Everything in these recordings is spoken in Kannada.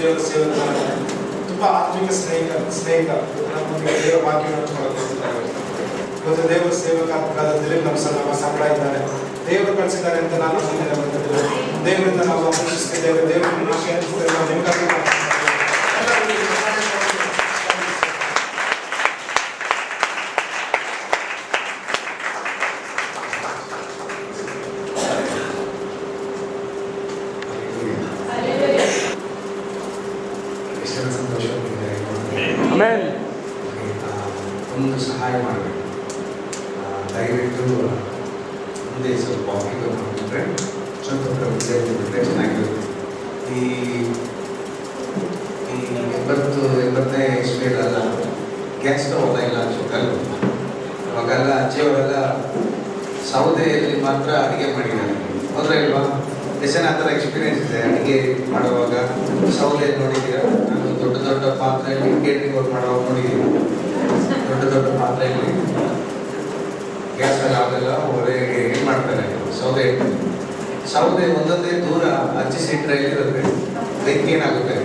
ದೇವರ ಸೇವಕ, ತುಂಬಾ ಆತ್ಮಿಕ ಸ್ನೇಹಿತ ನಮ್ಮೊಂದಿಗೆ ದೇವರ ವಾಕ್ಯವನ್ನು ಹಂಚಿಕೊಳ್ಳುತ್ತಿದ್ದಾರೆ. ಇವತ್ತು ದೇವರ ಸೇವಕರಾದ ದಿಲೀಪ್ ನಮ್ಮ ಸಂಬಳ ಇದ್ದಾರೆ. ದೇವರು ಕಳಿಸಿದ್ದಾರೆ ಅಂತ ನಾನು ಮುಂದೆ ಬಂದಿದ್ದೇನೆ. ದೇವರಿಂದ ನಾವು ಅಪೇಕ್ಷಿಸುತ್ತಿದ್ದೇವೆ. ದೇವರನ್ನು ನಾವು ಕೇಳಿಸುತ್ತೇವೆ. ನಾವು ನಿಮಗಾಗಿ ಒಂದು ಸಹಾಯ ಮಾಡಬೇಕು. ದಯವಿಟ್ಟು ಮುಂದೆ ಸ್ವಲ್ಪ ವಾಕಿಂಗ್ ಮಾಡಿಬಿಟ್ರೆ ಸ್ವಲ್ಪ ವಿದ್ಯಾರ್ಥಿ ಬಿಟ್ಟರೆ ಚೆನ್ನಾಗಿರುತ್ತೆ. ಈ 80 ಇಸ್ವಿಯಲ್ಲೆಲ್ಲ ಗ್ಯಾಸ್ ಸ್ಟವ್ ಇಲ್ಲ ಅನ್ಸುತ್ತಲ್ಲ. ಅವಾಗೆಲ್ಲ ಅಜ್ಜಿಯವರೆಲ್ಲ ಸೌದೆಯಲ್ಲಿ ಮಾತ್ರ ಅಡುಗೆ ಮಾಡಿದ್ದಾರೆ, ಹೋದ್ರೆ ಇಲ್ವಾ? ಎಷ್ಟು ಆ ಥರ ಎಕ್ಸ್ಪೀರಿಯನ್ಸ್ ಇದೆ ಅಡುಗೆ ಮಾಡುವಾಗ. ಸೌದೆಯಲ್ಲಿ ನೋಡಿದ್ದೀರಾ? ನಾನು ದೊಡ್ಡ ದೊಡ್ಡ ಪಾತ್ರೆಯಲ್ಲಿ ಕೇಟ್ರಿಂಗ್ ವರ್ಕ್ ಮಾಡುವಾಗ ನೋಡಿದ್ದೀನಿ. ದೊಡ್ಡ ದೊಡ್ಡ ಪಾತ್ರೆಯಲ್ಲಿ ಗ್ಯಾಸಲ್ಲಿ ಅವೆಲ್ಲ ಹೊರಗೆ ಏನು ಮಾಡ್ತಾರೆ, ಸೌದೆ ಒಂದೊಂದೇ ದೂರ ಹಚ್ಚಿಸಿಟ್ರೆ ಇರುತ್ತೆ. ಬೆಂಕಿ ಏನಾಗುತ್ತೆ?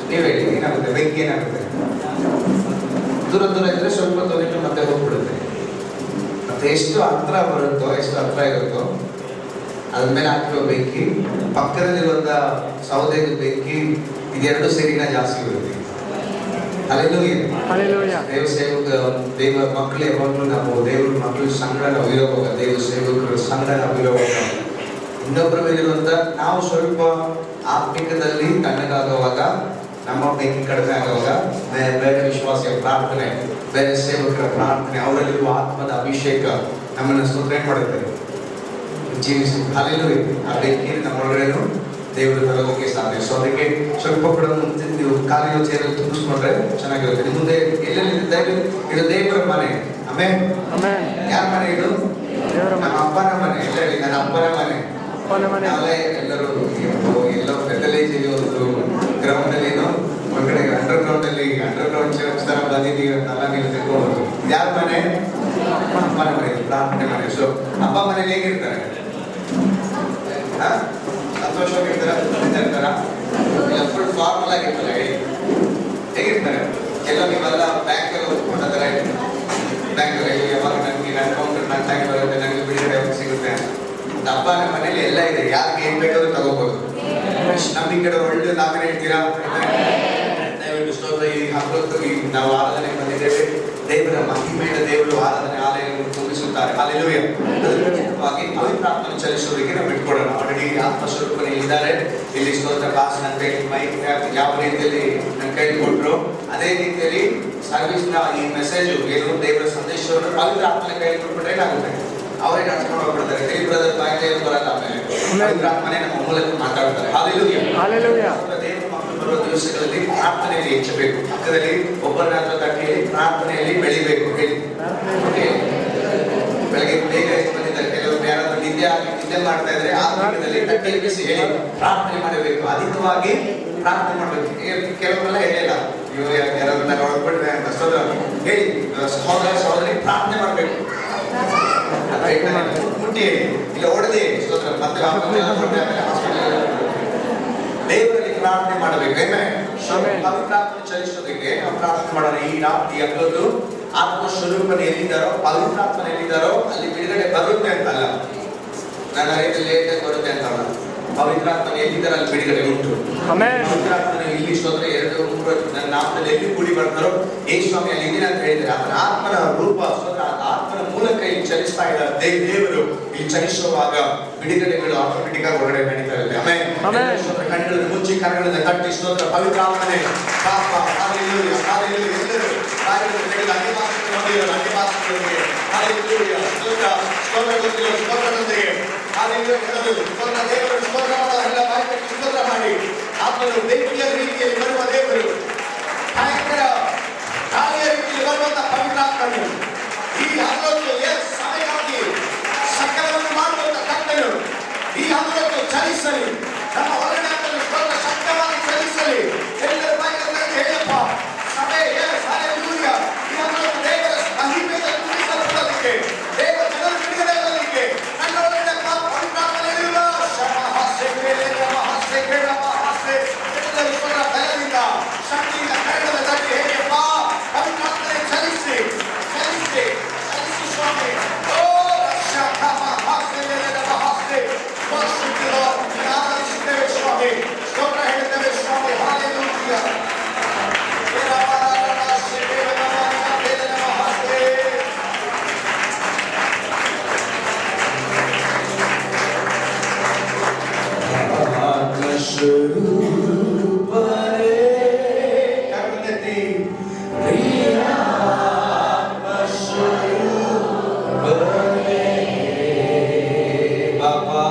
ನೀವು ಹೇಳಿ, ಏನಾಗುತ್ತೆ? ಬೆಂಕಿ ಏನಾಗುತ್ತೆ? ದೂರ ದೂರ ಇದ್ರೆ ಸ್ವಲ್ಪ ತೊಗೊಂಡು ಮತ್ತೆ ಹೋಗ್ಬಿಡುತ್ತೆ. ಮತ್ತೆ ಎಷ್ಟು ಹತ್ರ ಬರುತ್ತೋ, ಎಷ್ಟು ಹತ್ರ ಇರುತ್ತೋ ಅದ್ರ ಮೇಲೆ ಹಾಕಿರೋ ಬೆಂಕಿ, ಪಕ್ಕದಲ್ಲಿರುವಂಥ ಸೌದೆದು ಬೆಂಕಿ, ಇದೆರಡು ಸೇರಿನ ಜಾಸ್ತಿ ಇರುತ್ತೆ. ದೇವ ಸೇವಕ, ದೇವ ಮಕ್ಕಳು ಯಾವಾಗಲೂ ನಾವು ದೇವ್ರ ಮಕ್ಕಳು ಸಂಘ ನಾವು ಇರೋವಾಗ, ದೇವ ಸೇವಕರು ಸಂಘ ನಾವು ಇರೋವಾಗ, ಇನ್ನೊಬ್ಬರ ಮೇಲಿರುವಂತ ನಾವು ಸ್ವಲ್ಪ ಆತ್ಮಿಕದಲ್ಲಿ ತಣ್ಣಗಾಗುವಾಗ, ನಮ್ಮ ಬೆಂಕಿ ಕಡಿಮೆ ಆಗುವಾಗ, ಬೇರೆ ವಿಶ್ವಾಸಿಯ ಪ್ರಾರ್ಥನೆ, ಬೇರೆ ಸೇವಕರ ಪ್ರಾರ್ಥನೆ, ಅವರಲ್ಲಿರುವ ಆತ್ಮದ ಅಭಿಷೇಕ ನಮ್ಮನ್ನು ಸ್ತೋತ್ರ ಮಾಡುತ್ತೆ, ಜೀವಿಸಿ. ಅಲ್ಲೆಲ್ಲೂ ಆ ಬೆಂಕಿಯನ್ನು ನಮ್ಮೊಳಗಡೆನು ದೇವರು ತರೋದಕ್ಕೆ ಸಾಧ್ಯ. ಸೊ ಅದಕ್ಕೆ ಸ್ವಲ್ಪ ಕೂಡ ನೀವು ಕಾಲಿನ ಚೇರಲ್ಲಿ ತುಂಬಿಸ್ಕೊಂಡ್ರೆ ಚೆನ್ನಾಗಿರುತ್ತೆ. ನಿಮ್ಮ ಮುಂದೆ ಎಲ್ಲೆಲ್ಲಿ ಇದು ದೇವರ ಮನೆ. ಆಮೇಲೆ ಯಾರ ಮನೆ ಇದು? ನಮ್ಮ ಅಪ್ಪನ ಮನೆ. ಎಲ್ಲ ಹೇಳಿ, ನನ್ನ ಅಪ್ಪನ ಮನೆ. ನಾವೇ ಎಲ್ಲರೂ ಎಲ್ಲೋ ಫೆಟಲೈಜಲ್ಲಿ ಒಂದು ಗ್ರೌಂಡ್ ಅಲ್ಲಿ ಹೊರಗಡೆ ಅಂಡರ್ ಗ್ರೌಂಡ್ ಚರ್ಚ್ ತರ ಬಂದಿದ್ದೀವಿ ಅಂತೆಲ್ಲ ನೀವು ತಿಳ್ಕೊಬೋದು. ಯಾರ ಮನೆ? ಅಪ್ಪನ ಮನೆ, ಪ್ರಾರ್ಥನೆ ಮನೆ. ಸೊ ಅಪ್ಪ ಮನೇಲಿ ಹೇಗಿರ್ತಾರೆ? ಸಂತೋಷವಾಗಿರ್ತಾರ? ಫುಲ್ ಫಾರ್ಮಲ್ ಆಗಿರ್ತಾರೆ? ಹೇಗಿರ್ತಾರೆ? ಎಲ್ಲ ನೀವೆಲ್ಲ ಬ್ಯಾಂಕಲ್ಲಿ ಓದ್ಕೊಂಡಾರ, ಬ್ಯಾಂಕಲ್ಲಿ ಯಾವಾಗ ನನಗೆ ನನ್ನ ಅಕೌಂಟ್ ನನ್ನ ಟೈಮ್ ಬರುತ್ತೆ, ನನಗೆ ಬಿಡುಗಡೆ ಸಿಗುತ್ತೆ ಅಂತ. ಅಪ್ಪನ ಮನೇಲಿ ಎಲ್ಲ ಇದೆ, ಯಾರಿಗೆ ಏನ್ ಬೇಕಾದ್ರೂ ತಗೋಬಹುದು. ನಮ್ಮ ಈ ಕಡೆ ಒಳ್ಳೆ ನಾವೇನು ಹೇಳ್ತೀರಾ? ದಯವಿಟ್ಟು ಸ್ತೋತ್ರ. ಈ ಹಬ್ಬಕ್ಕೆ ನಾವು ಆರಾಧನೆ ಬಂದಿದ್ದೇವೆ. ದೇವರ ಮಹಿಮೆಯ ದೇವರು ಆರಾಧನೆ ಆಲಯವನ್ನು ತುಂಬಿಸುತ್ತಾರೆ. ಅಲ್ಲೆಲ್ಲೂಯ್ಯ. ಪವಿತ್ರಾತ್ಮನ ಚಲಿಸುವುದಕ್ಕೆ ನಾವು ಇಟ್ಕೊಳ್ಳೋಣ. ಆಲ್ರೆಡಿ ಆತ್ಮಸ್ವರೂಪನೇ ಇದ್ದಾರೆ ಇಲ್ಲಿ. ಸ್ತೋತ್ರ ಕ್ಲಾಸ್ ನನ್ನ ಕೈ ಮೈಕ್ ಯಾವ ರೀತಿಯಲ್ಲಿ ನನ್ನ ಕೈ ಕೊಟ್ಟರು, ಅದೇ ರೀತಿಯಲ್ಲಿ ಸರ್ವಿಸ್ನ ಈ ಮೆಸೇಜ್ ಏನು ದೇವರ ಸಂದೇಶವನ್ನು ಪವಿತ್ರಾತ್ಮನ ಕೈ ಕೊಟ್ಬಿಟ್ರೆ ಏನಾಗುತ್ತೆ? ಅವರೇ ನಡ್ಸ್ಕೊಂಡು ಹೋಗ್ಬಿಡ್ತಾರೆ. ಬ್ರದರ್ ಬಾಯಿಗೆ ಬರಲ್ಲ. ಆಮೇಲೆ ಪವಿತ್ರಾತ್ಮನೇ ನಮ್ಮ ಮೂಲಕ ಮಾತಾಡ್ತಾರೆ. ಹಾಲೆಲೂಯಾ. ದೇವರ ಮಕ್ಕಳು ಬರುವ ದಿವಸಗಳಲ್ಲಿ ಪ್ರಾರ್ಥನೆಯಲ್ಲಿ ಹೆಚ್ಚಬೇಕು. ಪಕ್ಕದಲ್ಲಿ ಒಬ್ಬರನ್ನ ತಟ್ಟಿ ಪ್ರಾರ್ಥನೆಯಲ್ಲಿ ಬೆಳಿಬೇಕು. ಹೇಳಿ, ಬೆಳಗ್ಗೆ ಬೇಗ ಬಂದಿದ್ದಾರೆ. ಕೆಲವರು ಯಾರಾದ್ರೂ ನಿದ್ದೆ ಮಾಡ್ತಾ ಇದ್ರೆ ಆತ್ಮೀಯದಲ್ಲಿ ತಟ್ಟಿ ಎಬ್ಬಿಸಿ ಹೇಳಿ ಪ್ರಾರ್ಥನೆ ಮಾಡಬೇಕು. ಅಧಿಕವಾಗಿ ಪ್ರಾರ್ಥನೆ ಮಾಡಬೇಕು. ಕೆಲವರೆಲ್ಲ ಹೇಳಿಲ್ಲ, ಯಾರಾದ್ರೂ ನಾನು ಹೊರಡ್ಬಿಟ್ರೆ ಅಂತ ಸೋದರ ಹೇಳಿ, ಸಹೋದರ ಸಹೋದರಿ ಪ್ರಾರ್ಥನೆ ಮಾಡಬೇಕು. ಮುಟ್ಟಿ ಹೇಳಿ, ಇಲ್ಲ ಹೊಡೆದಿ ಸೋದರ ಮತ್ತೆ ದೇವರಲ್ಲಿ ಪ್ರಾರ್ಥನೆ ಮಾಡಬೇಕು. ಪವಿತ್ರಾತ್ಮ ಚಲಿಸೋದಕ್ಕೆ ನಾವು ಪ್ರಾರ್ಥನೆ ಮಾಡೋಣ. ಈ ರಾತ್ರಿ ಹಬ್ಬದ್ದು ಆತ್ಮ ಸ್ವರೂಪನ ಎಲ್ಲಿದ್ದಾರೋ, ಪವಿತ್ರಾತ್ಮನ ಎಲ್ಲಿದ್ದಾರೋ ಅಲ್ಲಿ ಬಿಡುಗಡೆ ಬರುತ್ತೆ ಅಂತಲ್ಲ, ನನ್ನ ರೀತಿಯಲ್ಲಿ ಲೇಟಾಗಿ ಬರುತ್ತೆ ಅಂತಲ್ಲ. ಪವಿತ್ರಾತ್ಮನ ಎಲ್ಲಿದ್ದಾರೆ ಅಲ್ಲಿ ಬಿಡುಗಡೆ ಉಂಟು. ಪವಿತ್ರಾತ್ಮನ ಇಲ್ಲಿ ಸ್ತೋತ್ರ 2-3 ನನ್ನ ನಾಮದಲ್ಲಿ ಎಲ್ಲಿ ಕೂಡಿ ಬರ್ತಾರೋ ಯೇಸು ಸ್ವಾಮಿ ಅಲ್ಲಿ ಇದ್ದೀನಿ ಅಂತ ಹೇಳಿದ್ರೆ ಅದರ ಆತ್ಮನ ರೂಪ ಸ್ತೋತ್ರ, ಆತ್ಮನ ಮೂಲಕ ಇಲ್ಲಿ ಚಲಿಸ್ತಾ ಇದ್ದಾರೆ. ದೇವರು ಇಲ್ಲಿ ಚಲಿಸುವಾಗ ಬಿಡುಗಡೆಗಳು ಆಟೋಮೆಟಿಕ್ ಆಗಿ ಹೊರಗಡೆ ನಡೀತಾ ಇರುತ್ತೆ. ಆಮೇಲೆ ಕಣ್ಣುಗಳನ್ನು ಮುಚ್ಚಿ ಕರಗಳನ್ನು ತಟ್ಟಿ ಸ್ತೋತ್ರ ಪವಿತ್ರಾತ್ಮನೇ ಪಾಪ ಹಾಲೆಲೂಯಾ ಹಾಲೆಲೂಯಾ. ಎಲ್ಲರೂ ಬಾಯಿಗಳನ್ನು ತೆಗೆದು ಅನ್ಯಭಾಷೆಗಳನ್ನು ನೋಡಿರೋ ಅನ್ಯಭಾಷೆಗಳಿಗೆ ಹಾಲೆಲೂಯಾ ಸ್ತೋತ್ರ ಸ್ತೋತ್ರ ಗೊತ್ತಿರೋ ಸ್ತೋತ್ರದೊಂದಿಗೆ ಹಾಲೆಲೂಯಾ ಹೇಳೋದು ಸ್ತೋತ್ರ. ದೇವರು ಸ್ತೋತ್ರವಾದ ಎಲ್ಲ ಬಾಯಿಗೆ ಸ್ತೋತ್ರ ಮಾಡಿ ಆತ್ಮನು ಬೆಂಕಿಯ ರೀತಿಯಲ್ಲಿ ಬರುವ ದೇವರು, ಭಯಂಕರ ಗಾಳಿಯ ರೀತಿಯಲ್ಲಿ ಬರುವಂತ ಪವಿತ್ರಾತ್ಮನು ಈ ಹಗಲೊತ್ತು ಸಮಯವಾಗಿ ಸಕಲವನ್ನು ಮಾಡುವಂತ ಕರ್ತನು ಈ ಹಗಲೊತ್ತು ಚಲಿಸಲಿ. ನಮ್ಮ ಹೊರಗಡೆ ಸ್ತೋತ್ರ ಶಕ್ತವಾಗಿ ಚಲಿಸಲಿ. ಎಲ್ಲರ ಬಾಯಿಗೆ ಹೇಳಪ್ಪ ಸಭೆ ಹಾಲೆಲೂಯಾ. ಈ ಹಗಲೊತ್ತು ದೇವರ ಮಹಿಮೆಯಿಂದ ತುಂಬಿಸಲ್ಪಡೋದಕ್ಕೆ, ದೇವರ ಜನರ ಬಿಡುಗಡೆ ಆಗೋದಕ್ಕೆ ನನ್ನ ಒಳಗಡೆ ಪವಿತ್ರಾತ್ಮನ ಇರುವ ಎಲ್ಲರೂ ಸ್ವರೂಪರೇ ಕರುಣೆತಿ ಪ್ರಿಯಾತ್ಮ ಸ್ವರೂಪರೇ ಬಾಬಾ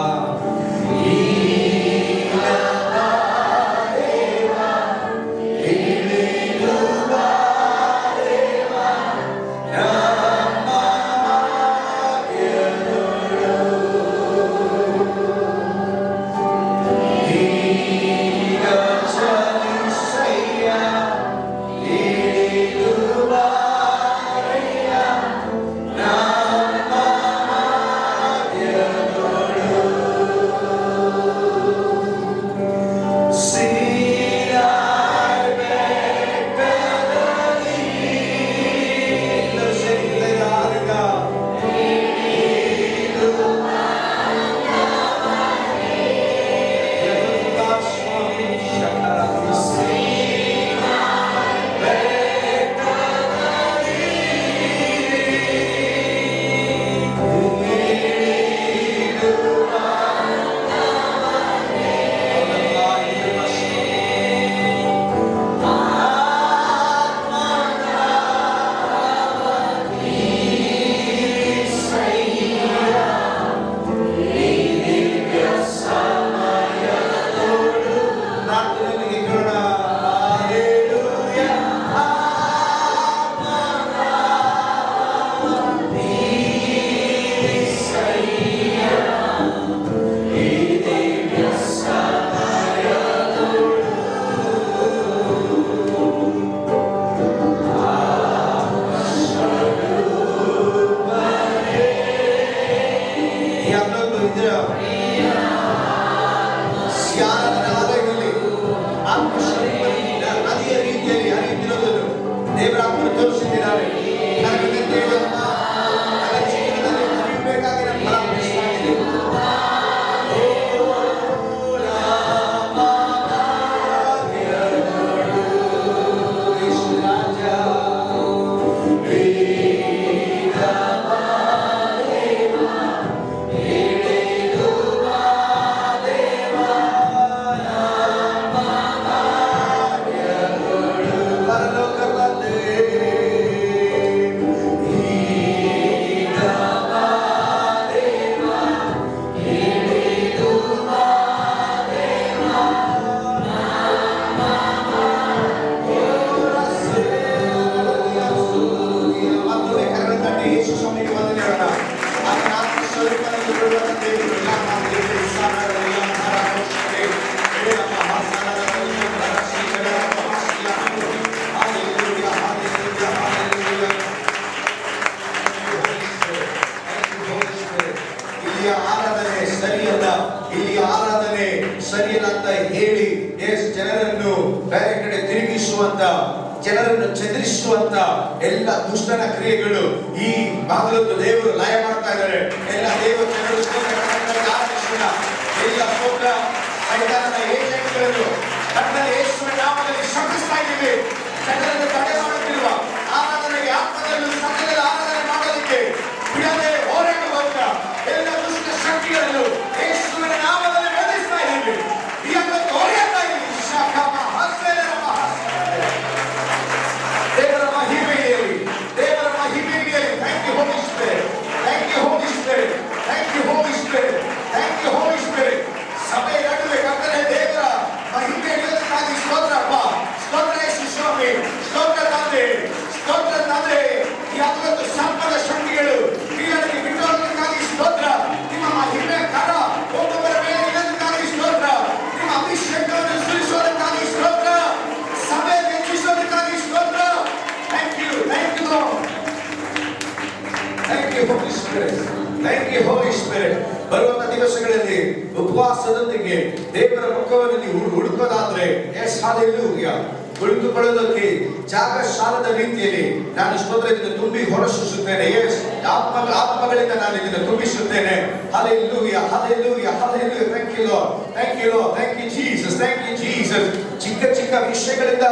ಜನರನ್ನು ಚದುರಿಸುವಂತ ಎಲ್ಲ ದುಷ್ಟನ ಕ್ರಿಯೆಗಳು ಈ ಭಾಗದ ದೇವರು ಲಯ ಮಾಡ್ತಾ ಇದ್ದಾರೆ. ಎಲ್ಲ ದೇವರು ಜನರು ಎಲ್ಲ ಸ್ತೋತ್ರ ಸೈತಾನನ ಏಜೆಂಟ್ಗಳನ್ನು ಕರ್ತನ ಯೇಸುವಿನ ನಾಮದಲ್ಲಿ ಶಪಿಸ್ತಾ ಇದ್ದೀವಿ. ಜನರನ್ನು ತಡೆ ಮಾಡುತ್ತಿರುವ ಆರಾಧನೆಗೆ ಆತ್ಮದಲ್ಲೂ ಸತ್ಯದಲ್ಲಿ ಆರಾಧನೆ ಮಾಡೋದಕ್ಕೆ ಬಿಡದೆ ಹೋರಾಡುವಂತ ಎಲ್ಲ ದುಷ್ಟ ಶಕ್ತಿಗಳನ್ನು ಯೇಸುವಿನ ನಾಮದಲ್ಲಿ ಬಂಧಿಸ್ತಾ ಇದ್ದೀವಿ. ಇದನ್ನು ತೋರಿಸ್ತಾ ಇದ್ದೀವಿ. ದೇವರ ಮಹಿಮೆಯಲ್ಲಿ thank you Holi Spirit, thank you Holi Spirit, thank you Holi Spirit, thank you Holi Spirit. ಸಭೆ ನಡುವೆ ಕರ್ತನೇ ದೇವರ ಮಹಿಮೆ ಇರೋದಕ್ಕಾಗಿ ಸ್ತೋತ್ರ ಅಪ್ಪ, ಸ್ತೋತ್ರ ಯೇಸು ಸ್ವಾಮಿ, ಸ್ತೋತ್ರ ತಂದೆ, ಸ್ತೋತ್ರ ತಂದೆ. ಈ 60 ಸರ್ಪದ ಶಕ್ತಿಗಳು ಕ್ರಿಯೆಗೆ ಬಿಟ್ಟೋದಕ್ಕಾಗಿ ಸ್ತೋತ್ರ. ನಿಮ್ಮ ಮಹಿಮೆ ಕರ ಒಬ್ಬೊಬ್ಬರ ಮೇಲೆ ಇರೋದಕ್ಕಾಗಿ ಸ್ತೋತ್ರ. ನಿಮ್ಮ ಅಭಿಷೇಕವನ್ನು ಸುರಿಸೋದಕ್ಕಾಗಿ ಸ್ತೋತ್ರ. ಸಭೆ ಹೆಚ್ಚಿಸೋದಕ್ಕಾಗಿ ಸ್ತೋತ್ರ. Thank you Lord. Thank you Holi Spirit, thank you Holi Spirit. ಬರುವಂತ ದಿವಸಗಳಲ್ಲಿ ಉಪವಾಸದೊಂದಿಗೆ ದೇವರ ಮುಖವನ್ನು ನೀವು ಹುಡುಕೋದಾದ್ರೆ ಎಸ್ ಹಾಲೆಲೂಯಾ, ಕುಳಿತುಕೊಳ್ಳೋದಕ್ಕೆ ಜಾಗ ಸಾಲದ ರೀತಿಯಲ್ಲಿ ನಾನು ಸ್ತೋತ್ರದಿಂದ ತುಂಬಿ ಹೊರಸೂಸುತ್ತೇನೆ. ಎಸ್ ಆತ್ಮಗಳಿಂದ ನಾನು ಇದನ್ನು ತುಂಬಿಸುತ್ತೇನೆ. Hallelujah, hallelujah, hallelujah. Thank you Lord, thank you Lord, thank you Jesus, thank you Jesus. ಚಿಕ್ಕ ಚಿಕ್ಕ ವಿಷಯಗಳಿಂದ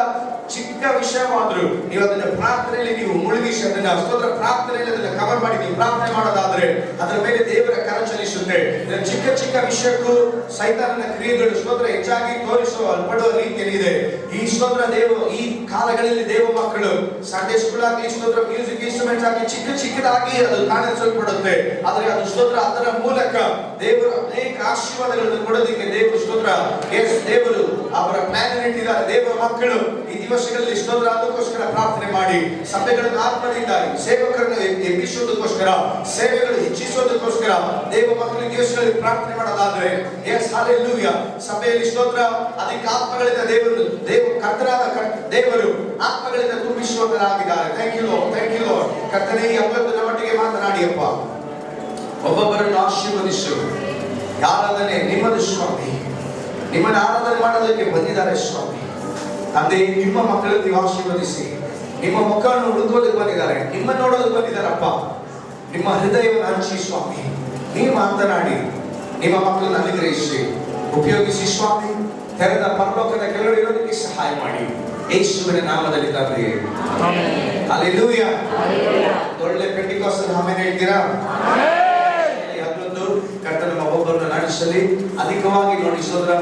ಚಿಕ್ಕ ವಿಷಯವಾದರೂ ನೀವು ಅದನ್ನ ಪ್ರಾರ್ಥನೆಯಲ್ಲಿ ನೀವು ಮುಳುಗಿಸಿ ಅದನ್ನ ಸ್ತೋತ್ರ ಪ್ರಾರ್ಥನೆಯಲ್ಲಿ ಅದನ್ನ ಕವರ್ ಮಾಡಿ ನೀವು ಪ್ರಾರ್ಥನೆ ಮಾಡೋದಾದ್ರೆ ಅದರ ಮೇಲೆ ದೇವರ ಕರ ಚಲಿಸುತ್ತೆ. ಚಿಕ್ಕ ಚಿಕ್ಕ ವಿಷಯಕ್ಕೂ ಸೈತಾನನ ಕ್ರಿಯೆಗಳು ಸ್ತೋತ್ರ ಹೆಚ್ಚಾಗಿ ತೋರಿಸಲ್ಪಡುವ ರೀತಿಯಲ್ಲಿ ಇದೆ. ಈ ಸ್ತೋತ್ರ ಈ ಕಾಲಗಳಲ್ಲಿ ದೇವ ಮಕ್ಕಳು ಸಂಡೇ ಸ್ಕೂಲ್ ಆಗಿ ಸ್ತೋತ್ರ ಮ್ಯೂಸಿಕ್ ಇನ್ಸ್ಟ್ರೂಮೆಂಟ್ಸ್ ಆಗಿ ಚಿಕ್ಕದಾಗಿ ಅದು ಕಾಣಿಸಲ್ಪಡುತ್ತೆ. ಆದ್ರೆ ಅದು ಸ್ತೋತ್ರ ಅದರ ಮೂಲಕ ದೇವರು ಅನೇಕ ಆಶೀರ್ವಾದಗಳನ್ನು ಕೊಡೋದಕ್ಕೆ ದೇವರು ಅವರ ಪ್ಲಾನ್ ಇಟ್ಟಿದ್ದಾರೆ. ದೇವರ ಮಕ್ಕಳು ಈ ದಿವಸಗಳಲ್ಲಿ ಸ್ತೋತ್ರ ಅದಕ್ಕೋಸ್ಕರ ಪ್ರಾರ್ಥನೆ ಮಾಡಿ ಸಭೆಗಳನ್ನು ಆತ್ಮದಿಂದ ಸೇವಕರನ್ನು ಎಬ್ಬಿಸೋದಕ್ಕೋಸ್ಕರ ಸೇವೆಗಳು ಹೆಚ್ಚಿಸೋದಕ್ಕೋಸ್ಕರ ದೇವ ಮಕ್ಕಳು ದಿವಸಗಳಲ್ಲಿ ಪ್ರಾರ್ಥನೆ ಮಾಡೋದಾದ್ರೆ ಹಲ್ಲೆಲೂಯಾ ಸಭೆಯಲ್ಲಿ ಸ್ತೋತ್ರ ಅದಕ್ಕೆ ಆತ್ಮಗಳಿಂದ ಕರ್ತನಾದ ದೇವರು ಆತ್ಮಗಳಿಂದ ತುಂಬಿಸುವವರಾಗಿದ್ದಾರೆ. Thank you Lord. ಕರ್ತನೇ ಈ ಅಪ್ಪತ್ತು ನಮ್ಮೊಟ್ಟಿಗೆ ಮಾತನಾಡಿಯಪ್ಪ, ಒಬ್ಬೊಬ್ಬರನ್ನು ಆಶೀರ್ವದಿಸು. ಆರಾಧನೆ ನಿಮ್ಮದು ಸ್ವಾಮಿ, ನಿಮ್ಮನ್ನು ಆರಾಧನೆ ಮಾಡೋದಕ್ಕೆ ಬಂದಿದ್ದಾರೆ ಸ್ವಾಮಿ. ತಂದೆ ನಿಮ್ಮ ಮಕ್ಕಳನ್ನು ನೀವು ಆಶೀರ್ವದಿಸಿ. ನಿಮ್ಮ ಮಕ್ಕಳನ್ನು ಹುಡುಕೋದಕ್ಕೆ ಬಂದಿದ್ದಾರೆ, ನಿಮ್ಮನ್ನು ನೋಡೋದಕ್ಕೆ ಬಂದಿದ್ದಾರಪ್ಪ. ನಿಮ್ಮ ಹೃದಯವನ್ನು ಹಂಚಿ ಸ್ವಾಮಿ, ನೀವು ಮಾತನಾಡಿ ನಿಮ್ಮ ಮಕ್ಕಳನ್ನು ಅನುಗ್ರಹಿಸಿ ಉಪಯೋಗಿಸಿ ಸ್ವಾಮಿ. ತೆರೆದ ಪರಲೋಕದ ಕೆಳಗಡೆ ಇರೋದಕ್ಕೆ ಸಹಾಯ ಮಾಡಿ ಯೇಸುವಿನ ನಾಮದಲ್ಲಿ ತಂದೆ. ಹಲ್ಲೆಲೂಯಾ. ಒಳ್ಳೆ ಪೆಂಟಿಕಾಸ್ಟಲ್ ಆಮೆನ್ ಹೇಳ್ತೀರಾ? ಕರ್ತನ ಒಬ್ಬೊಬ್ಬರನ್ನು ನಡೆಸಲಿ. ಅಧಿಕವಾಗಿ ನೋಡಿ ಸೋದರ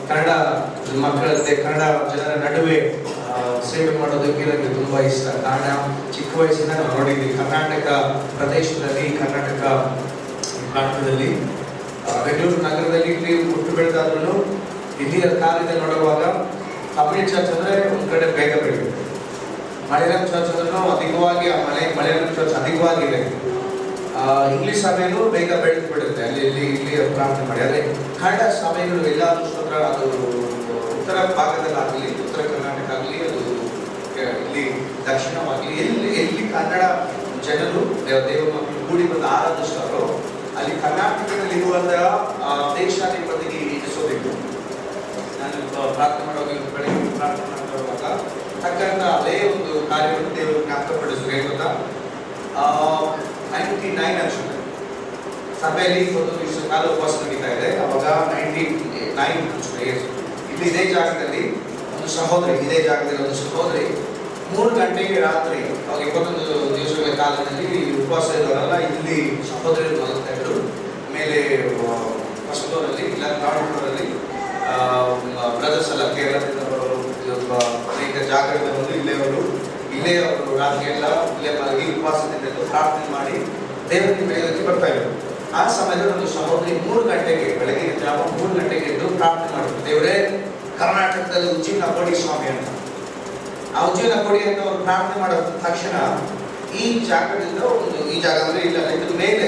ಕನ್ನಡ ಮಕ್ಕಳಂತೆ ಕನ್ನಡ ಜನರ ನಡುವೆ ಸೇವೆ ಮಾಡೋದಕ್ಕೆ ನನಗೆ ತುಂಬಾ ಇಷ್ಟ. ಕಾರಣ ಚಿಕ್ಕ ವಯಸ್ಸಿನ ನಾವು ನೋಡಿದ್ವಿ ಕರ್ನಾಟಕ ಪ್ರದೇಶದಲ್ಲಿ, ಕರ್ನಾಟಕ ಪ್ರಾಂತ್ಯದಲ್ಲಿ, ಬೆಂಗಳೂರು ನಗರದಲ್ಲಿ ಇಲ್ಲಿ ಹುಟ್ಟು ಬೆಳೆದಾದ್ರೂ ಇಲ್ಲಿಯ ಕಾರ್ಯದಲ್ಲಿ ನೋಡುವಾಗ ತಮಿಳ್ ಚರ್ಚ್ ಅಂದ್ರೆ ಒಂದ್ ಕಡೆ ಬೇಗ ಬೆಳೆಯುತ್ತೆ, ಮಲಯಾಳಂ ಚರ್ಚ್ ಅಂದ್ರೂ ಅಧಿಕವಾಗಿ ಮಲಯಾಳಂ ಚರ್ಚ್ ಅಧಿಕವಾಗಿದೆ, ಇಂಗ್ಲಿಷ್ ಸಭೆಯೂ ಬೇಗ ಬೆಳೆದು ಬಿಡುತ್ತೆ ಇಲ್ಲಿ ಪ್ರಾರ್ಥನೆ ಮಾಡಿ. ಆದರೆ ಕನ್ನಡ ಸಭೆಗಳು ಎಲ್ಲಾದ್ರೂ ಸ್ತೋತ್ರ ಅದು ಉತ್ತರ ಭಾಗದಲ್ಲಾಗಲಿ, ಉತ್ತರ ಕರ್ನಾಟಕ ಆಗಲಿ, ಅದು ಇಲ್ಲಿ ದಕ್ಷಿಣವಾಗಲಿ, ಎಲ್ಲಿ ಕನ್ನಡ ಜನರು ದೇವ ಮಕ್ಕಳು ಕೂಡಿ ಬಂದು ಆರಾಧಿಸ್ತಾರೋ ಅಲ್ಲಿ ಕರ್ನಾಟಕದಲ್ಲಿ ಇರುವಂತಹ ದೇಶಾಧಿಪತಿಗೆ ಇರಿಸೋಬೇಕು. ನಾನು ಪ್ರಾರ್ಥನೆ ಮಾಡುವಾಗ ಬೆಳಗ್ಗೆ ಪ್ರಾರ್ಥನೆ ಮಾಡುವಾಗ ತಕ್ಕಂತ ಅದೇ ಒಂದು ಕಾರ್ಯವನ್ನು ದೇವರು ಜ್ಞಾಪಕಪಡಿಸಿದ್ರು. ಏನು ಗೊತ್ತಾ, 99 ಅನ್ಸುತ್ತೆ ಸಭೆಯಲ್ಲಿ ಒಂದು ಇಷ್ಟು ಕಾಲ ಉಪವಾಸ ನಡೀತಾ ಇದೆ. ಅವಾಗ 99 ಅನ್ಸುತ್ತೆ. ಇಲ್ಲಿ ಇದೇ ಜಾಗದಲ್ಲಿ ಒಂದು ಸಹೋದರಿ 3 ಗಂಟೆಗೆ ರಾತ್ರಿ, ಅವಾಗ 21 ದಿವಸಗಳ ಕಾಲದಲ್ಲಿ ಉಪವಾಸ ಇರೋರಲ್ಲ, ಇಲ್ಲಿ ಸಹೋದರಿಯರು ಮಲಗ್ತಾ ಇದ್ರು. ಮೇಲೆ ಫಸ್ಟ್ ಫ್ಲೋರಲ್ಲಿ ಇಲ್ಲ ಗ್ರೌಂಡ್ ಫ್ಲೋರಲ್ಲಿ ಬ್ರದರ್ಸ್ ಎಲ್ಲ ಕೇರಳದಿಂದ ಬರೋರು, ಅನೇಕ ಜಾಗಗಳಿಂದ ಬಂದು ಇಲ್ಲೇ ಅವರು ರಾತ್ರಿ ಎಲ್ಲ ಇಲ್ಲೇ ಮಲಗಿ ಉಪವಾಸದಿಂದ ಪ್ರಾರ್ಥನೆ ಮಾಡಿ ದೇವರಿಗೆ ಬೆಳೆಯೋದಕ್ಕೆ ಬರ್ತಾ ಇದ್ರು. ಆ ಸಮಯದಲ್ಲಿ ಒಂದು ಸಹೋದರಿ 3 ಗಂಟೆಗೆ ಬೆಳಗಿನ ಜಾವ 3 ಗಂಟೆಗೆ ಎದ್ದು ಪ್ರಾರ್ಥನೆ ಮಾಡಿದ್ರು, ದೇವರೇ ಕರ್ನಾಟಕದಲ್ಲಿ ಉಜ್ಜೀವನ ಕೊಡಿ ಸ್ವಾಮಿ ಅಂತ. ಆ ಉಜ್ಜೀವನ ಕೊಡಿ ಅಂತ ಅವರು ಪ್ರಾರ್ಥನೆ ಮಾಡಿದ ತಕ್ಷಣ ಈ ಜಾಗದಿಂದ ಈ ಜಾಗ ಅಂದ್ರೆ ಇಲ್ಲ ಇದ್ರ ಮೇಲೆ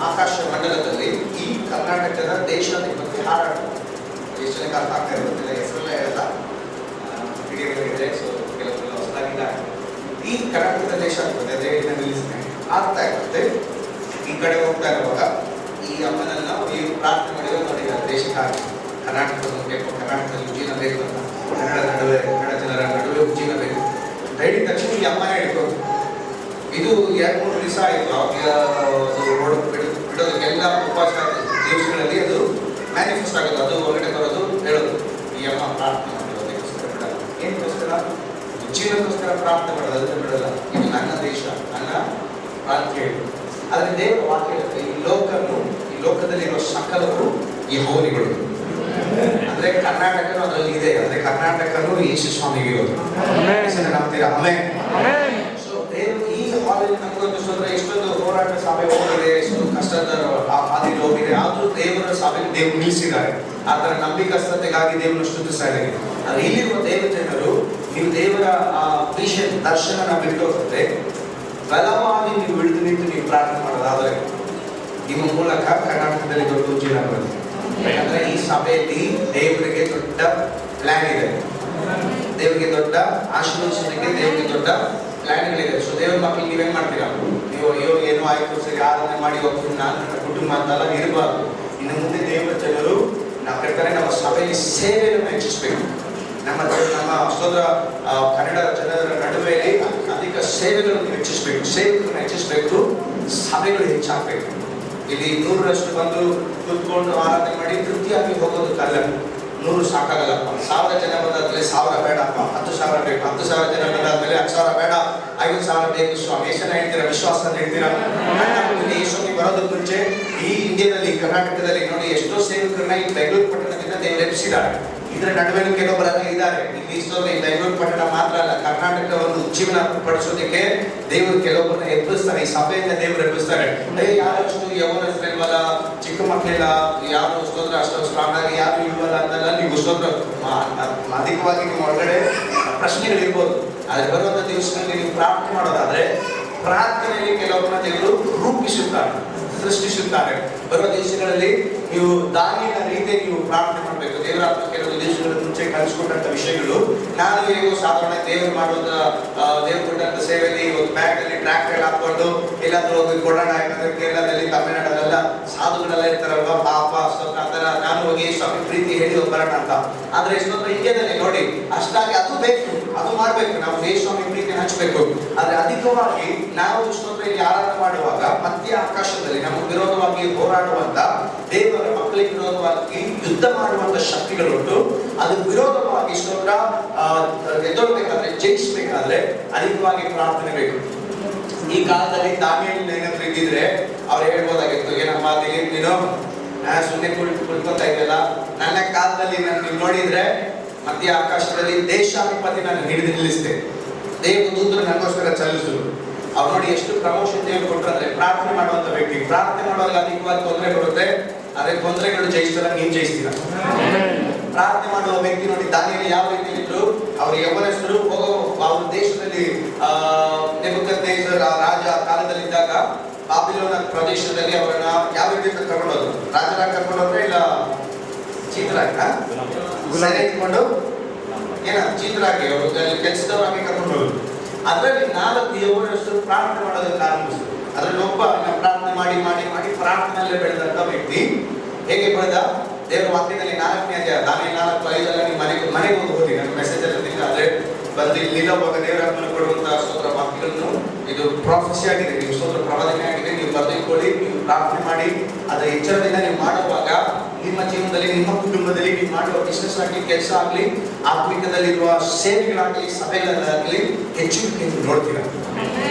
ಆಕಾಶ ಮಂಡಲದಲ್ಲಿ ಈ ಕರ್ನಾಟಕದ ದೇಶಾಧಿಪತಿ ಹಾರಾಟ, ಎಷ್ಟು ಜನಕ್ಕೆ ಅರ್ಥ ಆಗ್ತಾ ಇರೋದಿಲ್ಲ, ಹೆಸರೆಲ್ಲ ಹೇಳ್ದ ಇದೆ. ಸೊ ಕೆಲವರೆಲ್ಲ ಹೊಸದಾಗಿದ್ದಾರೆ. ಈ ಕರ್ನಾಟಕದ ದೇಶಾಧಿಪತಿ ಅದೇ ನಿಲ್ಲಿಸ್ತಾರೆ ಆಗ್ತಾ ಇರುತ್ತೆ. ಈ ಕಡೆ ಹೋಗ್ತಾ ಇರುವಾಗ ಈ ಅಮ್ಮನನ್ನ ಈ ಪ್ರಾರ್ಥನೆ ಮಾಡಿರೋ ನೋಡಿದ್ದಾರೆ, ದೇಶಕ್ಕಾಗಿ ಕರ್ನಾಟಕದ ಬೇಕು, ಕರ್ನಾಟಕದಲ್ಲಿ ಉಜ್ಜೀವನ ಬೇಕು ಅಂತ, ಕನ್ನಡ ಜನರ ನಡುವೆ ಉಜ್ಜೀವನ ಬೇಕು ಹೇಳಿದ ತಕ್ಷಣ ಈ ಅಮ್ಮನೇ ಹಿಡ್ಕೊಂಡು ಇದು 2-3 ದಿವಸ ಆಯಿತು. ಬಿಡೋದಕ್ಕೆಲ್ಲ ಉಪವಾಸ ದಿವಸಗಳಲ್ಲಿ ಅದು ಮ್ಯಾನಿಫೆಸ್ಟ್ ಆಗೋದು, ಅದು ಹೊರಗಡೆ ಬರೋದು, ಹೇಳೋದು ಈ ಅಮ್ಮ ಪ್ರಾರ್ಥನೆ ಮಾಡೋದಕ್ಕೋಸ್ಕರ ಬಿಡಲ್ಲ. ಏನಕ್ಕೋಸ್ಕರ? ಉಜ್ಜೀವನಕ್ಕೋಸ್ಕರ ಪ್ರಾರ್ಥನೆ ಮಾಡೋದು, ಅದನ್ನು ಬಿಡಲ್ಲ. ಇದು ನನ್ನ ದೇಶ, ನನ್ನ ಪ್ರಾಂತ್ಯ ಹೇಳಿ. ಆದರೆ ದೇವರ ವಾಕ್ಯ ಹೇಳುತ್ತೆ, ಈ ಲೋಕದಲ್ಲಿರೋ ಸಕಲರು ಯೆಹೋವನಿಗಳು. ಅಂದ್ರೆ ಕರ್ನಾಟಕನೂ ಅದರಲ್ಲಿ ಇದೆ, ಅಂದ್ರೆ ಕರ್ನಾಟಕನೂ ಯೇಸು ಸ್ವಾಮಿಗೆ ಇರೋದು. ನಂಬ್ತೀರಾ? ಆಮೆನ್. ಸೊ ದೇವರು ಈ ಹಾಲಲ್ಲಿ ನಮಗೊಂದು ಸ್ವಲ್ಪ ಎಷ್ಟೊಂದು ಹೋರಾಟ ಸಭೆ ಹೋಗಿದೆ, ಎಷ್ಟೊಂದು ಕಷ್ಟದ ಹಾದಿಗೆ ಹೋಗಿದೆ, ಆದ್ರೂ ದೇವರ ಸಭೆಗೆ ದೇವರು ನಿಲ್ಲಿಸಿದ್ದಾರೆ. ಆ ತರ ನಂಬಿಕಸ್ಥತೆಗಾಗಿ ದೇವರನ್ನು ಸ್ತುತಿಸ್ತಾ ಇದ್ದಾರೆ. ಆದ್ರೆ ಇಲ್ಲಿರುವ ದೇವ ಜನರು ನೀವು ದೇವರ ವಿಷನ್ ದರ್ಶನ ಬಿಟ್ಟು ಹೋಗುತ್ತೆ, ಬಲವಾಗಿ ನೀವು ಹಿಡಿದು ನಿಂತು ನೀವು ಪ್ರಾರ್ಥನೆ ಮಾಡೋದಾದ್ರೆ ನಿಮ್ಮ ಮೂಲಕ ಕರ್ನಾಟಕದಲ್ಲಿ ದೊಡ್ಡ ಉಜ್ಜೀವನ ಬರುತ್ತೆ. ಯಾಕಂದ್ರೆ ಈ ಸಭೆಯಲ್ಲಿ ದೇವರಿಗೆ ದೊಡ್ಡ ಪ್ಲಾನ್ ಇದೆ, ದೇವರಿಗೆ ದೊಡ್ಡ ಆಶೀರ್ವದಿಸೋದಕ್ಕೆ ದೇವರಿಗೆ ದೊಡ್ಡ ಪ್ಲಾನ್ಗಳಿದೆ. ಸೊ ದೇವರ ಮಕ್ಕಳಿಗೆ ನೀವೇನ್ ಮಾಡ್ತೀರಾ? ನೀವು ಅಯ್ಯೋ ಏನೋ ಆಯ್ತು ಸರಿ ಆರಾಧನೆ ಮಾಡಿ ಹೋಗ್ತೀನಿ ನಾನು ನನ್ನ ಕುಟುಂಬ ಅಂತೆಲ್ಲ ಇರಬಾರ್ದು. ಇನ್ನು ಮುಂದೆ ದೇವರ ಜನರು ನಮ್ಮ ಸಭೆಯಲ್ಲಿ ಸೇವೆಯನ್ನು ಹೆಚ್ಚಿಸಬೇಕು. ನಮ್ಮ ಸೋದರ ಕನ್ನಡ ಜನರ ನಡುವೆ ಅಧಿಕ ಸೇವೆಗಳನ್ನು ಹೆಚ್ಚಿಸಬೇಕು, ಸೇವೆಗಳನ್ನು ಹೆಚ್ಚಿಸಬೇಕು, ಸಭೆಗಳು ಹೆಚ್ಚಾಗಬೇಕು. ಇಲ್ಲಿ 100ರಷ್ಟು ಬಂದು ಕೂತ್ಕೊಂಡು ಆರಾಧನೆ ಮಾಡಿ ತೃಪ್ತಿಯಾಗಿ ಹೋಗೋದಕ್ಕಲ್ಲ, 100 ಸಾಕಾಗಲ್ಲಪ್ಪ, 1000 ಜನ ಬಂದಾದ್ಮೇಲೆ 1000 ಬೇಡಪ್ಪ, 10,000 ಬೇಕು, 10,000 ಜನ ಬಂದಾದ್ಮೇಲೆ 10,000 ಬೇಡ, 5,000 ಬೇಕು ಸ್ವಾಮಿ. ಎಷ್ಟು ಜನ ಹೇಳ್ತೀರಾ? ವಿಶ್ವಾಸ ಅಂತ ಹೇಳ್ತೀರಾ? ಯೇಸುವಿಗೆ ಬರೋದಕ್ಕೆ ಮುಂಚೆ ಈ ಇಂಡಿಯಾದಲ್ಲಿ, ಕರ್ನಾಟಕದಲ್ಲಿ ನೋಡಿ ಎಷ್ಟೋ ಸೇವಕರನ್ನ ಈ ಬೆಂಗಳೂರು ಪಟ್ಟಣದಿಂದ ದೇವರು ಎಬ್ಬಿಸಿದ್ದಾರೆ. ಇದರ ನಡುವೆ ಕೆಲವೊಬ್ಬರೆಲ್ಲ ಇದ್ದಾರೆ. ಇಲ್ಲಿ ಈ ಬೆಂಗಳೂರು ಪಟ್ಟಣ ಮಾತ್ರ ಅಲ್ಲ, ಕರ್ನಾಟಕವನ್ನು ಉಜ್ಜೀವನ ಪಡಿಸೋದಕ್ಕೆ ದೇವರು ಕೆಲವೊಬ್ಬರನ್ನ ಎಬ್ಬಿಸ್ತಾರೆ. ಈ ಸಭೆಯಿಂದ ದೇವರು ಎಬ್ಬಿಸ್ತಾರೆ. ಯಾರಷ್ಟು ಯೌವನಸ್ಥರಿಲ್ವಲ್ಲ, ಚಿಕ್ಕ ಮಕ್ಕಳಿಲ್ಲ, ಯಾರು ಸ್ತೋತ್ರ ಅಷ್ಟೊಂದು ಸ್ಟ್ರಾಂಗ್ ಆಗಿ ಯಾರು ಇಲ್ವಲ್ಲ ಅಂತೆಲ್ಲ ನೀವು ಸ್ತೋತ್ರ ಅಧಿಕವಾಗಿ ನಿಮ್ಮ ಒಳಗಡೆ ಪ್ರಶ್ನೆಗಳಿರ್ಬೋದು. ಆದ್ರೆ ಬರುವಂತ ದಿವಸಗಳಲ್ಲಿ ನೀವು ಪ್ರಾರ್ಥನೆ ಮಾಡೋದಾದ್ರೆ ಪ್ರಾರ್ಥನೆಯಲ್ಲಿ ಕೆಲವೊಬ್ಬರನ್ನ ದೇವರು ರೂಪಿಸುತ್ತಾರೆ, ಸೃಷ್ಟಿಸುತ್ತಾರೆ. ಬರುವ ದಿವಸಗಳಲ್ಲಿ ನೀವು ದಾನಿಯನ ರೀತಿಯಲ್ಲಿ ನೀವು ಪ್ರಾರ್ಥನೆ ಮಾಡಬೇಕು. ದೇವರ ಕೆಲವು ದಿವಸಗಳ ಮುಂಚೆ ಕಲಿಸ್ಕೊಟ್ಟಂತ ವಿಷಯಗಳು ನಾನು ಹೇಗೋ ಸಾಧಾರಣ ದೇವರು ಮಾಡುವಂತ ದೇವರು ಕೊಟ್ಟಂತ ಸೇವೆಯಲ್ಲಿ ಒಂದು ಬ್ಯಾಗ್ ಅಲ್ಲಿ ಟ್ರ್ಯಾಕ್ ಅಲ್ಲಿ ಹಾಕೊಂಡು ಎಲ್ಲಾದ್ರೂ ಹೋಗಿ ಕೊಡೋಣ. ಯಾಕಂದ್ರೆ ಕೇರಳದಲ್ಲಿ, ತಮಿಳುನಾಡಲ್ಲೆಲ್ಲ ಸಾಧುಗಳೆಲ್ಲ ಇರ್ತಾರಲ್ವಾ, ಪಾಪ ಆತರ ನಾನು ಹೋಗಿ ಸ್ವಾಮಿ ಪ್ರೀತಿ ಹೇಳಿ ಬರೋಣ ಅಂತ. ಆದ್ರೆ ಇಷ್ಟೊಂದು ಇಂಡಿಯಾದಲ್ಲಿ ನೋಡಿ ಅಷ್ಟಾಗಿ ಅದು ಬೇಕು, ಅದು ಮಾಡ್ಬೇಕು, ನಾವು ಸ್ವಾಮಿ ಪ್ರೀತಿಯನ್ನು ಹಂಚಬೇಕು. ಆದ್ರೆ ಅಧಿಕವಾಗಿ ನಾವು ಇಷ್ಟೊಂದು ಇಲ್ಲಿ ಆರಾಧನೆ ಮಾಡುವಾಗ ಮಧ್ಯ ಆಕಾಶದಲ್ಲಿ ನಮ್ಮ ವಿರೋಧವಾಗಿ ಹೋರಾಡುವಂತ, ದೇವರ ಮಕ್ಕಳಿಗೆ ವಿರೋಧವಾಗಿ ಯುದ್ಧ ಮಾಡುವಂತ ಶಕ್ತಿಗಳುಂಟು. ಅದಕ್ಕೆ ವಿರೋಧವಾಗಿ ಇಷ್ಟೊಂದ್ರ ಎದುರಬೇಕಾದ್ರೆ, ಜಯಿಸಬೇಕಾದ್ರೆ ಅಧಿಕವಾಗಿ ಪ್ರಾರ್ಥನೆ ಬೇಕು. ಈ ಕಾಲದಲ್ಲಿ ದಾನಿಯೇಲ್ ಏನಾದ್ರು ಇದ್ದಿದ್ರೆ ಅವ್ರು ಹೇಳ್ಬೋದಾಗಿತ್ತು, ಏನಮ್ಮ ದಿಲೀಪ್ ನೀನು ಸುಮ್ಮನೆ ಕುಳಿತುಕೊಳ್ತಾ ಇದೆಯಲ್ಲ, ನನ್ನ ಕಾಲದಲ್ಲಿ ನೀವು ನೋಡಿದ್ರೆ ಮಧ್ಯ ಆಕಾಶದಲ್ಲಿ ದೇಶಾಧಿಪತಿ ನಾನು ಹಿಡಿದು ನಿಲ್ಲಿಸಿದೆ, ದೇವದೂತರು ನನಗೋಸ್ಕರ ಚಲಿಸಿದ್ರು. ಅವ್ರು ನೋಡಿ ಎಷ್ಟು ಪ್ರಮೋಷನ್ ದೇವರು ಕೊಟ್ಟರು ಅಂದ್ರೆ, ಪ್ರಾರ್ಥನೆ ಮಾಡುವಂತ ವ್ಯಕ್ತಿ. ಪ್ರಾರ್ಥನೆ ಮಾಡುವಾಗ ಅಧಿಕವಾಗಿ ತೊಂದರೆ ಬರುತ್ತೆ, ಅದೇ ತೊಂದರೆಗಳು ಜಯಿಸ್ತಾರ, ನೀನ್ ಜಯಿಸ್ತೀರ. ಪ್ರಾರ್ಥನೆ ಮಾಡುವ ವ್ಯಕ್ತಿ ನೋಡಿ ದಾನಿಯೇಲ್ ಯಾವ ರೀತಿ ಇದ್ರು, ಅವ್ರ ಯೌವನಸ್ಥರು ಅವ್ರ ದೇಶದಲ್ಲಿ ನೆಬೂಕದ್ನೆಚ್ಚರ್ ರಾಜ ಕಾಲದಲ್ಲಿದ್ದಾಗ ಬಾಬಿಲೋನ ಪ್ರದೇಶದಲ್ಲಿ ಅವರನ್ನ ಯಾವ ರೀತಿ ಕರ್ಕೊಂಡೋದ್ರು? ರಾಜರಾಗಿ ಕರ್ಕೊಂಡೋದ್ರೆ ಇಲ್ಲ ಚೀತರಾಗಿ ಇಟ್ಕೊಂಡು ಚೀತರಾಗಿ ಅವರು ಕೆಲಸದವರಾಗಿ ಕರ್ಕೊಂಡೋದ್ರು. ಅದರಲ್ಲಿ 4 ಯೌವನಸ್ಥರು ಪ್ರಾರ್ಥನೆ ಮಾಡೋದಕ್ಕೆ ಆರಂಭಿಸಿದ್ರು. ಅದರಲ್ಲಿ ಒಬ್ಬ ಪ್ರಾರ್ಥನೆ ಮಾಡಿ ಮಾಡಿ ಮಾಡಿ ಪ್ರಾರ್ಥನೆಯಲ್ಲೇ ಬೆಳೆದಂತ ವ್ಯಕ್ತಿ. ಹೇಗೆ ಬೆಳೆದ? ದೇವರ ವಾಕ್ಯದಲ್ಲಿ 4ನೇ ಅಧ್ಯಾಯ ದಾನಿಯೇಲ್ 4:5 ನೀವು ಮನೆಗೆ ಹೋಗಿ ಓದಿ, ನನ್ನ ಮೆಸೇಜ್ ಅಲ್ಲಿ ಆದ್ರೆ ಬಂದು ಇಲ್ಲಿಲ್ಲವಾಗ ದೇವರ ಕೊಡುವಂತಹ ಸ್ತೋತ್ರ ವಾಕ್ಯಗಳನ್ನು, ಇದು ಪ್ರಾಫೆಸಿ ಆಗಿದೆ, ನೀವು ಸ್ತೋತ್ರ ಪ್ರವಾದನೆ ಆಗಿದೆ, ನೀವು ಬರೆದುಕೊಳ್ಳಿ, ನೀವು ಪ್ರಾರ್ಥನೆ ಮಾಡಿ. ಅದರ ಎಚ್ಚರದಿಂದ ನೀವು ಮಾಡುವಾಗ ನಿಮ್ಮ ಜೀವನದಲ್ಲಿ, ನಿಮ್ಮ ಕುಟುಂಬದಲ್ಲಿ ನೀವು ಮಾಡುವ ಬಿಸ್ನೆಸ್ ಆಗಲಿ, ಕೆಲಸ ಆಗಲಿ, ಆತ್ಮಿಕದಲ್ಲಿರುವ ಸೇವೆಗಳಾಗಲಿ, ಸಭೆಗಳಾಗಲಿ ಹೆಚ್ಚುವಿಕೆ ನೀವು ನೋಡ್ತೀರಾ.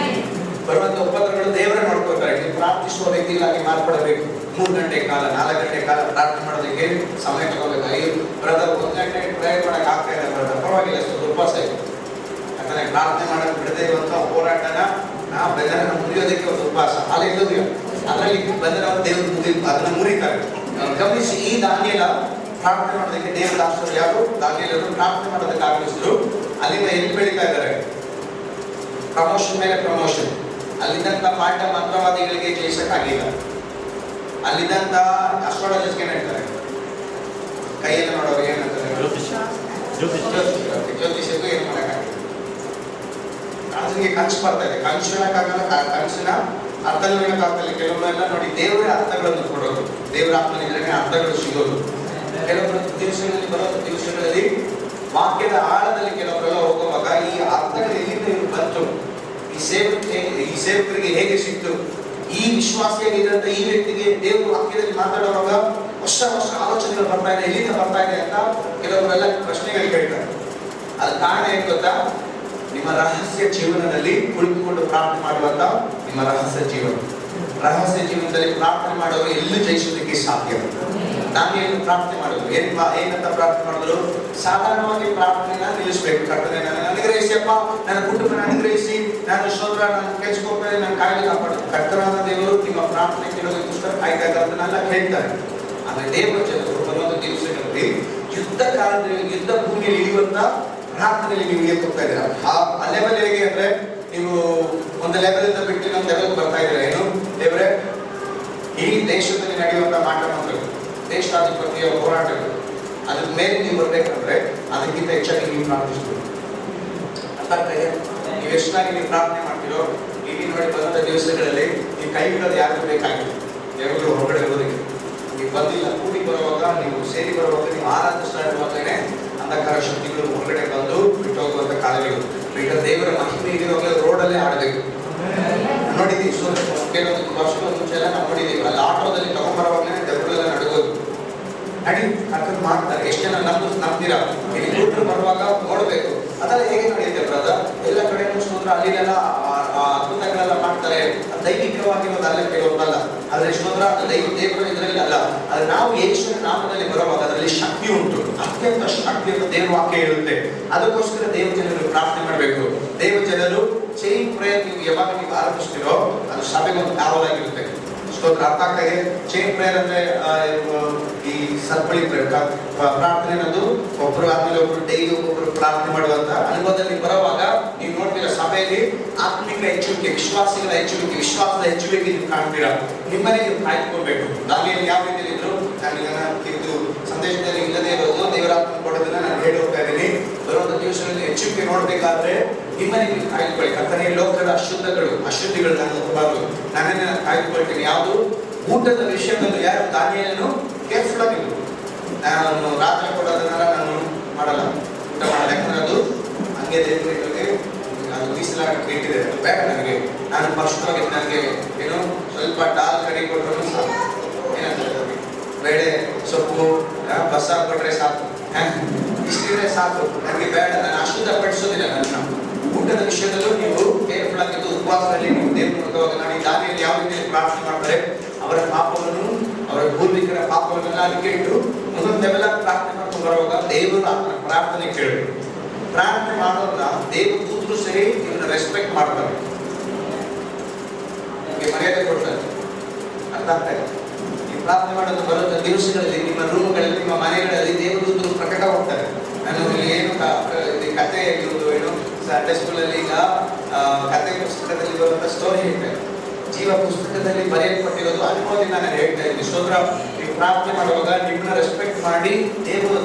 ಬರುವಂತ ಉಪದ್ರಗಳು ದೇವರೇ ನೋಡ್ಕೊಳ್ತಾರೆ. ನೀವು ಪ್ರಾರ್ಥಿಸುವ ವ್ಯಕ್ತಿಗಳಾಗಿ ಮಾರ್ಪಡಬೇಕು. 3 ಗಂಟೆ ಕಾಲ 4 ಗಂಟೆ ಕಾಲ ಪ್ರಾರ್ಥನೆ ಮಾಡೋದಕ್ಕೆ ಸಮಯ ತಗೋಬೇಕು. ಬ್ರದರ್ 1 ಗಂಟೆ ಪ್ರಯತ್ನ ಮಾಡಕ್ ಆಗ್ತಾ ಇಲ್ಲ ಬ್ರದರ್, ಪರವಾಗಿಲ್ಲ, ಸ್ವಲ್ಪ ಉಪವಾಸ ಇದೆ. ಯಾಕಂದ್ರೆ ಪ್ರಾರ್ಥನೆ ಮಾಡಕ್ ಬಿಡದೇ ಇರುವಂತ ಹೋರಾಟನ ನಾವು ಬೆದರನ್ನ ಮುರಿಯೋದಕ್ಕೆ ಒಂದು ಉಪವಾಸ ಅಲ್ಲಿ ಇಲ್ಲದೆಯೋ ಅದರಲ್ಲಿ ಬೆದರವ ದೇವರು ಅದನ್ನ ಮುರಿತಾರೆ. ಗಮನಿಸಿ, ಈ ದಾನಿಯೇಲ ಪ್ರಾರ್ಥನೆ ಮಾಡೋದಕ್ಕೆ ದೇವರ ದಾಸರು ಯಾರು? ದಾನಿಯೇಲರು ಪ್ರಾರ್ಥನೆ ಮಾಡೋದಕ್ಕೆ ಆರಂಭಿಸಿದ್ರು. ಅಲ್ಲಿಂದ ಎಲ್ಲಿ ಬೆಳೀತಾ ಇದ್ದಾರೆ? ಪ್ರಮೋಷನ್ ಮೇಲೆ ಪ್ರಮೋಷನ್. ಅಲ್ಲಿದ್ದಂತ ಪಾಠ ಮಂತ್ರವಾದಿಗಳಿಗೆ ಜಯಿಸಕ್ಕಾಗಿಲ್ಲ. ಅಲ್ಲಿದ್ದಂತ ಅಸ್ಟ್ರಾಲಜರ್ಸ್ ಏನ್ ಹೇಳ್ತಾರೆ? ಕೈಯಲ್ಲಿ ನೋಡೋರು ಏನಂತಾರೆ? ಜ್ಯೋತಿಷಕ್ಕೂ ಏನು ಮಾಡಕ್ಕಾಗಿಲ್ಲ. ರಾಜನಿಗೆ ಕನಸು ಬರ್ತಾ ಇದೆ, ಕನಸು ಹೇಳಕ್ಕಾಗಲ್ಲ, ಕನಸಿನ ಅರ್ಥಗಳು ಹೇಳಕ್ಕಾಗಲ್ಲ. ಕೆಲವೊಬ್ಬರೆಲ್ಲ ನೋಡಿ ದೇವರೇ ಅರ್ಥಗಳನ್ನು ಕೊಡೋದು, ದೇವರ ಆತ್ಮನಿದ್ರೆ ಅರ್ಥಗಳು ಸಿಗೋದು. ಕೆಲವೊಬ್ಬರು ದಿವಸಗಳಲ್ಲಿ ಬರೋ ದಿವಸಗಳಲ್ಲಿ ವಾಕ್ಯದ ಆಳದಲ್ಲಿ ಕೆಲವರೆಲ್ಲ ಹೋಗುವಾಗ ಈ ಅರ್ಥಗಳು ಎಲ್ಲಿಂದ ಇವರು ಬಂತು, ಈ ಸೇವಕರಿಗೆ ಹೇಗೆ ಸಿಕ್ತು, ಈ ವಿಶ್ವಾಸಿಯಾಗಿದ್ದಂತ ಈ ವ್ಯಕ್ತಿಗೆ ದೇವರು ವಾಕ್ಯದಲ್ಲಿ ಮಾತಾಡುವಾಗ ಹೊಸ ಹೊಸ ಆಲೋಚನೆಗಳು ಬರ್ತಾ ಇದೆ, ಎಲ್ಲಿಂದ ಬರ್ತಾ ಇದೆ ಅಂತ ಕೆಲವರೆಲ್ಲ ಪ್ರಶ್ನೆಗಳು ಕೇಳ್ತಾರೆ. ಅದ್ರ ಕಾರಣ ಏನ್ ಗೊತ್ತಾ? ನಿಮ್ಮ ರಹಸ್ಯ ಜೀವನದಲ್ಲಿ ಕುಳಿತುಕೊಂಡು ಪ್ರಾರ್ಥನೆ ಮಾಡುವಂತ ನಿಮ್ಮ ರಹಸ್ಯ ಜೀವನದಲ್ಲಿ ಪ್ರಾರ್ಥನೆ ಮಾಡೋರು ಎಲ್ಲೂ ಜಯಿಸೋದಕ್ಕೆ ಸಾಧ್ಯ. ದಾನಿಯೇಲ್ ಪ್ರಾರ್ಥನೆ ಮಾಡಿದ್ರು. ಏನಂತ ಪ್ರಾರ್ಥನೆ ಮಾಡಿದ್ರು? ಸಾಧಾರಣವಾಗಿ ಪ್ರಾರ್ಥನೆನ ನಿಲ್ಲಿಸಬೇಕು. ಕರ್ತನೇ ನನ್ನ ಅನುಗ್ರಹಿಸಿಯಪ್ಪ, ನನ್ನ ಕುಟುಂಬನ ಅನುಗ್ರಹಿಸಿ, ನಾನು ಸ್ತೋತ್ರ, ನನ್ನ ಕೆಲ್ಸಕ್ಕೆ ಹೋಗ್ತಾರೆ, ನನ್ನ ಕಾಯಿಲೆ ಕಾಪಾಡು. ಕರ್ತನಾದ ದೇವರು ನಿಮ್ಮ ಪ್ರಾರ್ಥನೆ ಕೇಳೋದಕ್ಕೋಸ್ಕರ ಕಾಯ್ತಾ ಇದ್ದಾರನ್ನೆಲ್ಲ ಹೇಳ್ತಾರೆ. ಆದ್ರೆ ದೇವರ ಜನರು ಬರುವಂತ ದಿವಸಗಳಲ್ಲಿ ಯುದ್ಧ ಕಾಲದಲ್ಲಿ, ಯುದ್ಧ ಭೂಮಿಯಲ್ಲಿ ಇಳಿಯುವಂತ ಪ್ರಾರ್ಥನೆಯಲ್ಲಿ ನೀವು ಏನ್ ಹೋಗ್ತಾ ಇದ್ದೀರಾ? ಆ ಲೆವೆಲ್ ಹೇಗೆ ಅಂದ್ರೆ, ನೀವು ಒಂದು ಲೆವೆಲ್ ಇಂದ ಬಿಟ್ಟು ಇನ್ನೊಂದು ಲೆವೆಲ್ ಬರ್ತಾ ಇದ್ದೀರಾ. ಏನು ದೇವರೇ, ಈ ದೇಶದಲ್ಲಿ ನಡೆಯುವಂತ ಮಾಟಮಂತ್ರಗಳು, ದೇಶಾಧಿಪತಿಯ ಹೋರಾಟಗಳು, ಅದ್ರ ಮೇಲೆ ನೀವು ಬರ್ಬೇಕಂದ್ರೆ ಅದಕ್ಕಿಂತ ಹೆಚ್ಚಾಗಿ ನೀವು ಪ್ರಾರ್ಥಿಸ್ತೀವಿ. ನೀವು ಎಷ್ಟಾಗಿ ನೀವು ಪ್ರಾರ್ಥನೆ ಮಾಡ್ತೀರೋ, ಈಗ ನೋಡಿ ಬಂದ ದಿವಸಗಳಲ್ಲಿ ನೀವು ಕೈ ಬಿಡೋದು ಯಾರಿಗೂ ಬೇಕಾಗಿಲ್ಲ. ದೇವರು ಹೊರಗಡೆ ಇರೋದಕ್ಕೆ ನೀವು ಬಂದಿಲ್ಲ. ಕೂಡಿ ಬರುವಾಗ, ನೀವು ಸೇರಿ ಬರುವಾಗ, ನೀವು ಆರಾಧಿಸ್ತಾ ಇರುವಾಗಲೇ ಅಂಧಕಾರ ಶಕ್ತಿಗಳು ಹೊರಗಡೆ ಬಂದು ಬಿಟ್ಟು ಹೋಗುವಂತ ಕಾಲಗಳು. ಈಗ ದೇವರ ಮಹಿಮೆ ಇರುವಾಗ ರೋಡಲ್ಲೇ ಆಡಬೇಕು. ನೋಡಿದ್ದೀವಿ, ಕೆಲವೊಂದು ವರ್ಷಗಳ ಮುಂಚೆ ಎಲ್ಲ ನಾವು ನೋಡಿದ್ದೀವಿ, ಅಲ್ಲಿ ಆಟೋದಲ್ಲಿ ತಗೊಂಡ್ಬರುವಾಗಲೇ ದೇವರೆಲ್ಲ ನಡುಗೋದು ನಡಿ ಹಾಕೋದು ಮಾಡ್ತಾರೆ. ಎಷ್ಟು ಜನ ನಮ್ಮ ಪ್ರತ್ಯೇಕವಾಗಿರೋದು ಅಲ್ಲ, ಕೆಲವೊಂದಲ್ಲ. ಆದ್ರೆ ಸ್ತೋತ್ರ ದೇವರ ಇದರಲ್ಲಿ ಅಲ್ಲ. ಆದ್ರೆ ನಾವು ಯೇಸುವಿನ ನಾಮದಲ್ಲಿ ಬರುವಾಗ ಅದರಲ್ಲಿ ಶಕ್ತಿ ಉಂಟು, ಅತ್ಯಂತ ಶಕ್ತಿ ಅಂತ ದೇವರ ವಾಕ್ಯ ಹೇಳುತ್ತೆ. ಅದಕ್ಕೋಸ್ಕರ ದೇವ ಜನರು ಪ್ರಾರ್ಥನೆ ಮಾಡಬೇಕು. ದೇವ ಜನರು ಚೈನ್ ಪ್ರೇಯರ್ ನೀವು ಯಾವಾಗ ನೀವು ಆರಂಭಿಸ್ತೀರೋ ಅದು ಸಭೆಗೆ ಒಂದು ಕಾವಲಾಗಿರುತ್ತೆ. ಸ್ತೋತ್ರ ಅರ್ಥ ಆಗ್ತಾ ಇದೆ? ಚೈನ್ ಪ್ರೇಯರ್ ಅಂದ್ರೆ ಈ ಸರಪಳಿ ಪ್ರಾರ್ಥನೆ ಅನ್ನೋದು ಒಬ್ರು ಆದ್ಮೇಲೆ ಒಬ್ರು ಡೈಲಿ ಒಬ್ಬೊಬ್ರು ಪ್ರಾರ್ಥನೆ ಮಾಡುವಂತ ಅನುಭವದಲ್ಲಿ ಬರುವಾಗ ನೀವು ನೋಡ್ತೀರಾ, ಸಭೆಯಲ್ಲಿ ಆತ್ಮಿಕ ಹೆಚ್ಚುವಿಕೆ, ವಿಶ್ವಾಸಿಗಳ ಹೆಚ್ಚುವಿಕೆ, ವಿಶ್ವಾಸದ ಹೆಚ್ಚುವಿಕೆ ನೀವು ಕಾಣ್ತೀರಾ. ನಿಮ್ಮನೆ ನೀವು ಕಾಯ್ದುಕೊಳ್ಬೇಕು. ದಾನಿಯಲ್ಲಿ ಯಾವ ರೀತಿಯಲ್ಲಿ ಇದ್ರು, ನಾನು ಇದು ಸಂದೇಶದಲ್ಲಿ ಇಲ್ಲದೆ ಇರೋದು ದೇವರ ಆತ್ಮ ಕೊಡೋದನ್ನ ನಾನು ಹೇಳಿ ಹೋಗ್ತಾ ಇದ್ದೀನಿ. ಬರುವಂತ ದಿವಸಗಳಲ್ಲಿ ಹೆಚ್ಚುವಿಕೆ ನೋಡ್ಬೇಕಾದ್ರೆ ನಿಮ್ಮನೆ ನೀವು ಕಾಯ್ದುಕೊಳ್ಳಿ. ಕರ್ತನೇ, ಲೋಕದ ಅಶುದ್ಧಿಗಳು ನಾನು ಹೋಗಬಾರ್ದು, ನನ್ನನ್ನೇ ನಾನು ಕಾಯ್ದುಕೊಳ್ತೀನಿ. ಯಾವುದು ಊಟದ ವಿಷಯದಲ್ಲಿ ಯಾರು ದಾನಿಯನ್ನು ಕೇರ್ಫುಲ್ ಆಗಿದ್ರು. ನಾನು ರಾತ್ರಿ ಕೊಡೋದನ್ನೆಲ್ಲ ನಾನು ಮಾಡಲ್ಲ, ಊಟ ಮಾಡಲ್ಲ. ಯಾಕಂದ್ರೆ ಅದು ಹಂಗೆ ದೇವರಿಗೆ ಅದು ಮೀಸಲಾಗಿ ಇಟ್ಟಿದೆ, ಬೇಡ ನನಗೆ. ನಾನು ಪರಿಶುದ್ಧವಾಗಿ ನನಗೆ ಏನು ಸ್ವಲ್ಪ ಡಾಲ್ ಕಡಿ ಕೊಟ್ಟರು ಸಾಕು, ಏನಂತಾರೆ ಬೇಳೆ ಸೊಪ್ಪು ಬಸ್ಸಾರು ಕೊಟ್ರೆ ಸಾಕು, ಇಷ್ಟಿದ್ರೆ ಸಾಕು, ನನಗೆ ಬೇಡ. ನಾನು ಅಶುದ್ಧ ಪಡಿಸೋದಿಲ್ಲ. ನನ್ನ ಊಟದ ವಿಷಯದಲ್ಲೂ ನೀವು ಕೇರ್ಫುಲ್ ಆಗಿದ್ದು ಉಪವಾಸದಲ್ಲಿ ನೀವು ದೇವ್ರ ನೋಡುವಾಗ ನಾನು ಈ ದಾನಿಯಲ್ಲಿ ಯಾವ ರೀತಿಯಲ್ಲಿ ಪ್ರಾರ್ಥನೆ ಮಾಡ್ತಾರೆ, ಅವರ ಪಾಪವನ್ನು, ಅವರ ಪೂರ್ವಿಕರ ಪಾಪವನ್ನೆಲ್ಲ ಅದಕ್ಕೆ ಇಟ್ಟು ಮುಂದೊಂದೆಲ್ಲ ಪ್ರಾರ್ಥನೆ ಮಾಡ್ಕೊಂಡು ಬರುವಾಗ ದೇವರು ಆತನ ಪ್ರಾರ್ಥನೆ ಕೇಳಬೇಕು. ಪ್ರಾರ್ಥನೆ ಮಾಡೋದನ್ನ ದೇವ್ರ ಕೂತರು ಸರಿ ಇವನ್ನ ರೆಸ್ಪೆಕ್ಟ್ ಮಾಡ್ತಾರೆ, ನಿಮಗೆ ಮರ್ಯಾದೆ ಕೊಡ್ತಾರೆ. ಅರ್ಥ ಆಗ್ತಾ ಇದೆ? ಈ ಪ್ರಾರ್ಥನೆ ಮಾಡೋದು ಬರೋದ ದಿವಸಗಳಲ್ಲಿ ನಿಮ್ಮ ರೂಮ್ಗಳಲ್ಲಿ, ನಿಮ್ಮ ಮನೆಗಳಲ್ಲಿ ದೇವದೂತರು ಪ್ರಕಟ ಹೋಗ್ತಾರೆ. ನಾನು ಏನು ಕತೆ ಇರುವುದು ಏನು ಸಂಡೇ ಸ್ಕೂಲಲ್ಲಿ ಈಗ ಕತೆ ಪುಸ್ತಕದಲ್ಲಿ ಬರುವಂತ ಸ್ಟೋರಿ ಹೇಳ್ತೇನೆ, ಜೀವ ಪುಸ್ತಕದಲ್ಲಿ ಬರೆಯಲ್ಪಟ್ಟಿರೋದು ಅನುಭವದಿಂದ ನಾನು ಹೇಳ್ತಾ ಇದ್ದೀನಿ. ಸ್ತೋತ್ರ. ನೀವು ಪ್ರಾರ್ಥನೆ ಮಾಡುವಾಗ ನಿಮ್ಮನ್ನ ರೆಸ್ಪೆಕ್ಟ್ ಮಾಡಿ ದೇವರು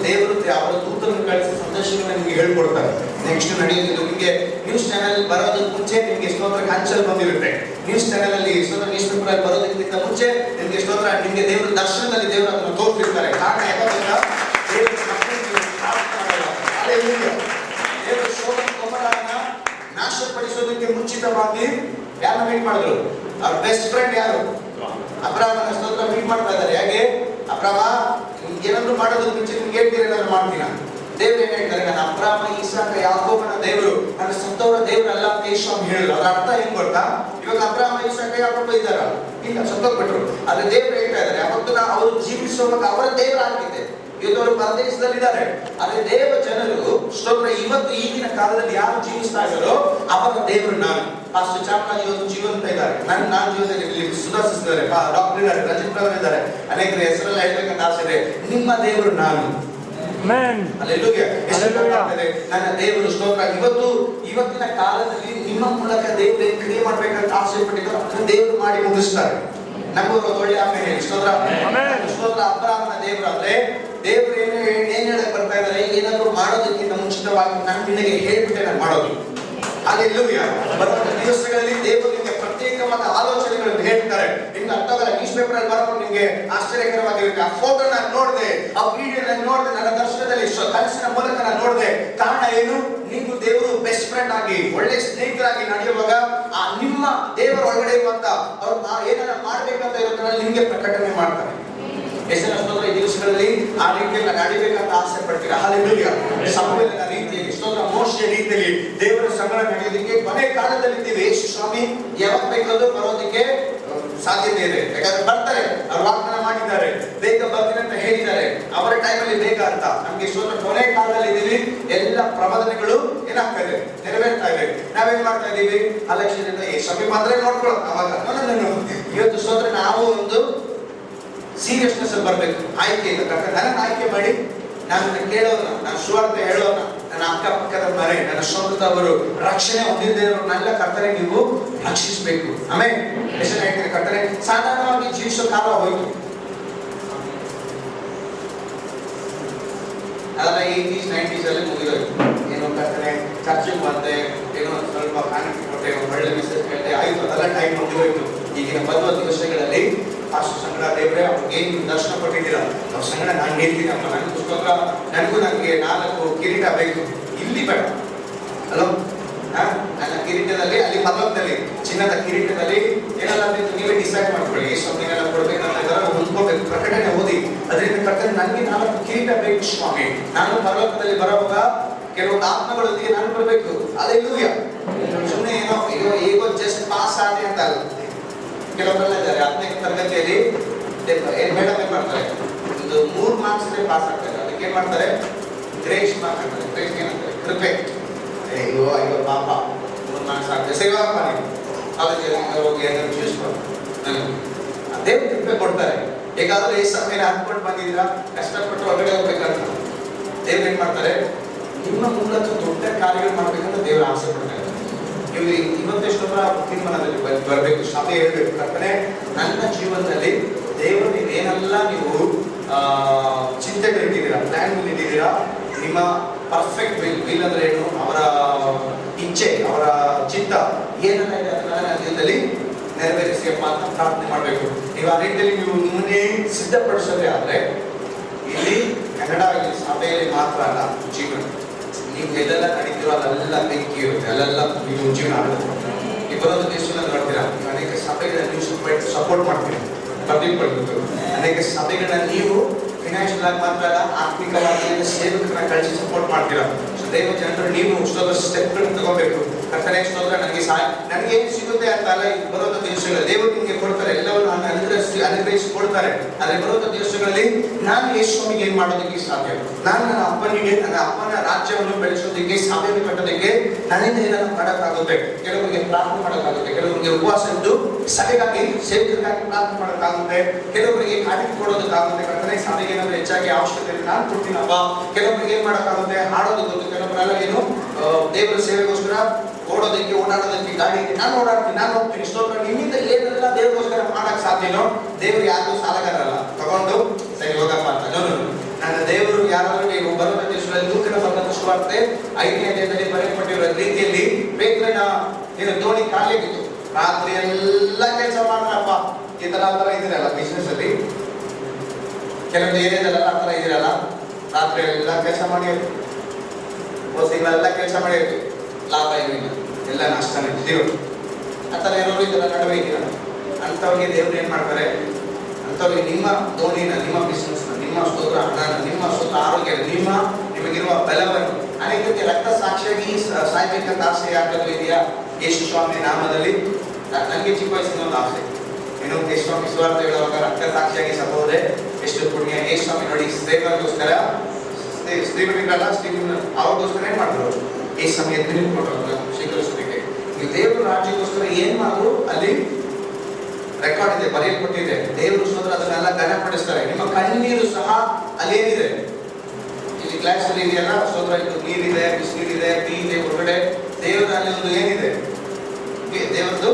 ಅವರ ದೂತರನ್ನು ಕಳಿಸಿ ಸಂದೇಶಗಳನ್ನ ನಿಮ್ಗೆ ಹೇಳ್ಕೊಡ್ತಾರೆ. ನೆಕ್ಸ್ಟ್ ನಡೆಯೋದು ನಿಮಗೆ ನ್ಯೂಸ್ ಚಾನೆಲ್ ಬರೋದಕ್ಕೆ ಮುಂಚೆ ನಿಮಗೆ ಸ್ತೋತ್ರ ಕಾಂಚಲ್ ಬಂದಿರುತ್ತೆ. ನ್ಯೂಸ್ ಚಾನೆಲ್ ಅಲ್ಲಿ ಸ್ತೋತ್ರ ನ್ಯೂಸ್ ಪೇಪರ್ ಅಲ್ಲಿ ಬರೋದಕ್ಕಿಂತ ಮುಂಚೆ ನಿಮಗೆ ಸ್ತೋತ್ರ ನಿಮಗೆ ದೇವರ ದರ್ಶನದಲ್ಲಿ ದೇವರು ಅದನ್ನು ತೋರಿಸಿರ್ತಾರೆ. ಕಾರಣ ಯಾಕಂದ್ರೆ ದೇವರ ಶೋಧನ ನಾಶಪಡಿಸೋದಕ್ಕೆ ಮುಂಚಿತವಾಗಿ ಯಾರನ್ನ ಮೀಟ್ ಮಾಡಿದ್ರು? ಅವ್ರ ಬೆಸ್ಟ್ ಫ್ರೆಂಡ್ ಯಾರು? ಅಬ್ರಾಹ್ಮನ ಸ್ತೋತ್ರ ಮೀಟ್ ಮಾಡ್ತಾ ಇದ್ದಾರೆ. ಹೇಗೆ? ಅಬ್ರಾಹ್ಮ ಏನಾದ್ರು ಮಾಡೋದಕ್ಕೆ ಮುಂಚೆ ನಿಮ್ಗೆ ಹೇಳ್ತೀರಿ, ನಾನು ಮಾಡ್ತೀನ. ದೇವ್ರು ಏನ್ ಹೇಳ್ತಾರೆ? ನಾನು ಅಬ್ರಾಹ್ಮ, ಇಸಾಕ, ಯಾಕೋಬನ ದೇವರು, ನನ್ನ ಸತ್ತವರ ದೇವರು ಅಲ್ಲ ಅಂತ ಯೇಸು ಹೇಳಿದ್ರು. ಅದರ ಅರ್ಥ ಏನ್ ಗೊತ್ತಾ? ಇವಾಗ ಅಬ್ರಾಹ್ಮ, ಇಸಾಕ, ಯಾಕೋಬ ಇದ್ದಾರ, ಇಲ್ಲ ಸತ್ತೋಗ್ಬಿಟ್ರು. ಆದ್ರೆ ದೇವ್ರು ಹೇಳ್ತಾ ಇದ್ದಾರೆ ಅವತ್ತು ಅವರು ಜೀವಿಸುವಾಗ ಅವರ ದೇವರ ಆಗಿದೆ. ಇವತ್ತು ಅವರು ಪರದೇಶದಲ್ಲಿದ್ದಾರೆ. ಆದ್ರೆ ದೇವ ಜನರು ಸ್ತೋತ್ರ ಇವತ್ತು ಈಗಿನ ಕಾಲದಲ್ಲಿ ಯಾರು ಜೀವಿಸ್ತಾ ಇದ್ದಾರೋ ಅವರ ದೇವರು ನಾನು. ಪಾಸ್ಟರ್ ಚಾಮರಾಜ್ ಇವತ್ತು ಜೀವಂತ ಇದ್ದಾರೆ, ನಾನು ಜೀವನದಲ್ಲಿ ಸುಧಾರಿಸಿದ್ದಾರೆ. ಡಾಕ್ಟರ್ ಇದ್ದಾರೆ, ರಜಿತ್ ಅವರು ಇದ್ದಾರೆ, ಅನೇಕರ ಹೆಸರೆಲ್ಲ ಹೇಳ್ಬೇಕಂತ ಆಸೆ ಇದೆ. ನಿಮ್ಮ ದೇವರು ನಾನು. ನನ್ನ ದೇವರು ಸ್ತೋತ್ರ. ಇವತ್ತಿನ ಕಾಲದಲ್ಲಿ ನಿಮ್ಮ ಮೂಲಕ ದೇವರು ಕ್ರಿಯೆ ಮಾಡ್ಬೇಕಂತ ಆಸೆ ಪಟ್ಟಿದ್ದಾರೆ, ದೇವರು ಮಾಡಿ ಮುಗಿಸ್ತಾರೆ. ನಮಗೂ ಒಳ್ಳೆ ಆಮೇಲೆ ಸ್ತೋತ್ರ. ಸ್ತೋತ್ರ. ಅಬ್ರಾಹ್ಮನ ದೇವರು ಅಂದ್ರೆ ದೇವರು ಏನ್ ಹೇಳಕ್ ಬರ್ತಾ ಇದ್ದಾರೆ, ಏನಾದ್ರು ಮಾಡೋದಕ್ಕಿಂತ ಮುಂಚಿತವಾಗಿ ನಾನು ನಿನಗೆ ಹೇಳ್ಬಿಟ್ಟೆ ನಾನು ಮಾಡೋದು. ಹಾಲೆಲೂಯಾ. ಬರುವಂತ ದಿವಸಗಳಲ್ಲಿ ದೇವರು ನಿಮಗೆ ಪ್ರತ್ಯೇಕವಾದ ಆಲೋಚನೆಗಳನ್ನು ಹೇಳ್ತಾರೆ. ನಿಮ್ಗೆ ಅರ್ಥ ಆಗಲ್ಲ. ನ್ಯೂಸ್ ಪೇಪರ್ ಅಲ್ಲಿ ಬರೋದು ನಿಮ್ಗೆ ಆಶ್ಚರ್ಯಕರವಾಗಿರುತ್ತೆ. ಆ ಫೋಟೋ ನಾನು ನೋಡಿದೆ, ಆ ವಿಡಿಯೋ ನಾನು ನೋಡಿದೆ, ನನ್ನ ದರ್ಶನದಲ್ಲಿ ಕನಸಿನ ಮೂಲಕ ನಾನು ನೋಡಿದೆ. ಕಾರಣ ಏನು? ನೀವು ದೇವರು ಬೆಸ್ಟ್ ಫ್ರೆಂಡ್ ಆಗಿ, ಒಳ್ಳೆ ಸ್ನೇಹಿತರಾಗಿ ನಡೆಯುವಾಗ ಆ ನಿಮ್ಮ ದೇವರ ಒಳಗಡೆ ಇರುವಂತ ಅವ್ರು ಏನಾರ ಮಾಡ್ಬೇಕಂತ ಇರೋದ್ರಲ್ಲಿ ನಿಮ್ಗೆ ಪ್ರಕಟಣೆ ಮಾಡ್ತಾರೆ. ಹೆಸರ ಸ್ತೋತ್ರ. ಈ ದಿವಸಗಳಲ್ಲಿ ಆ ರೀತಿಯಲ್ಲಿ ನಡಿಬೇಕಂತ ಆಸೆ ಪಡ್ತೀರಾ? ಹಾಲೆಲೂಯಾ. ಸಮುವೇಲನ ರೀತಿಯಲ್ಲಿ ಸ್ತೋತ್ರ, ಮೋಶೆಯ ರೀತಿಯಲ್ಲಿ ದೇವರ ಸಂಗಡ ನಡೆಯೋದಕ್ಕೆ ಕೊನೆ ಕಾಲದಲ್ಲಿ ಇದ್ದೀವಿ. ಯೇಸು ಸ್ವಾಮಿ ಯಾವಾಗ ಬೇಕಾದ್ರೂ ಬರೋದಕ್ಕೆ ಸಾಧ್ಯತೆ ಇದೆ. ಯಾಕಂದ್ರೆ ಬರ್ತಾರೆ, ಅವ್ರು ವಾಗ್ದಾನ ಮಾಡಿದ್ದಾರೆ, ಬೇಗ ಬರ್ತೀನಿ ಅಂತ ಹೇಳಿದ್ದಾರೆ. ಅವರ ಟೈಮಲ್ಲಿ ಬೇಗ ಅಂತ ನಮ್ಗೆ ಸ್ತೋತ್ರ ಕೊನೆ ಕಾಲದಲ್ಲಿ ಇದ್ದೀವಿ. ಎಲ್ಲ ಪ್ರಬಂಧನೆಗಳು ಏನಾಗ್ತಾ ಇದೆ, ನೆರವೇರ್ತಾ ಇದೆ. ನಾವೇನ್ ಮಾಡ್ತಾ ಇದೀವಿ? ಅಲಕ್ಷ್ಯದಿಂದ ಸಮೀಪ ಬಂದ್ರೆ ನೋಡ್ಕೊಳ್ಳೋದು. ಅವಾಗ ಇವತ್ತು ಸ್ತೋತ್ರ ನಾವು ಒಂದು ಸೀರಿಯಸ್ನೆಸ್ ಅಲ್ಲಿ ಬರ್ಬೇಕು. ಆಯ್ಕೆ ಇಲ್ಲ. ನನ್ನ ಆಯ್ಕೆ ಮಾಡಿ ನಾನು ಕೇಳೋನ, ನಾನು ಸುವಾರ್ಥ ಹೇಳೋನ, ನನ್ನ ಅಕ್ಕಪಕ್ಕದ ಮನೆ, ನನ್ನ ಸ್ವಂತದವರು ರಕ್ಷಣೆ ಹೊಂದಿದ್ದೇ ನನ್ನ ಕರ್ತನೆ ನೀವು ರಕ್ಷಿಸಬೇಕು. ಆಮೇಲೆ ಹೆಸರು ಹೇಳ್ತೀನಿ, ಕರ್ತನೆ ಸಾಧಾರಣವಾಗಿ ಜೀವಿಸೋ ಕಾಲ ಹೋಯ್ತು. ಅದನ್ನ 80s 90s ಅಲ್ಲಿ ಮುಗಿದೋಯ್ತು. ಏನೋ ಕರ್ತನೆ ಚರ್ಚಿಗೆ ಬಂದೆ, ಏನೋ ಸ್ವಲ್ಪ ಕಾಣಿಕೆ ಕೊಟ್ಟೆ, ಒಳ್ಳೆ ಮೆಸೇಜ್ ಕೇಳಿದೆ, ಆಯ್ತು, ಅದೆಲ್ಲ ಟೈಮ್ ಮುಗಿದೋಯ್ತು. ಈಗಿನ ಬರುವ ದಿವಸಗಳಲ್ಲಿ ಅಷ್ಟು ಸಂಗಡ ದೇವರೇ ಅವ್ರಿಗೆ ಏನು ದರ್ಶನ ಕೊಟ್ಟಿದ್ದೀರಾ, ಅವ್ರ ಸಂಗಡ ನಾನು ನಿಲ್ತೀನಪ್ಪ. ನನ್ನ ಪುಸ್ತಕ ನನಗೆ 4 ಕಿರೀಟ ಬೇಕು. ಇಲ್ಲಿ ಬೇಡ ಅಲೋ, ನನ್ನ ಕಿರೀಟದಲ್ಲಿ ಅಲ್ಲಿ ಪಲ್ಲವದಲ್ಲಿ ಚಿನ್ನದ ಕಿರೀಟದಲ್ಲಿ ಏನೆಲ್ಲ ಬೇಕು ನೀವೇ ಡಿಸೈಡ್ ಮಾಡ್ಕೊಳ್ಳಿ. ಏನೆಲ್ಲ ಕೊಡ್ಬೇಕಂತ ಹೊಂದ್ಕೋಬೇಕು. ಪ್ರಕಟಣೆ ಓದಿ. ಅದರಿಂದ ಕರ್ತನೆ ನನಗೆ 4 ಕಿರೀಟ ಬೇಕು ಸ್ವಾಮಿ. ನಾನು ಪರಲೋಕದಲ್ಲಿ ಬರುವಾಗ ಕೆಲವೊಂದು ಆತ್ಮಗಳೊಂದಿಗೆ ನಾನು ಬರಬೇಕು. ಅಲ್ಲೆಲ್ಲೂಯಾ. ಸುಮ್ಮನೆ ಏನೋ ಈಗ ಜಸ್ಟ್ ಪಾಸ್ ಆದೆ ಅಂತ ಅಲ್ಲ. ಕೆಲವರೆಲ್ಲ ಇದ್ದಾರೆ 10ನೇ ತರಗತಿಯಲ್ಲಿ ಮೇಡಮ್ ಏನ್ ಮಾಡ್ತಾರೆ, ಒಂದು 3 ಮಾರ್ಕ್ಸ್ ಪಾಸ್ ಆಗ್ತಾರೆ. ಅದಕ್ಕೆ ಏನ್ ಮಾಡ್ತಾರೆ, ಗ್ರೇಸ್ ಮಾರ್ಕ್ ಅಂತಾರೆ. ಗ್ರೇಸ್ ಏನಂತಾರೆ, ಕೃಪೆ. ಅಯ್ಯೋ ಅಯ್ಯೋ ಪಾಪ 3 ಮಾರ್ಕ್ಸ್ ಆಗ್ತದೆ, ಸೇವಾಪ್ಪ ನೀವು ಕಾಲೇಜಲ್ಲಿ ಹೋಗಿ ಏನಾದ್ರು ಚೂಸ್ಕೊಂಡು ಅದೇ ಕೃಪೆ ಕೊಡ್ತಾರೆ. ಹೇಗಾದ್ರೂ ಈ ಸಮಯ ಹಾಕೊಂಡು ಬಂದಿದ್ದೀರಾ, ಕಷ್ಟಪಟ್ಟು ಹೊರಗಡೆ ಹೋಗ್ಬೇಕಂತ ದೇವ್ರು ಏನ್ ಮಾಡ್ತಾರೆ, ನಿಮ್ಮ ಮೂಲಕ ದೊಡ್ಡ ಕಾರ್ಯಗಳು ಮಾಡ್ಬೇಕಂತ ದೇವರು ಆಸೆ ಪಡ್ತಾರೆ. ನೀವು ಇವತ್ತೆಷ್ಟೊಂದು ತೀರ್ಮಾನದಲ್ಲಿ ಬರಬೇಕು, ಸಭೆ ಹೇಳ್ಬೇಕು, ಕರ್ತನೆ ನನ್ನ ಜೀವನದಲ್ಲಿ ದೇವರು ನೀವೇನೆಲ್ಲ ನೀವು ಚಿಂತೆಗಳಿಟ್ಟಿದ್ದೀರಾ, ಪ್ಲಾನ್ ಇಟ್ಟಿದ್ದೀರಾ, ನಿಮ್ಮ ಪರ್ಫೆಕ್ಟ್ ವಿಲ್ ಅಂದ್ರೆ ಏನು, ಅವರ ಇಚ್ಛೆ, ಅವರ ಚಿತ್ತ ಏನೆಲ್ಲ ಇದೆ ಅದನ್ನ ನನ್ನ ಜೀವನದಲ್ಲಿ ನೆರವೇರಿಸಿಯಪ್ಪ ಅಂತ ಪ್ರಾರ್ಥನೆ ಮಾಡಬೇಕು. ನೀವು ಆ ರೀತಿಯಲ್ಲಿ ನೀವು ನಿಮ್ಮನ್ನೇ ಸಿದ್ಧಪಡಿಸೋದೇ ಆದ್ರೆ ಇಲ್ಲಿ ಕನ್ನಡ ಸಭೆಯಲ್ಲಿ ಮಾತ್ರ ಅಲ್ಲ, ಜೀವನ ನೀವು ಎಲ್ಲೆಲ್ಲ ನಡೀತಿರೋ ಅಲ್ಲೆಲ್ಲ ಬೆಂಕಿ ಇರುತ್ತೆ, ಅಲ್ಲೆಲ್ಲ ನೀವು ಜೀವನ ಆಗುತ್ತೆ. ನೀವು ಬರೋದು ದೇಶದಲ್ಲಿ ನೋಡ್ತೀರಾ, ನೀವು ಅನೇಕ ಸಭೆಗಳನ್ನ ನೀವು ಸಪೋರ್ಟ್ ಮಾಡ್ತೀರಿ, ಬರ್ದಿಟ್ಕೊಳ್ಬೇಕು. ಅನೇಕ ಸಭೆಗಳನ್ನ ನೀವು ಫಿನಾನ್ಷಿಯಲ್ ಆಗಿ ಮಾತ್ರ ಅಲ್ಲ, ಆರ್ಥಿಕವಾಗಿ ಸೇವಕರನ್ನ ಕಳಿಸಿ ಸಪೋರ್ಟ್ ಮಾಡ್ತೀರಾ. ದೇವ ಜನರು ನೀವು ಸ್ಟೆಪ್ಗಳನ್ನು ತಗೋಬೇಕು. ಕರ್ತನೆ ಸ್ತೋತ್ರ, ನನಗೆ ಏನು ಸಿಗುತ್ತೆ ಅಂತ ಅಲ್ಲ, ಬರೋದ ದಿವಸಗಳಲ್ಲಿ ದೇವರು ನಿಮಗೆ ಕೊಡ್ತಾರೆ, ಎಲ್ಲವನ್ನು ಅನುಗ್ರಹಿಸಿ ಕೊಡ್ತಾರೆ. ಆದ್ರೆ ಬರೋದ ದಿವಸಗಳಲ್ಲಿ ನಾನು ಯೇಸುವಿಗೆ ಏನ್ ಮಾಡೋದಕ್ಕೆ ಸಾಧ್ಯ, ನಾನು ನನ್ನ ಅಪ್ಪನ ರಾಜ್ಯವನ್ನು ಬೆಳೆಸೋದಕ್ಕೆ, ಸಭೆಯನ್ನು ಕಟ್ಟೋದಕ್ಕೆ ನನ್ನಿಂದ ಏನನ್ನು ಮಾಡೋಕ್ಕಾಗುತ್ತೆ. ಕೆಲವರಿಗೆ ಪ್ರಾರ್ಥನೆ ಮಾಡೋಕ್ಕಾಗುತ್ತೆ, ಕೆಲವರಿಗೆ ಉಪವಾಸ ಇದ್ದು ಸಭೆಗಾಗಿ ಸೇವಕರಿಗಾಗಿ ಪ್ರಾರ್ಥನೆ ಮಾಡೋಕ್ಕಾಗುತ್ತೆ, ಕೆಲವರಿಗೆ ಕಾಣಿಕೆ ಕೊಡೋದಕ್ಕಾಗುತ್ತೆ. ಕರ್ತನೆ ಸಭೆಗೆ ಏನಾದ್ರು ಹೆಚ್ಚಾಗಿ ಅವಶ್ಯಕತೆ ಇದೆ, ನಾನು ಕೊಡ್ತೀನಪ್ಪ. ಕೆಲವರಿಗೆ ಏನ್ ಮಾಡೋಕ್ಕಾಗುತ್ತೆ, ಹಾಡೋದು ಗೊತ್ತು, ಕೆಲವರೆಲ್ಲ ಏನು ದೇವರ ಸೇವೆಗೋಸ್ಕರ ಓಡೋದಕ್ಕೆ, ಓಡಾಡೋದಕ್ಕೆ, ಗಾಡಿ ನಾನು ಓಡಾಡ್ತೀನಿ, ನಾನು ಹೋಗ್ತೀನಿ. ಸ್ತೋತ್ರ, ನಿಮ್ಮಿಂದ ಏನೆಲ್ಲ ದೇವರಿಗೋಸ್ಕರ ಮಾಡಕ್ ಸಾಧ್ಯನೋ, ದೇವರು ಯಾರು ಸಾಲಗಾರಲ್ಲ, ತಗೊಂಡು ಸರಿ ಹೋಗಪ್ಪ ಅಂತ. ನನ್ನ ದೇವರು ಯಾರಾದ್ರೂ ನೀವು ಬರುವ ದೇಶದಲ್ಲಿ ನೂತನ ಬಂದ ಸುವಾರ್ತೆ 5ನೇ ಅಧ್ಯಾಯದಲ್ಲಿ ಬರೆಯಲ್ಪಟ್ಟಿರೋ ರೀತಿಯಲ್ಲಿ ಬೇಕನ ನೀನು ದೋಣಿ ಖಾಲಿಯಾಗಿತ್ತು, ರಾತ್ರಿ ಎಲ್ಲ ಕೆಲಸ ಮಾಡ್ರಪ್ಪ. ಈ ತರ ಇದಿರಲ್ಲ ಬಿಸ್ನೆಸ್ ಅಲ್ಲಿ, ಕೆಲವೊಂದು ಏರಿಯಾದಲ್ಲ ಆ ತರ ಇದಿರಲ್ಲ, ರಾತ್ರಿ ಎಲ್ಲ ಕೆಲಸ ಮಾಡಿ ತಿಂಗಳೆಲ್ಲ ಕೆಲಸ ಮಾಡಿರ್ತು, ಲಾಭ ಏನಿಲ್ಲ, ಎಲ್ಲ ನಷ್ಟನೇ ಜೀರೋ. ಆ ಥರ ಇರೋರು ಇದೆಲ್ಲ ನಡುವೆ ಇದೀರ. ಅಂಥವ್ರಿಗೆ ದೇವ್ರು ಏನು ಮಾಡ್ತಾರೆ, ಅಂಥವ್ರಿಗೆ ನಿಮ್ಮ ದೋಣಿನ, ನಿಮ್ಮ ಬಿಸ್ನೆಸ್ನ, ನಿಮ್ಮ ಸ್ತೋತ್ರ ಹಣನ, ನಿಮ್ಮ ಸುತ್ತ ಆರೋಗ್ಯ, ನಿಮಗಿರುವ ಬಲವನ್ನು, ಅನೇಕರಿಗೆ ರಕ್ತ ಸಾಕ್ಷಿಯಾಗಿ ಸಾಯ್ಬೇಕಂತ ಆಸೆ ಯಾಕಾದ್ರೂ ಇದೆಯಾ? ಯೇಸು ಸ್ವಾಮಿ ನಾಮದಲ್ಲಿ ನನಗೆ ಚಿಕ್ಕ ವಯಸ್ಸಿನ ಒಂದು ಆಸೆ, ಏನು ಯೇಸು ಸ್ವಾಮಿ ಸುವಾರ್ತೆ ಹೇಳುವಾಗ ರಕ್ತ ಸಾಕ್ಷಿಯಾಗಿ ಸತ್ತೋದ್ರೆ ಎಷ್ಟು ಪುಣ್ಯ. ಯೇಸು ಸ್ವಾಮಿ ನೋಡಿ ಸೇವರಿಗೋಸ್ಕರ ಸ್ತ್ರೀಗಳಿರಲ್ಲ, ಅವ್ರಿಗೋಸ್ಕರ ಏನ್ ಮಾಡಿದ್ರು, ಈ ಸಮಯ ಕೊಟ್ಟರು ಸ್ವೀಕರಿಸೋದಕ್ಕೆ. ನೀವು ದೇವರ ರಾಜ್ಯಕ್ಕೋಸ್ಕರ ಏನ್ ಮಾಡಿದ್ರು ಅಲ್ಲಿ ರೆಕಾರ್ಡ್ ಇದೆ, ಬರೆಯಲ್ಪಟ್ಟಿದೆ. ದೇವರು ಸೋದರ ಅದನ್ನೆಲ್ಲ ಘನಪಡಿಸ್ತಾರೆ. ನಿಮ್ಮ ಕಣ್ಣೀರು ಸಹ ಅಲ್ಲೇನಿದೆ, ಇಲ್ಲಿ ಗ್ಲಾಸ್ ಅಲ್ಲಿ ಇದೆಯಲ್ಲ ಸೋದರ, ಇದು ನೀರಿದೆ, ಬಿಸಿನೀರಿದೆ, ಟೀ ಇದೆ, ಹೊರಗಡೆ ದೇವರಲ್ಲಿ ಒಂದು ಏನಿದೆ, ದೇವರದ್ದು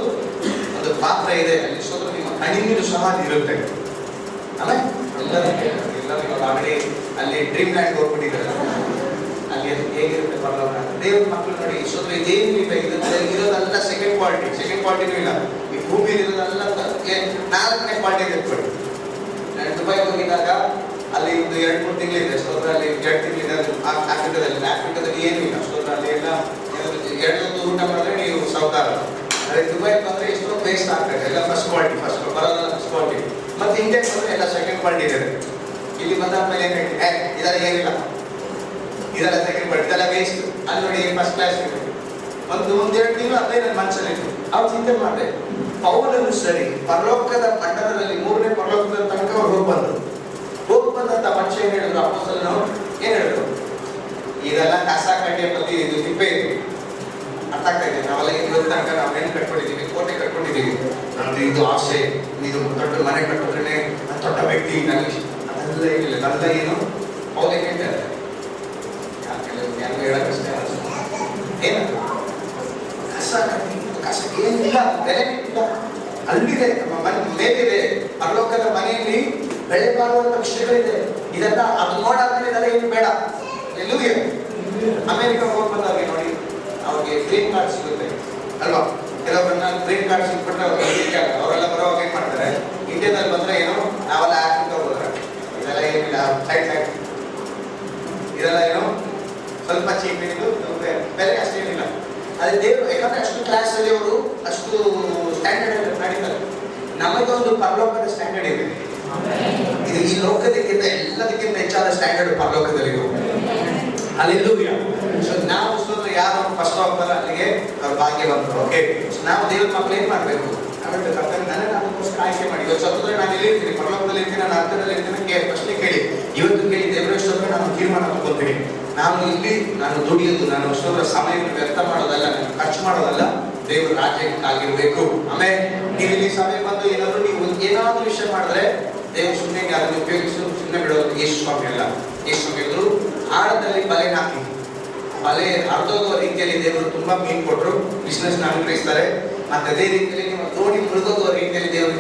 ಒಂದು ಪಾತ್ರ ಇದೆ ಅಲ್ಲಿ. ಸೋದರ ನಿಮ್ಮ ಕಣ್ಣೀರು ಸಹ ಇರುತ್ತೆ. ಆಮೇಲೆ ಎಲ್ಲರಿಗೂ ಆಲ್ರೆಡಿ ಅಲ್ಲಿ ಡ್ರೀಮ್ ಲ್ಯಾಂಡ್ ಹೋಗ್ಬಿಟ್ಟಿದ್ದಾರೆ, ಅಲ್ಲಿ ಅದು ಹೇಗಿರುತ್ತೆ ಪರಲೋಕ. ದೇವ್ರ ಮಕ್ಕಳು ನೋಡಿ, ಸೋದರ ಇದೇನು ಇಲ್ಲ, ಇರೋದೆಲ್ಲ ಸೆಕೆಂಡ್ ಕ್ವಾಲಿಟಿನೂ ಇಲ್ಲ. ಈ ಭೂಮಿಯಲ್ಲಿ ಇರೋದೆಲ್ಲ 4ನೇ ಕ್ವಾಲಿಟಿ ಇಟ್ಕೊಳ್ಳಿ. ನಾನು ದುಬೈ ಹೋಗಿದ್ದಾಗ ಅಲ್ಲಿ ಒಂದು 2-3 ತಿಂಗಳಿದೆ ಸೋದರ, ಅಲ್ಲಿ 2 ತಿಂಗಳಿದೆ ಆಫ್ರಿಕಾದಲ್ಲಿ ಏನೂ ಇಲ್ಲ ಸೋದರ. ಅಲ್ಲಿ ಎಲ್ಲ 2 ಹೊತ್ತು ಊಟ ಮಾಡಿದ್ರೆ ನೀವು ಸಾವುಕಾರ. ಅದೇ ದುಬೈ ಬಂದ್ರೆ ಎಷ್ಟೋ ವೇಸ್ಟ್ ಆಗ್ತದೆ, ಎಲ್ಲ ಫಸ್ಟ್ ಕ್ವಾಲಿಟಿ, ಬರೋದೆಲ್ಲ ಫಸ್ಟ್ ಕ್ವಾಲಿಟಿ. ಮತ್ತೆ ಇಂಡಿಯಾಕ್ಕೆ ಬಂದ್ರೆ ಎಲ್ಲ ಸೆಕೆಂಡ್ ಕ್ವಾಲಿಟಿ ಇದೆ. ಇಲ್ಲಿ ಬಂದಾದ್ಮೇಲೆ ಏನ್ ಹೇಳ್ತೀನಿ, ಇದೆಲ್ಲ ಏನಿಲ್ಲ, ಇದೆಲ್ಲ ಸೆಕೆಂಡ್ ಕ್ವಾಲಿಟಿ, ಇದೆಲ್ಲ ವೇಸ್ಟ್. ಅಲ್ಲಿ ನೋಡಿ ಫಸ್ಟ್ ಕ್ಲಾಸ್ ಇದೆ. ಒಂದೆರಡು ತಿಂಗಳು ಅದೇ ನನ್ನ ಮನಸ್ಸಲ್ಲಿತ್ತು. ಅವ್ರು ಚಿಂತೆ ಮಾಡಿದೆ, ಪೌಲನು ಸರಿ ಪರಲೋಕದ ಮಂಡಲದಲ್ಲಿ 3ನೇ ಪರಲೋಕದ ತನಕ ಅವ್ರು ಹೋಗಿ ಬಂದಂತ ಮನುಷ್ಯ ಏನ್ ಹೇಳಿದ್ರು, ಅಪೊಸ್ತಲನು ಏನ್ ಹೇಳಿದ್ರು, ಇದೆಲ್ಲ ಕಸ ಕಡ್ಡಿಯ ಬದಿ ಇದು ತಿಪ್ಪೆ ಇದು. ಅರ್ಥ ಆಗ್ತಾ ಇದೆ, ನಾವೆಲ್ಲ ಇವತ್ತು ತನಕ ನಾವು ಏನ್ ಕಟ್ಕೊಂಡಿದ್ದೀವಿ, ಕೋಟೆ ಕಟ್ಕೊಂಡಿದ್ದೀವಿ, ನಮ್ದು ಇದು ಆಸೆ, ಇದು ದೊಡ್ಡ ಮನೆ ಕಟ್ಟೋದ್ರೇನೆ ದೊಡ್ಡ ವ್ಯಕ್ತಿ, ನನಗೆ ಅದೆಲ್ಲ ಏನಿಲ್ಲ. ಅದೆಲ್ಲ ಏನು ಹೌದೇ ಹೇಳ್ತಾರೆ, ಯಾರು ಹೇಳಕ್ಕಷ್ಟೇ ಏನದು ಕಸ ಕಟ್ಟಿ, ಕಸಕ್ಕೆ ಏನಿಲ್ಲ, ಬೆಲೆ ಇಲ್ಲ. ಅಲ್ಲಿದೆ ನಮ್ಮ ಮನೆ ಮೇಲಿದೆ, ಪರಲೋಕದ ಮನೆಯಲ್ಲಿ ಬೆಳೆ ಬಾಳುವಂತ ವಿಷಯಗಳಿದೆ. ಇದೆಲ್ಲ ಅದು ನೋಡಾದ್ಮೇಲೆ ಇದೆಲ್ಲ ಏನು ಬೇಡ. ಎಲ್ಲೂಗೆ ಅಮೆರಿಕ ಹೋಗಿ ಬಂದವ್ರಿಗೆ ನೋಡಿ, ಅವ್ರಿಗೆ ಗ್ರೀನ್ ಕಾರ್ಡ್ ಸಿಗುತ್ತೆ ಅಲ್ವಾ? ಕೆಲವೊಬ್ಬರನ್ನ ಗ್ರೀನ್ ಕಾರ್ಡ್ ಸಿಕ್ಬಿಟ್ರೆ ಅವರೆಲ್ಲ ಬರೋವಾಗ ಏನ್ ಮಾಡ್ತಾರೆ, ಇಂಡಿಯಾದಲ್ಲಿ ಬಂದ್ರೆ ಏನು, ನಾವೆಲ್ಲ ಆಫ್ರಿಕಾ ಹೋದ್ರೆ ಇದೆಲ್ಲ ಏನಿಲ್ಲ, ಸೈಡ್ ಇದೆಲ್ಲ ಏನು ಸ್ವಲ್ಪ ಚೀಪ್ ಇದು, ಬೆಲೆ ಅಷ್ಟೇನಿಲ್ಲ. ಅದೇ ದೇವರು, ಯಾಕಂದ್ರೆ ಅಷ್ಟು ಕ್ಲಾಸ್ ಅಲ್ಲಿ ಅವರು ಅಷ್ಟು ಸ್ಟ್ಯಾಂಡರ್ಡ್ ನಡೀತಾರೆ. ನಮಗೊಂದು ಪರಲೋಕದ ಸ್ಟ್ಯಾಂಡರ್ಡ್ ಇದೆ. ಇದು ಈ ಲೋಕದಕ್ಕಿಂತ ಎಲ್ಲದಕ್ಕಿಂತ ಹೆಚ್ಚಾದ ಸ್ಟ್ಯಾಂಡರ್ಡ್ ಪರಲೋಕದಲ್ಲಿ. ಅಲ್ಲೆಲ್ಲೂಯ್ಯ. ಸೊ ನಾವು ಸೋದ್ರೆ ಯಾರು ಫಸ್ಟ್ ಹೋಗ್ತಾರ ಅಲ್ಲಿಗೆ ಅವ್ರ ಭಾಗ್ಯವಂತರು. ಓಕೆ, ನಾವು ದೇವ್ರ ಮಕ್ಳು ಏನ್ ಮಾಡ್ಬೇಕು, ಆಮೇಲೆ ಕರ್ತವ್ಯ ನನಗೆ ಆಯ್ಕೆ ಮಾಡಿ. ಇವತ್ತು ಸತ್ತೋದ್ರೆ ನಾನು ಎಲ್ಲಿ ಇರ್ತೀನಿ, ಪರಲೋಕದಲ್ಲಿ ಇರ್ತೀನಿ, ನಾನು ಅರ್ಥದಲ್ಲಿ ಇರ್ತೀನಿ, ಪ್ರಶ್ನೆ ಕೇಳಿ. ಇವತ್ತು ಕೇಳಿ ದೇವರ ಸ್ತೋತ್ರ, ನಾನು ತೀರ್ಮಾನ ತಗೊಳ್ತೀನಿ. ನಾನು ಇಲ್ಲಿ ನಾನು ದುಡಿಯೋದು, ನಾನು ಸ್ತೋತ್ರ ಸಮಯವನ್ನು ವ್ಯರ್ಥ ಮಾಡೋದಲ್ಲ, ನಾನು ಖರ್ಚು ಮಾಡೋದಲ್ಲ, ದೇವರ ರಾಜ್ಯಕ್ಕಾಗಿರ್ಬೇಕು. ಆಮೇಲೆ ನೀವು ಇಲ್ಲಿ ಸಮಯ ಬಂದು ಏನಾದ್ರು ನೀವು ಏನಾದ್ರು ವಿಷಯ ಮಾಡಿದ್ರೆ ದೇವರು ಸುಮ್ಮನೆ ಅದನ್ನು ಉಪಯೋಗಿಸು, ಸುಮ್ಮನೆ ಬಿಡೋದು. ಯೇಸು ಸ್ವಾಮಿ ಅಲ್ಲ, ಯೇಸು ಸ್ವಾಮಿ ಹೇಳಿದ್ರು ಆಳದಲ್ಲಿ ಬಲೆನ ಹಾಕಿ, ಬಲೆ ಹರಿದೋಗುವ ರೀತಿಯಲ್ಲಿ ದೇವರು ತುಂಬಾ ಮೀನು ಕೊಟ್ಟರು, ಬಿಸ್ನೆಸ್ ಅನುಗ್ರಹಿಸ್ತಾರೆ. ಮತ್ತೆ ಅದೇ ರೀತಿಯಲ್ಲಿ ನಿಮ್ಮ ದೋಣಿ ಮುಳುಗೋಗುವ ರೀತಿಯಲ್ಲಿ ದೇವರು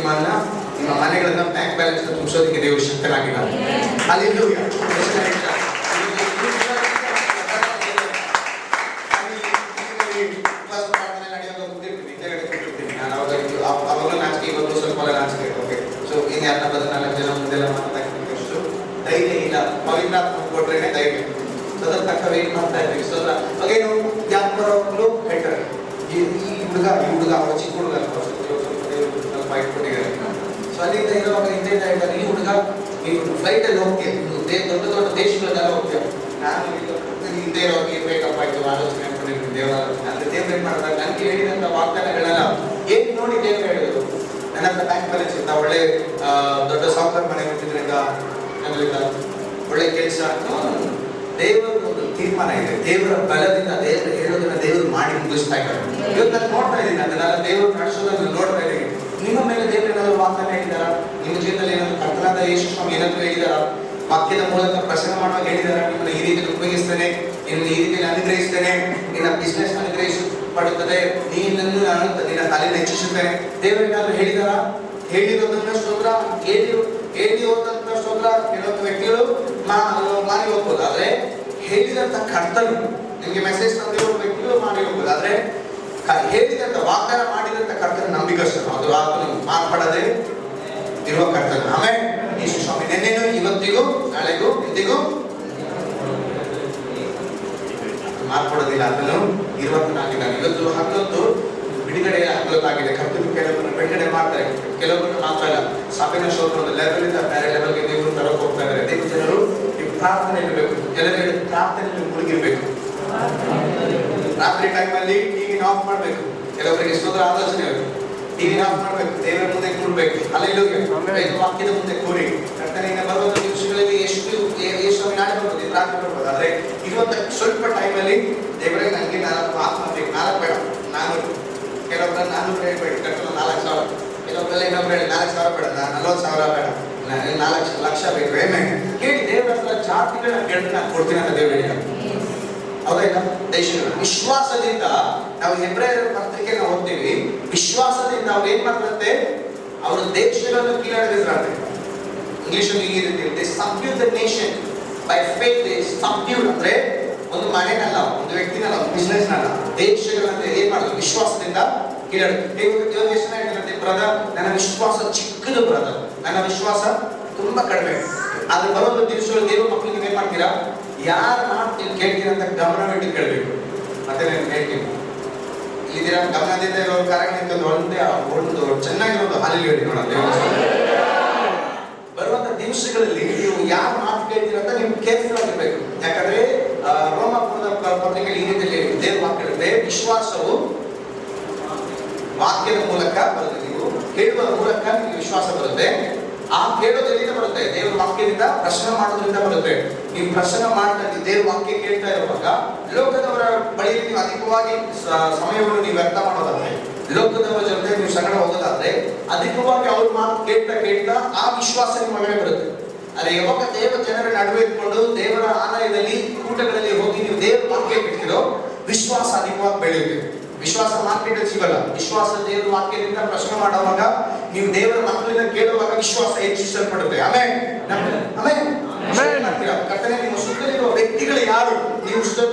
ನಿಮ್ಮ ಮನೆಗಳನ್ನ ಬ್ಯಾಂಕ್ ಬ್ಯಾಲೆನ್ಸ್ ತುಂಬಿಸೋದಕ್ಕೆ ದೇವರು ಶಕ್ತನಾಗಿದ್ದಾರೆ. ಹಲ್ಲೆಲೂಯಾ. ಅವಾಗಲೂ ನಾಚಿಕೆ, ಇವತ್ತು ಸ್ವಲ್ಪ ನಾಚಿಕೆ. ಓಕೆ, ಸೊ ಇನ್ನು 14 ಜನ ಮುಂದೆಲ್ಲ ಮಾತಾಡ್ತಿಷ್ಟು ಧೈರ್ಯ ಇಲ್ಲ. ಪವಿತ್ರಾತ್ಮ ಕೊಟ್ರೇನೆ ಧೈರ್ಯ. ಸೊ ಅದ್ರ ತಕ್ಕ ವೇಟ್ ಮಾಡ್ತಾ ಇದ್ದೀವಿ. ಸೊ ಅಗೇನು ಯಾರು ಬೆಟರ್ ಈ ಹುಡುಗ ಅವ ಚಿಕ್ಕ ಹುಡುಗ ಸ್ವಲ್ಪ ಇಟ್ಕೊಂಡಿದ್ದಾರೆ. ಸೊ ಅಲ್ಲಿಂದ ಇರುವಾಗ ಹಿಂದೆ ಇದ್ದಾರೆ, ಈ ಹುಡುಗ ನೀವು ಫ್ಲೈಟ್ ಅಲ್ಲಿ ಹೋಗ್ತೀಯ, ದೊಡ್ಡ ದೊಡ್ಡ ದೇಶಗಳನ್ನೆಲ್ಲ ಹೋಗ್ತೀಯ. ನಾನು ಹಿಂದೆ ಇರೋವಾಗ ಇರ್ಬೇಕಪ್ಪ ಇದು ಆಲೋಚನೆ ಅನ್ಕೊಂಡಿದ್ದೀನಿ. ದೇವರ ಅಂದ್ರೆ ದೇವ್ರು ಏನ್ ಮಾಡ್ತಾರೆ, ನನಗೆ ಹೇಳಿದಂತ ವಾಗ್ದಾನಗಳೆಲ್ಲ ಏನ್ ನೋಡಿ ದೇವ್ರು ಹೇಳಿದ್ರು. ನನ್ನ ಹತ್ರ ಬ್ಯಾಂಕ್ ಬ್ಯಾಲೆನ್ಸ್ ಇತ್ತ, ಒಳ್ಳೆ ದೊಡ್ಡ ಸಾಫ್ಟ್ವೇರ್ ಮನೆ ಬಿಟ್ಟಿದ್ರಿಂದ ಒಳ್ಳೆ ಕೆಲಸ. ದೇವರ ಒಂದು ತೀರ್ಮಾನ ಇದೆ, ದೇವರ ಬಲದಿಂದ ದೇವರು ಹೇಳೋದನ್ನ ದೇವರು ಮಾಡಿ ಮುಗಿಸ್ತಾ ಇದ್ದಾರೆ. ಇವತ್ತು ನಾನು ನೋಡ್ತಾ ಇದ್ದೀನಿ, ಅದನ್ನೆಲ್ಲ ದೇವರು ನಡೆಸೋದನ್ನು ನೋಡ್ತಾ ಇದ್ದೀನಿ. ನಿಮ್ಮ ಮೇಲೆ ದೇವರು ಏನಾದ್ರು ವಾಗ್ದಾನ ಹೇಳಿದಾರ? ನಿಮ್ಮ ಜೀವನದಲ್ಲಿ ಏನಾದ್ರು ಕರ್ತನಾದ ಯೇಸು ಸ್ವಾಮಿ ಏನಾದ್ರು ಹೇಳಿದಾರ? ವಾಕ್ಯದ ಮೂಲಕ ಪ್ರಸನ್ನ ಮಾಡುವಾಗ ಹೇಳಿದಾರ, ನಿಮ್ಮನ್ನ ಈ ರೀತಿಯಲ್ಲಿ ಉಪಯೋಗಿಸ್ತೇನೆ, ನಿನ್ನ ಈ ರೀತಿಯಲ್ಲಿ ಅನುಗ್ರಹಿಸ್ತೇನೆ, ನಿನ್ನ ಬಿಸ್ನೆಸ್ ಅನುಗ್ರಹಿಸಲ್ಪಡುತ್ತದೆ, ನೀನನ್ನು ನಾನು ನಿನ್ನ ತಲೆಯನ್ನು ಹೆಚ್ಚಿಸುತ್ತೇನೆ. ದೇವರು ಏನಾದ್ರು ಹೇಳಿದಾರ? ಹೇಳಿರೋದನ್ನ ಸ್ತೋತ್ರ, ಹೇಳಿ ಹೋದಂತ ಸ್ತೋತ್ರ ಕೆಲವೊಂದು ವ್ಯಕ್ತಿಗಳು ಮಾಡಿ ಹೋಗ್ಬೋದು. ಆದ್ರೆ ಹೇಳಿದಂತ ಕರ್ತನು ನಿಮ್ಗೆ ಮೆಸೇಜ್ ತಂದಿರೋ ವ್ಯಕ್ತಿಗಳು ಮಾಡಿ ಹೋಗ್ಬೋದು. ಆದ್ರೆ ಹೇಳಿದಂತ ವಾಗ್ದಾನ ಮಾಡಿದಂತ ಕರ್ತನ ನಂಬಿಕಸ್ತನು, ಅದು ಆತನು ಮಾರ್ಪಡದೆ ಇರುವ ಕರ್ತನು. ಆಮೇಲೆ ಯೇಸು ಸ್ವಾಮಿ ನೆನ್ನೆನು ಇವತ್ತಿಗೂ ನಾಳೆಗೂ ಎಂದಿಗೂ ಮಾರ್ಪಡೋದಿಲ್ಲ. ಆತನು ಇರುವತ್ತನಾಗಿದ್ದಾನೆ. ಇವತ್ತು ಹನ್ನೊಂದು ಬಿಡುಗಡೆಯ ಹನ್ನೊಂದಾಗಿದೆ. ಕರ್ತನು ಕೆಲವೊಬ್ಬರನ್ನು ಬಿಡುಗಡೆ ಮಾಡ್ತಾರೆ, ಕೆಲವೊಬ್ಬರನ್ನು ಮಾತ್ರ ಇಲ್ಲ. ಸಭೆಯ ಶೋಧ ಒಂದು ಲೆವೆಲ್ ಇಂದ ಬೇರೆ ಲೆವೆಲ್ಗೆ ದೇವರು ತರಕ್ಕೆ ಹೋಗ್ತಾ ಇದ್ದಾರೆ. ದೇವರು ಜನರು ನೀವು ಪ್ರಾರ್ಥನೆ ಇರಬೇಕು, ಎಲ್ಲರೂ ಪ್ರಾರ್ಥನೆ ಮುಳುಗಿರ್ಬೇಕು. ರಾತ್ರಿ ಟೈಮಲ್ಲಿ ಟಿವಿ ಆಫ್ ಮಾಡಬೇಕು. ಕೆಲವರಿಗೆ ಸ್ತೋತ್ರ ಆಲೋಚನೆ ಇರಬೇಕು, ಟಿವಿ ಆಫ್ ಮಾಡಬೇಕು, ದೇವರ ಮುಂದೆ ಕೂರ್ಬೇಕು. ಹಲ್ಲೆಲೂಯಾ. ವಾಕ್ಯದ ಮುಂದೆ ಕೂರಿ ಕರ್ತನಿಂದ ಬರುವ ದಿವಸಗಳಲ್ಲಿ ಎಷ್ಟು ನಾಳೆ ಬರ್ಬೋದು, ರಾತ್ರಿ ಬರ್ಬೋದು. ಆದ್ರೆ ಇವತ್ತು ಸ್ವಲ್ಪ ಟೈಮಲ್ಲಿ ದೇವರೇ ನನಗೆ 4 ಆತ್ಮ ಬೇಕು, 4 ಬೇಡ, 400. ಕೆಲವೊಬ್ಬರ 400 ಹೇಳ್ಬೇಡಿ, ಕಟ್ಟಲು 4,000. ಕೆಲವೊಬ್ಬರೆಲ್ಲ ಇನ್ನೊಬ್ರು ಹೇಳಿ 4,000 ಬೇಡ, 40,000 ಬೇಡ, 4 ಲಕ್ಷ ಬೇಕು. ಏನೇ ಕೇಳಿ ದೇವರ ಹತ್ರ ಜಾತಿಗಳ ಗೆಳತನ ಕೊಡ್ತೀನಿ ಅಂತ ದೇವರು ಹೇಳಿದ. ಹೌದಾ ಇಲ್ಲ? ದೇಶಗಳು ವಿಶ್ವಾಸದಿಂದ ನಾವು ಹೆಬ್ರಾಯರ ಪತ್ರಿಕೆ ನಾವು ಓದ್ತೀವಿ. ವಿಶ್ವಾಸದಿಂದ ಅವ್ರು ಏನ್ ಮಾಡ್ತಾರೆ, ಅವರು ದೇಶಗಳನ್ನು ಕೀಳಾಡಿದ್ರಂತೆ. ಇಂಗ್ಲಿಷ್ ಅಲ್ಲಿ ಹೀಗಿರುತ್ತೆ, subdue the nation by faith. subdue ಅಂದ್ರೆ ಒಂದು ಮನೆನಲ್ಲ, ಒಂದು ವ್ಯಕ್ತಿನಲ್ಲ, ಒಂದು ಬಿಸ್ನೆಸ್ ನಲ್ಲ, ದೇಶಗಳಂತೆ ಏನ್ ಮಾಡೋದು, ವಿಶ್ವಾಸದಿಂದ ಕೀಳಾಡಿ. ಇವಾಗ ಎಷ್ಟು ಹೇಳ್ತಾರೆ, ಬ್ರದರ್ ನನ್ನ ವಿಶ್ವಾಸ ಚಿಕ್ಕದು, ಬ್ರದರ್ ನನ್ನ ವಿಶ್ವಾಸ ತುಂಬಾ ಕಡಿಮೆ. ಆದ್ರೆ ಬರೋದು ದಿವಸಗಳು ದೇವ್ರ ಮಕ್ಕಳಿಗೆ ಏನ್ ಮಾಡ್ತೀರಾ, ಯಾರ ಮಾತು ನೀವು ಕೇಳ್ತೀರ ಅಂತ ಗಮನವಿಟ್ಟು ಕೇಳಬೇಕು. ಮತ್ತೆ ನಾನು ಹೇಳ್ತೀನಿ, ಇಲ್ಲಿದ್ದೀರಾ ಗಮನದಿಂದ ಇರೋ ಕಾರ್ಯಕ್ರಮ ಒಂದು ಚೆನ್ನಾಗಿರೋದು ಹಾಲಿ ಹೇಳಿ ನೋಡೋದು. ಬರುವಂತ ದಿವಸಗಳಲ್ಲಿ ನೀವು ಯಾರ ಮಾತು ಕೇಳ್ತೀರ ಅಂತ ನೀವು ಕೇರ್ಫುಲ್ ಆಗಿರ್ಬೇಕು. ಯಾಕಂದ್ರೆ ರೋಮಾಪುರದ ಪತ್ರಿಕೆಯಲ್ಲಿ ಈ ರೀತಿಯಲ್ಲಿ ದೇವ್ರ ವಾಕ್ಯ, ವಿಶ್ವಾಸವು ವಾಕ್ಯದ ಮೂಲಕ ಬರುತ್ತೆ. ನೀವು ಕೇಳುವ ಮೂಲಕ ನಿಮಗೆ ವಿಶ್ವಾಸ ಬರುತ್ತೆ. ಆ ಕೇಳೋದ್ರಿಂದ ಬರುತ್ತೆ, ದೇವರ ವಾಕ್ಯದಿಂದ ಪ್ರಶ್ನೆ ಮಾಡೋದ್ರಿಂದ ಬರುತ್ತೆ. ನೀವು ಪ್ರಶ್ನೆ ಮಾಡ್ತಾ ಇದ್ದೀವಿ, ದೇವರ ವಾಕ್ಯ ಕೇಳ್ತಾ ಇರುವಾಗ ಲೋಕದವರ ಬಳಿ ನೀವು ಅಧಿಕವಾಗಿ ಸಮಯವನ್ನು ನೀವು ವ್ಯರ್ಥ ಮಾಡೋದಾದ್ರೆ, ಲೋಕದವರ ಜೊತೆ ನೀವು ಸಂಗಡ ಹೋಗೋದಾದ್ರೆ, ಅಧಿಕವಾಗಿ ಅವ್ರ ಮಾತು ಕೇಳ್ತಾ ಕೇಳ್ತಾ ಆ ವಿಶ್ವಾಸ ನಿಮ್ಮ ಮಗನೇ ಬರುತ್ತೆ. ಅದೇ ಯಾವಾಗ ದೇವ ಜನರ ನಡುವೆ ಇಟ್ಕೊಂಡು ದೇವರ ಆಲಯದಲ್ಲಿ ಕೂಟಗಳಲ್ಲಿ ಹೋಗಿ ನೀವು ದೇವರ ವಾಕ್ಯ ಬಿಡ್ತಿರೋ, ವಿಶ್ವಾಸ ಅಧಿಕವಾಗಿ ಬೆಳೆಯುತ್ತೆ. ವಿಶ್ವಾಸ ಮಾರ್ಕೆಟ್ ಸಿಗಲ್ಲ. ವಿಶ್ವಾಸ ದೇವರ ವಾಕ್ಯದಿಂದ ಪ್ರಶ್ನೆ ಮಾಡುವಾಗ, ನೀವು ದೇವರ ಮಕ್ಕಳಿಂದ ಕೇಳುವಾಗ ವಿಶ್ವಾಸ ಹೆಚ್ಚಿಸಲ್ಪಡುತ್ತೆ. ಆಮೇಲೆ ಕರ್ತನೆ ನಿಮ್ಮ ಸುತ್ತಲಿರುವ ವ್ಯಕ್ತಿಗಳು ಯಾರು, ನಿಮ್ಮ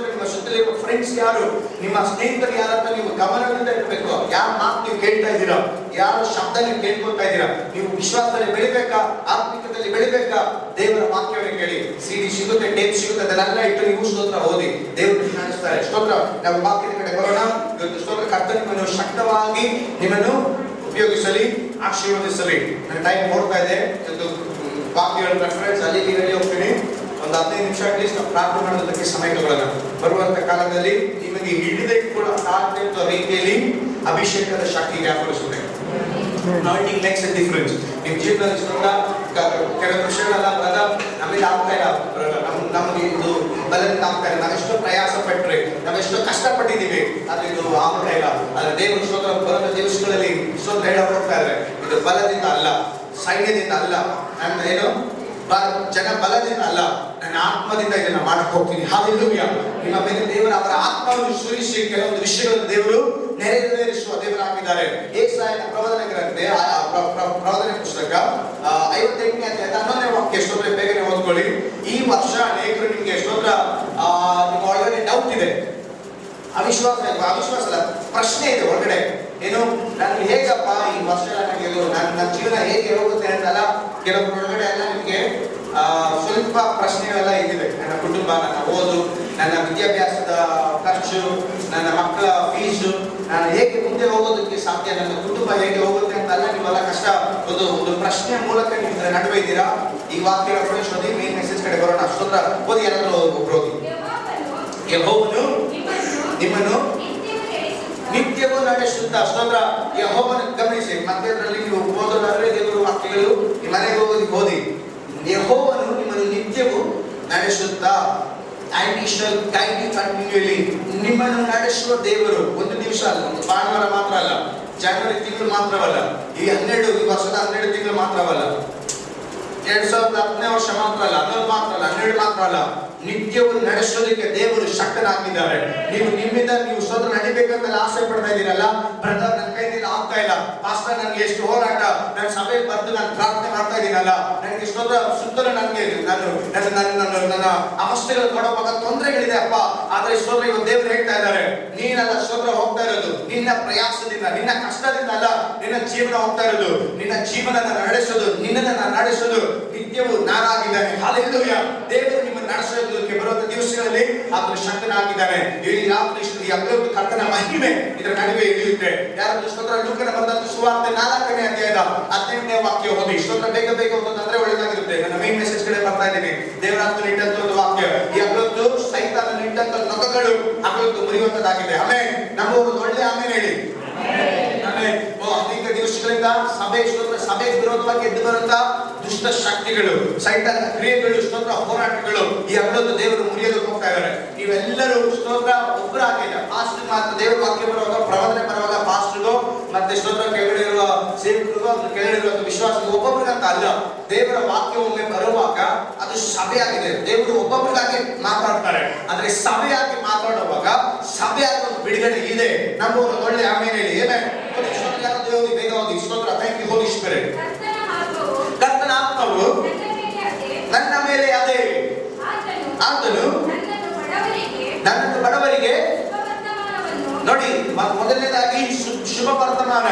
ಸುತ್ತಲಿರುವ ಫ್ರೆಂಡ್ಸ್ ಯಾರು, ನಿಮ್ಮ ಸ್ನೇಹಿತರು ಯಾರಂತ ನೀವು ಗಮನದಿಂದ ಇರಬೇಕು. ಯಾರ ಮಾತು ನೀವು ಕೇಳ್ತಾ ಇದ್ದೀರಾ, ಯಾರ ಶಬ್ದ ನೀವು ಕೇಳ್ಕೊಳ್ತಾ ಇದ್ದೀರಾ. ನೀವು ವಿಶ್ವಾಸದಲ್ಲಿ ಬೆಳಿಬೇಕಾ, ಆತ್ಮಿಕದಲ್ಲಿ ಬೆಳಿಬೇಕಾ, ದೇವರ ವಾಕ್ಯವನ್ನು ಕೇಳಿ. ಸಿಡಿ ಸಿಗುತ್ತೆ, ಟೇಪ್ ಸಿಗುತ್ತೆ, ಅದನ್ನೆಲ್ಲ ಇಟ್ಟು ನೀವು ಸ್ತೋತ್ರ ಓದಿ, ದೇವರು ನಡೆಸ್ತಾರೆ. ಸ್ತೋತ್ರ. ನಾವು ವಾಕ್ಯದ ಕಡೆ ಬರೋಣ. ಇವತ್ತು ಸ್ತೋತ್ರ, ಕರ್ತನೆ ನಿಮ್ಮನ್ನು ಶಕ್ತವಾಗಿ ನಿಮ್ಮನ್ನು ಉಪಯೋಗಿಸಲಿ, ಆಶೀರ್ವದಿಸಲಿ. ನನ್ನ ಟೈಮ್ ಓಡ್ತಾ ಇದೆ. ಇವತ್ತು ವಾಕ್ಯಗಳ ರೆಫರೆನ್ಸ್ ಅಲ್ಲಿ ಹೋಗ್ತೀನಿ. ಒಂದು 15 ನಿಮಿಷ ಅಟ್ಲೀಸ್ಟ್ ಪ್ರಾರ್ಥನೆ ಮಾಡೋದಕ್ಕೆ ಸಮಯ ತಗೊಳ್ಳೋಣ. ಬರುವಂತ ಕಾಲದಲ್ಲಿ ನಿಮಗೆ ಹಿಡಿದಿಟ್ಟುಕೊಳ್ಳೋ ಸಾಧ್ಯ ರೀತಿಯಲ್ಲಿ ಅಭಿಷೇಕದ ಶಕ್ತಿ ವ್ಯಾಪರಿಸುತ್ತೆ. Anointing makes a difference. ನಿಮ್ಮ ಜೀವನದಲ್ಲಿ ಕೆಲವು ವಿಷಯಗಳೆಲ್ಲ ಬ್ರದರ್ ನಮಗೆ ಆಗ್ತಾ ಇಲ್ಲ, ನಮಗೆ ಇದು ಬಲದಿಂದ ಆಗ್ತಾ ಇಲ್ಲ, ನಾವೆಷ್ಟೋ ಪ್ರಯಾಸ ಪಟ್ರಿ, ನಾವೆಷ್ಟೋ ಕಷ್ಟಪಟ್ಟಿದ್ದೀವಿ, ಅದು ಇದು ಆಗ್ತಾ ಇಲ್ಲ. ಆದ್ರೆ ದೇವರು ಸ್ತೋತ್ರ ಬರುವ ದಿವಸಗಳಲ್ಲಿ ಸ್ತೋತ್ರ ಹೇಳ ಹೋಗ್ತಾ ಇದ್ದಾರೆ, ಇದು ಬಲದಿಂದ ಅಲ್ಲ, ಸೈನ್ಯದಿಂದ ಅಲ್ಲ, ನನ್ನ ಏನು ಜನ ಬಲದಿಂದ ಅಲ್ಲ, ನನ್ನ ಆತ್ಮದಿಂದ ಇದನ್ನ ಮಾಡಕ್ ಹೋಗ್ತೀನಿ. ಹಾಲೆಲೂಯಾ. ನಿಮ್ಮ ಮೇಲೆ ದೇವರ ಅವರ ಆತ್ಮವನ್ನು ಸುರಿಸಿ ಕೆಲವೊಂದು ವಿಷಯಗಳನ್ನು ದೇವರು ನೆರವೇರಿಸುವ ದೇವರಾಗಿದ್ದಾರೆ. ಏಸಾಯನ ಪ್ರವಾದನೆ ಗ್ರಂಥೆ ಪ್ರವಾದನೆ ಪುಸ್ತಕ 58ನೇ ಅಧ್ಯಾಯದ 11ನೇ ವಾಕ್ಯ ಸ್ತೋತ್ರ ಬೇಗನೆ ಓದ್ಕೊಳ್ಳಿ. ಈ ವರ್ಷ ಅನೇಕರು ನಿಮ್ಗೆ ಸ್ತೋತ್ರ ನಿಮ್ಮ ಒಳಗಡೆ ಡೌಟ್ ಇದೆ, ಅವಿಶ್ವಾಸ ಅಲ್ಲ, ಪ್ರಶ್ನೆ ಇದೆ ಒಳಗಡೆ. ಏನು ನನ್ಗೆ ಹೇಗಪ್ಪ ಈ ವರ್ಷ ನನಗೆ ನನ್ನ ಜೀವನ ಹೇಗೆ ಹೋಗುತ್ತೆ ಅಂತಲ್ಲ, ಕೆಲವೊಬ್ಬರ ಒಳಗಡೆ ಎಲ್ಲ ನಿಮಗೆ ಸ್ವಲ್ಪ ಪ್ರಶ್ನೆಗಳೆಲ್ಲ ಇದಿವೆ. ನನ್ನ ಕುಟುಂಬ, ನನ್ನ ಓದು, ನನ್ನ ವಿದ್ಯಾಭ್ಯಾಸದ ಖರ್ಚು, ನನ್ನ ಮಕ್ಕಳ ಫೀಸು, ನಾನು ಹೇಗೆ ಮುಂದೆ ಹೋಗೋದಕ್ಕೆ ಸಾಧ್ಯ, ನನ್ನ ಕುಟುಂಬ ಹೇಗೆ ಹೋಗುತ್ತೆ ಅಂತೆಲ್ಲ ನೀವೆಲ್ಲ ಕಷ್ಟ ಒಂದು ಪ್ರಶ್ನೆ ಮೂಲಕ ನಿಮ್ಮ ನಡುವೆ ಇದ್ದೀರಾ. ಈ ವಾಕ್ಯ ಓದಿ ಮೇನ್ ಮೆಸೇಜ್ ಕಡೆ ಬರೋಣ. ಸ್ತೋತ್ರ ಓದಿ, ಎಲ್ಲರೂ ಒಬ್ರು ಓದಿ. ಯೆಹೋವನು ನಿಮ್ಮನ್ನು ನಿತ್ಯವೂ ನಡೆಸುತ್ತಾ. ಸ್ತೋತ್ರ. ಯೆಹೋವನ ಗಮನಿಸಿ, ಮತ್ತೆ ಅದರಲ್ಲಿ ನೀವು ಓದೋದಾದ್ರೆ ದೇವರ ವಾಕ್ಯಗಳು ನಿಮ್ಮ ಮನೆಗೆ ಓದಿ. ಯೆಹೋವನು ನಿಮ್ಮನ್ನು ನಿತ್ಯವೂ ನಡೆಸುತ್ತಾ. And he shall guide you continually. ನಿಮ್ಮನ್ನು ನಡೆಸುವ ದೇವರು ಒಂದು ದಿವಸ ಅಲ್ಲ, ಒಂದು ಭಾನುವಾರ ಮಾತ್ರ ಅಲ್ಲ, ಜನವರಿ ತಿಂಗಳು ಮಾತ್ರವಲ್ಲ, ಈ 12 ಈ ವರ್ಷದ 12 ತಿಂಗಳು ಮಾತ್ರವಲ್ಲ, 2010ನೇ ವರ್ಷ ಮಾತ್ರ ಅಲ್ಲ, 11 ಮಾತ್ರ ಅಲ್ಲ, 12 ಮಾತ್ರ ಅಲ್ಲ, ನಿತ್ಯವೂ ನಡೆಸೋದಕ್ಕೆ ದೇವರು ಶಕ್ತನಾಗಿದ್ದಾರೆ. ನೀವು ನಿಮ್ಮಿಂದ ನೀವು ಸ್ತೋತ್ರ ನಡಿಬೇಕಂತ ಆಸೆ ಪಡ್ತಾ ಇದ್ದೀರಲ್ಲ, ಬ್ರದರ್ ನನ್ನ ಕೈಯಿಂದ ಆಗ್ತಾ ಇಲ್ಲ, ಪಾಸ್ಟರ್ ನನಗೆ ಎಷ್ಟು ಹೋರಾಟ, ನನ್ನ ಸಭೆಗೆ ಬಂದು ನಾನು ಪ್ರಾರ್ಥನೆ ಮಾಡ್ತಾ ಇದ್ದೀನಲ್ಲ, ನನಗೆ ಸ್ತೋತ್ರ ಸುತ್ತಲೂ ನನಗೆ ನನ್ನ ಅವಸ್ಥೆಗಳು ಕೊಡುವಾಗ ತೊಂದರೆಗಳಿದೆ ಅಪ್ಪ. ಆದ್ರೆ ಸ್ತೋತ್ರ ಇವತ್ತು ದೇವರು ಹೇಳ್ತಾ ಇದ್ದಾರೆ, ನೀನಲ್ಲ ಸ್ತೋತ್ರ ಹೋಗ್ತಾ ಇರೋದು ನಿನ್ನ ಪ್ರಯಾಸದಿಂದ, ನಿನ್ನ ಕಷ್ಟದಿಂದ ಅಲ್ಲ, ನಿನ್ನ ಜೀವನ ಹೋಗ್ತಾ ಇರೋದು, ನಿನ್ನ ಜೀವನ ನಡೆಸೋದು, ನಿನ್ನನ್ನು ನಡೆಸೋದು ನಿತ್ಯವೂ ನಾನಾಗಿದ್ದಾನೆ. ಹಾಲೆಲೂಯಾ. ದೇವರು ನಿಮ್ಮನ್ನು ನಡೆಸೋದಕ್ಕೆ ಬರುವಂತ ದಿವಸಗಳಲ್ಲಿ ಆತನು ಶಕ್ತನಾಗಿದ್ದಾನೆ. ಈ ರಾತ್ರಿ ಅಗ್ಲೊಂದು ಕರ್ತನ ಮಹಿಮೆ ಇದರ ನಡುವೆ ಇಳಿಯುತ್ತೆ. ಯಾರು ಸ್ತೋತ್ರ ಲೂಕನ ಬರೆದಂತ ಸುವಾರ್ತೆ 4ನೇ ಅಧ್ಯಾಯದ 18ನೇ ವಾಕ್ಯ ಓದಿ. ಸ್ತೋತ್ರ ಬೇಗ ಬೇಗ ಓದೋದಂದ್ರೆ ಒಳ್ಳೆದಾಗಿರುತ್ತೆ. ನನ್ನ ಮೇನ್ ಮೆಸೇಜ್ ಕಡೆ ಬರ್ತಾ ಇದ್ದೀನಿ. ದೇವರಾತ್ಮ ಇಟ್ಟಂತ ಒಂದು ವಾಕ್ಯ, ಈ ಅಗ್ಲೊಂದು ಸೈತಾನ ಇಟ್ಟಂತ ನೊಗಗಳು ಅಗ್ಲೊಂದು ಮುರಿಯುವಂತದ್ದಾಗಿದೆ. ಆಮೇಲೆ ನಮ್ಮ ಒಂದು ಒಳ್ಳೆ ಆಮೇಲೆ ಹೇಳಿ ಅನೇಕ ದಿವಸಗಳಿಂದ ಸಭೆಗೆ ವಿರೋಧವಾಗಿ ಎದ್ದು ಬರುತ್ತಾ ದುಷ್ಟ ಶಕ್ತಿಗಳು, ಸೈತಾನ ಕ್ರಿಯೆಗಳು, ಸ್ತೋತ್ರ ಹೋರಾಟಗಳು ಈ ಅಗ್ಲೊಂದು ದೇವರು ಮುರಿಯೋದಕ್ಕೆ ಹೋಗ್ತಾ ಇದ್ದಾರೆ. ನೀವೆಲ್ಲರೂ ಸ್ತೋತ್ರ ಒಬ್ಬರಾಗಿಲ್ಲ. ಪಾಸ್ಟರ್ ಮಾತ್ರ ದೇವರ ವಾಕ್ಯ ಬರುವಾಗ, ಪ್ರವಾದನೆ ಬರುವಾಗ ಪಾಸ್ಟರ್ಗೋ ಮತ್ತೆ ಸ್ತೋತ್ರ ಕೆಳಗಡೆ ಇರುವ ಸೇವಕರಿಗೂ ಅದ್ರ ಕೆಳಗಡೆ ಇರುವ ವಿಶ್ವಾಸಕ್ಕೂ ಒಬ್ಬೊಬ್ಬರಿಗಂತ ಅಲ್ಲ. ದೇವರ ವಾಕ್ಯ ಒಮ್ಮೆ ಬರುವಾಗ ಅದು ಸಭೆಯಾಗಿದೆ. ದೇವರು ಒಬ್ಬೊಬ್ಬರಿಗಾಗಿ ಮಾತಾಡ್ತಾರೆ, ಆದ್ರೆ ಸಭೆಯಾಗಿ ಮಾತಾಡುವಾಗ ಸಭೆಯಾಗಿ ಒಂದು ಬಿಡುಗಡೆ ಇದೆ. ನಮ್ಮವರು ಒಳ್ಳೆ ಆಮೇಲೆ ಹೇಳಿ ಏನೇ ಬೇಗ ಹೋಗಿ. ಸ್ತೋತ್ರ. Thank you Holi Spirit. ಕರ್ತನ ಆತ್ಮವು ನನ್ನ ಮೇಲೆ ಅದೇ, ಆತನು ನನ್ನನ್ನು ಬಡವರಿಗೆ ನೋಡಿ. ಮೊದಲನೇದಾಗಿ ಶುಭ ವರ್ತಮಾನ,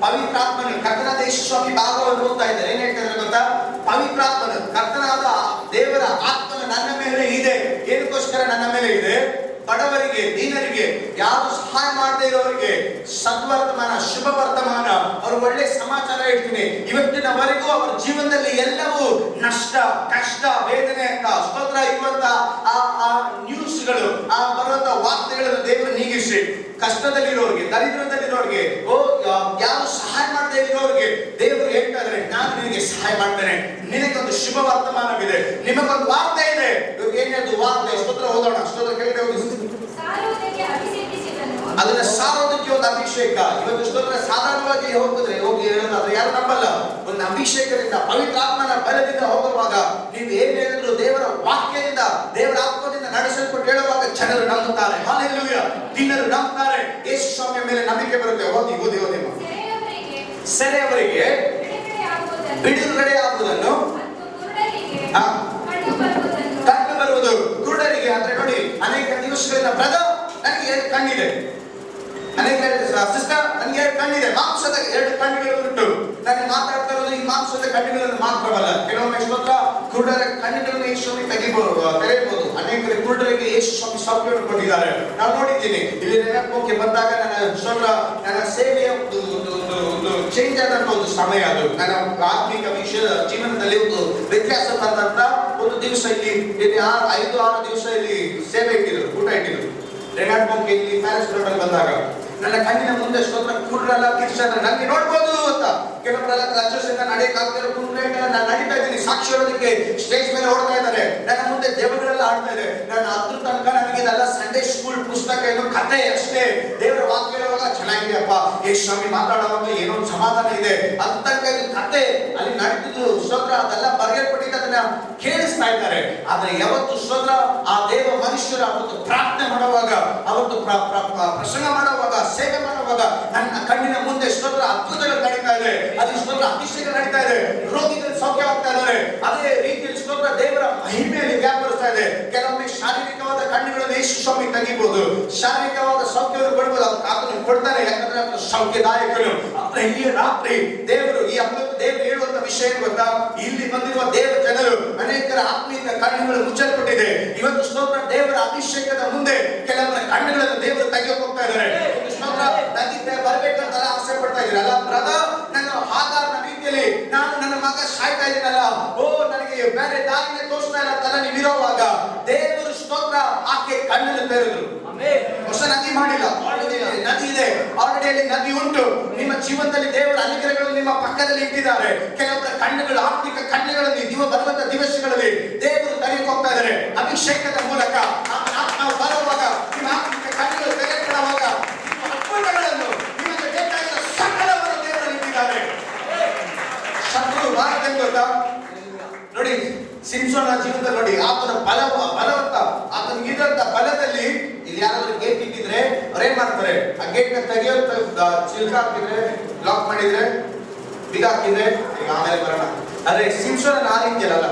ಪವಿತ್ರಾತ್ಮನು, ಕರ್ತನ ದೇಶ ಸ್ವಾಮಿ ಭಾಗವನ್ನು ಓದ್ತಾ ಇದ್ದಾರೆ. ಏನ್ ಹೇಳ್ತಾರೆ ಗೊತ್ತಾ? ಪವಿತ್ರಾತ್ಮನು, ಕರ್ತನಾದ ದೇವರ ಆತ್ಮನು ನನ್ನ ಮೇಲೆ ಇದೆ. ಏನಕ್ಕೋಸ್ಕರ ನನ್ನ ಮೇಲೆ ಇದೆ? ಬಡವರಿಗೆ, ದೀನರಿಗೆ, ಯಾರು ಸಹಾಯ ಮಾಡದೇ ಇರೋರಿಗೆ ಸದ್ವರ್ತಮಾನ, ಶುಭ ವರ್ತಮಾನ, ಅವ್ರ ಒಳ್ಳೆ ಸಮಾಚಾರ ಹೇಳ್ತೀನಿ. ಇವತ್ತಿನವರೆಗೂ ಅವರ ಜೀವನದಲ್ಲಿ ಎಲ್ಲವೂ ನಷ್ಟ, ಕಷ್ಟ, ವೇದನೆ ಅಂತ ಸ್ತೋತ್ರ ಇರುವಂತ ಆ ನ್ಯೂಸ್ಗಳು, ಆ ಬರುವಂತ ವಾರ್ತೆಗಳನ್ನು ದೇವರು ನೀಗಿಸಿ, ಕಷ್ಟದಲ್ಲಿರೋರಿಗೆ, ದರಿದ್ರದಲ್ಲಿರೋರಿಗೆ, ಯಾರು ಸಹಾಯ ಮಾಡದೇ ಇರೋರಿಗೆ ದೇವರು ಹೇಳ್ತಾ ಇದ್ದಾರೆ, ನಾನು ನಿನಗೆ ಸಹಾಯ ಮಾಡ್ತೇನೆ, ನಿನಗೊಂದು ಶುಭ ವರ್ತಮಾನವಿದೆ, ನಿಮಗೊಂದು ವಾರ್ತೆ ಇದೆ. ಇವಾಗ ಏನೇದು ವಾರ್ತೆ? ಸ್ತೋತ್ರ ಓದೋಣ. ಸ್ತೋತ್ರ ಕೆಳಗಡೆ ಹೋಗಿ. ಅದನ್ನ ಸಾರೋದಕ್ಕೆ ಒಂದು ಅಭಿಷೇಕ. ಇವತ್ತು ಸ್ತೋತ್ರ ಸಾಧಾರಣವಾಗಿ ಹೋಗಿದ್ರೆ ಹೋಗಿ ಹೇಳೋದಾದ್ರೆ ಯಾರು ನಂಬಲ್ಲ. ಒಂದು ಅಭಿಷೇಕದಿಂದ, ಪವಿತ್ರಾತ್ಮನ ಬಲದಿಂದ ಹೋಗುವಾಗ ನೀವು ಏನ್ ಹೇಳಿದ್ರು ದೇವರ ವಾಕ್ಯದಿಂದ, ದೇವರ ಆತ್ಮದಿಂದ ನಡೆಸಲ್ಪಟ್ಟು ಹೇಳುವಾಗ ಜನರು ನಂಬುತ್ತಾರೆ. ಹಾಲೆಲೂಯಾ. ದಿನರು ನಂಬುತ್ತಾರೆ. ಯೇಸು ಸ್ವಾಮಿಯ ಮೇಲೆ ನಂಬಿಕೆ ಬರುತ್ತೆ. ಓದಿ ಓದಿ ಓದಿ. ಸೆರೆಯವರಿಗೆ ಬಿಡುಗಡೆ ಆಗುವುದನ್ನು ಕಂಡು ಬರುವುದು. ಕುರುಡರಿಗೆ ಅಂದ್ರೆ ನೋಡಿ, ಅನೇಕ ದಿವಸಗಳಿಂದ ಬ್ರದರ್ ನನಗೆ 2 ಕಣ್ಣಿದೆ, ಅನೇಕ ಸಿಸ್ಟರ್ ನನಗೆ 2 ಕಣ್ಣಿದೆ, ಮಾಂಸದ 2 ಕಣ್ಣುಗಳು ಉಂಟು. ನಾನು ಮಾತಾಡ್ತಾ ಇರೋದು ಈ ಮಾಂಸದ ಕಣ್ಣುಗಳನ್ನು ಮಾತ್ರವಲ್ಲ. ಕೆಲವೊಮ್ಮೆ ಸ್ತೋತ್ರ ಕುರುಡರ ಕಣ್ಣುಗಳನ್ನು ಯೇಸು ತೆರೆಯಬಹುದು. ಅನೇಕರ ಕುರುಡರಿಗೆ ಯೇಸು ಸ್ವಾಮಿ ಸೌಖ್ಯವನ್ನು ಕೊಟ್ಟಿದ್ದಾರೆ. ನಾವು ನೋಡಿದ್ದೀನಿ. ಇಲ್ಲಿ ನೆನಪೋಕೆ ಬಂದಾಗ ನನ್ನ ಸೇವೆಯ ಒಂದು ಚೇಂಜ್ ಆದಂತ ಒಂದು ಸಮಯ ಅದು. ನನ್ನ ಆತ್ಮಿಕ ವಿಷಯದ ಜೀವನದಲ್ಲಿ ಒಂದು ವ್ಯತ್ಯಾಸ ಬಂದಂತ ಒಂದು ದಿವಸ ಇಲ್ಲಿ 5-6 ದಿವಸ ಇಲ್ಲಿ ಸೇವೆ ಇಟ್ಟಿದ್ರು, ಊಟ ಇಟ್ಟಿದ್ರು. ರೆನಾಟ್ ಇಲ್ಲಿ ಪ್ಯಾಲೇಸ್ ರೋಡ್ ಅಲ್ಲಿ ಬಂದಾಗ ನನ್ನ ಕಣ್ಣಿನ ಮುಂದೆ ಸ್ತೋತ್ರ ಕುರುಡರೆಲ್ಲ ಕಿರ್ಚಾದ್ರೆ ನನಗೆ ನೋಡ್ಬೋದು ಅಂತ ಗೊತ್ತಾ, ಕೆಲವರೆಲ್ಲ ಕ್ರಚಸ್ಸಿಂದ ನಡೆಯಕ್ಕಾಗ್ತಿರೋ ಕುಂಡ್ರೆಗಳೆಲ್ಲ ನಾನು ನಡೀತಾ ಇದ್ದೀನಿ, ಸಾಕ್ಷಿ ಹೇಳೋದಕ್ಕೆ ಸ್ಟೇಜ್ ಮೇಲೆ ಓಡ್ತಾ ಇದ್ದಾರೆ, ನನ್ನ ಮುಂದೆ ದೇವಗಳೆಲ್ಲ ಆಡ್ತಾ ಇದೆ. ನಾನು ಅದ್ರ ತನಕ ನನಗೆ ಇದೆಲ್ಲ ಸಂಡೇ ಸ್ಕೂಲ್ ಪುಸ್ತಕ ಏನು ಕತೆ ಅಷ್ಟೇ. ದೇವರ ವಾಕ್ಯ ಹೇಳುವಾಗ ಚೆನ್ನಾಗಿದೆಯಪ್ಪ, ಯೇಸು ಸ್ವಾಮಿ ಮಾತಾಡುವಾಗ ಏನೋ ಸಮಾಧಾನ ಇದೆ, ಅದ್ ತನಕ ಇದು ಕತೆ ಅಲ್ಲಿ ನಡೆದಿದ್ದು ಸ್ತೋತ್ರ ಅದೆಲ್ಲ ಬರೆಯಲ್ಪಟ್ಟಿದ್ದು ಅದನ್ನ ಕೇಳಿಸ್ತಾ ಇದ್ದಾರೆ. ಆದ್ರೆ ಯಾವತ್ತು ಸ್ತೋತ್ರ ಆ ದೇವ ಮನುಷ್ಯರು ಅವತ್ತು ಪ್ರಾರ್ಥನೆ ಮಾಡುವಾಗ, ಅವತ್ತು ಪ್ರಸಂಗ ಮಾಡುವಾಗ, ಸೇವೆ ಮಾಡುವಾಗ ನನ್ನ ಕಣ್ಣಿನ ಮುಂದೆ ಸ್ತೋತ್ರ ಅದ್ಭುತಗಳು ನಡೀತಾ ಇದೆ, ಅದು ಸ್ತೋತ್ರ ಅತಿಶಯಗಳು ನಡೀತಾ ಇದೆ, ರೋಗಿಗಳು ಸೌಖ್ಯವಾಗ್ತಾ ಇದ್ದಾರೆ. ಅದೇ ರೀತಿಯಲ್ಲಿ ಸ್ತೋತ್ರ ದೇವರ ಮಹಿಮೆಯಲ್ಲಿ ವ್ಯಾಪರಿಸ್ತಾ ಇದೆ. ಕೆಲವೊಮ್ಮೆ ಶಾರೀರಿಕವಾದ ಕಣ್ಣುಗಳನ್ನು ಯೇಸು ಸ್ವಾಮಿ ತೆಗಿಬಹುದು, ಶಾರೀರಿಕವಾದ ಸೌಖ್ಯವನ್ನು ಕೊಡಬಹುದು, ಆತನು ಕೊಡ್ತಾರೆ, ಯಾಕಂದ್ರೆ ಆತನು ಸೌಖ್ಯದಾಯಕನು. ಈ ರಾತ್ರಿ ದೇವರು ಈ ಹಬ್ಬಕ್ಕೆ ದೇವರು ಹೇಳುವಂತ ವಿಷಯ ಗೊತ್ತಾ, ಇಲ್ಲಿ ಬಂದಿರುವ ದೇವ ಜನರು ಅನೇಕರ ಆತ್ಮೀಯ ಕಣ್ಣುಗಳು ಮುಚ್ಚಲ್ಪಟ್ಟಿದೆ. ಇವತ್ತು ಸ್ತೋತ್ರ ದೇವರ ಅಭಿಷೇಕದ ಮುಂದೆ ಕೆಲವರ ಕಣ್ಣುಗಳನ್ನು ದೇವರು ತೆಗೆಯೋಕೆ ಹೋಗ್ತಾ ಇದ್ದಾರೆ. ಸ್ತೋತ್ರ ನದಿಗೆ ಬರ್ಬೇಕಂತ ಆಸೆ ಪಡ್ತಾ ಇದ್ದೀರಲ್ಲ ಬ್ರದರ್, ನನ್ನ ಆಧಾರನ ರೀತಿಯಲ್ಲಿ ನಾನು ನನ್ನ ಮಗ ಸಾಯ್ತಾ ಇದ್ದೀನಲ್ಲ, ಓ ನನಗೆ ಬೇರೆ ದಾರಿನೇ ತೋರಿಸ್ತಾ ಇಲ್ಲ ಅಂತಲ್ಲ ನೀವಿರೋವಾಗ ದೇವರು ಸ್ತೋತ್ರ ಆಕೆ ಕಣ್ಣನ್ನು ತೆರೆದ್ರು. ಹೊಸ ನದಿ ಮಾಡಿಲ್ಲ, ಆಲ್ರೆಡಿ ನದಿ ಇದೆ, ಆಲ್ರೆಡಿ ಅಲ್ಲಿ ನದಿ ಉಂಟು. ನಿಮ್ಮ ಜೀವನದಲ್ಲಿ ದೇವರ ಅನುಗ್ರಹಗಳು ನಿಮ್ಮ ಪಕ್ಕದಲ್ಲಿ ಇಟ್ಟಿದ್ದಾರೆ. ಕೆಲವರ ಕಣ್ಣುಗಳು, ಆರ್ಥಿಕ ಕಣ್ಣುಗಳಲ್ಲಿ ಬರುವಂತ ದಿವಸಗಳಲ್ಲಿ ದೇವರು ತೆರೆಯಕ್ಕೆ ಹೋಗ್ತಾ ಇದ್ದಾರೆ. ಅಭಿಷೇಕದ ಮೂಲಕ ಆತ್ಮ ಬರುವಾಗ ನಿಮ್ಮ ಆತ್ಮಿಕ ಕಣ್ಣುಗಳು ತೆರೆಯಲ್ಪಡುವಾಗ ನಿಮ್ಮ ಅದ್ಭುತಗಳನ್ನು, ನಿಮಗೆ ಬೇಕಾಗಿರುವ ಸಕಲವನ್ನು ದೇವರು ಇಟ್ಟಿದ್ದಾರೆ. ಶತ್ರು ಬಾರದೆಂದು ಗೊತ್ತಾ ನೋಡಿ, ಸಿಂಸೋನ ಜೀವನದಲ್ಲಿ ನೋಡಿ, ಆತನ ಬಲವಂತ ಆತನಿಗಿದ್ದಂತ ಬಲದಲ್ಲಿ ಇಲ್ಲಿ ಯಾರಾದ್ರೂ ಗೇಟ್ ಇಟ್ಟಿದ್ರೆ ಅವ್ರೇನ್ ಮಾಡ್ತಾರೆ, ಆ ಗೇಟ್ ನ ತೆಗೆಯೋ ಚಿಲ್ಕ ಹಾಕಿದ್ರೆ, ಲಾಕ್ ಮಾಡಿದ್ರೆ, ಬೀಗ ಹಾಕಿದ್ರೆ ಈಗ ಆಮೇಲೆ ಬರೋಣ. ಆದ್ರೆ ಸಿಂಸೋನ ಆ ರೀತಿಯಲ್ಲ,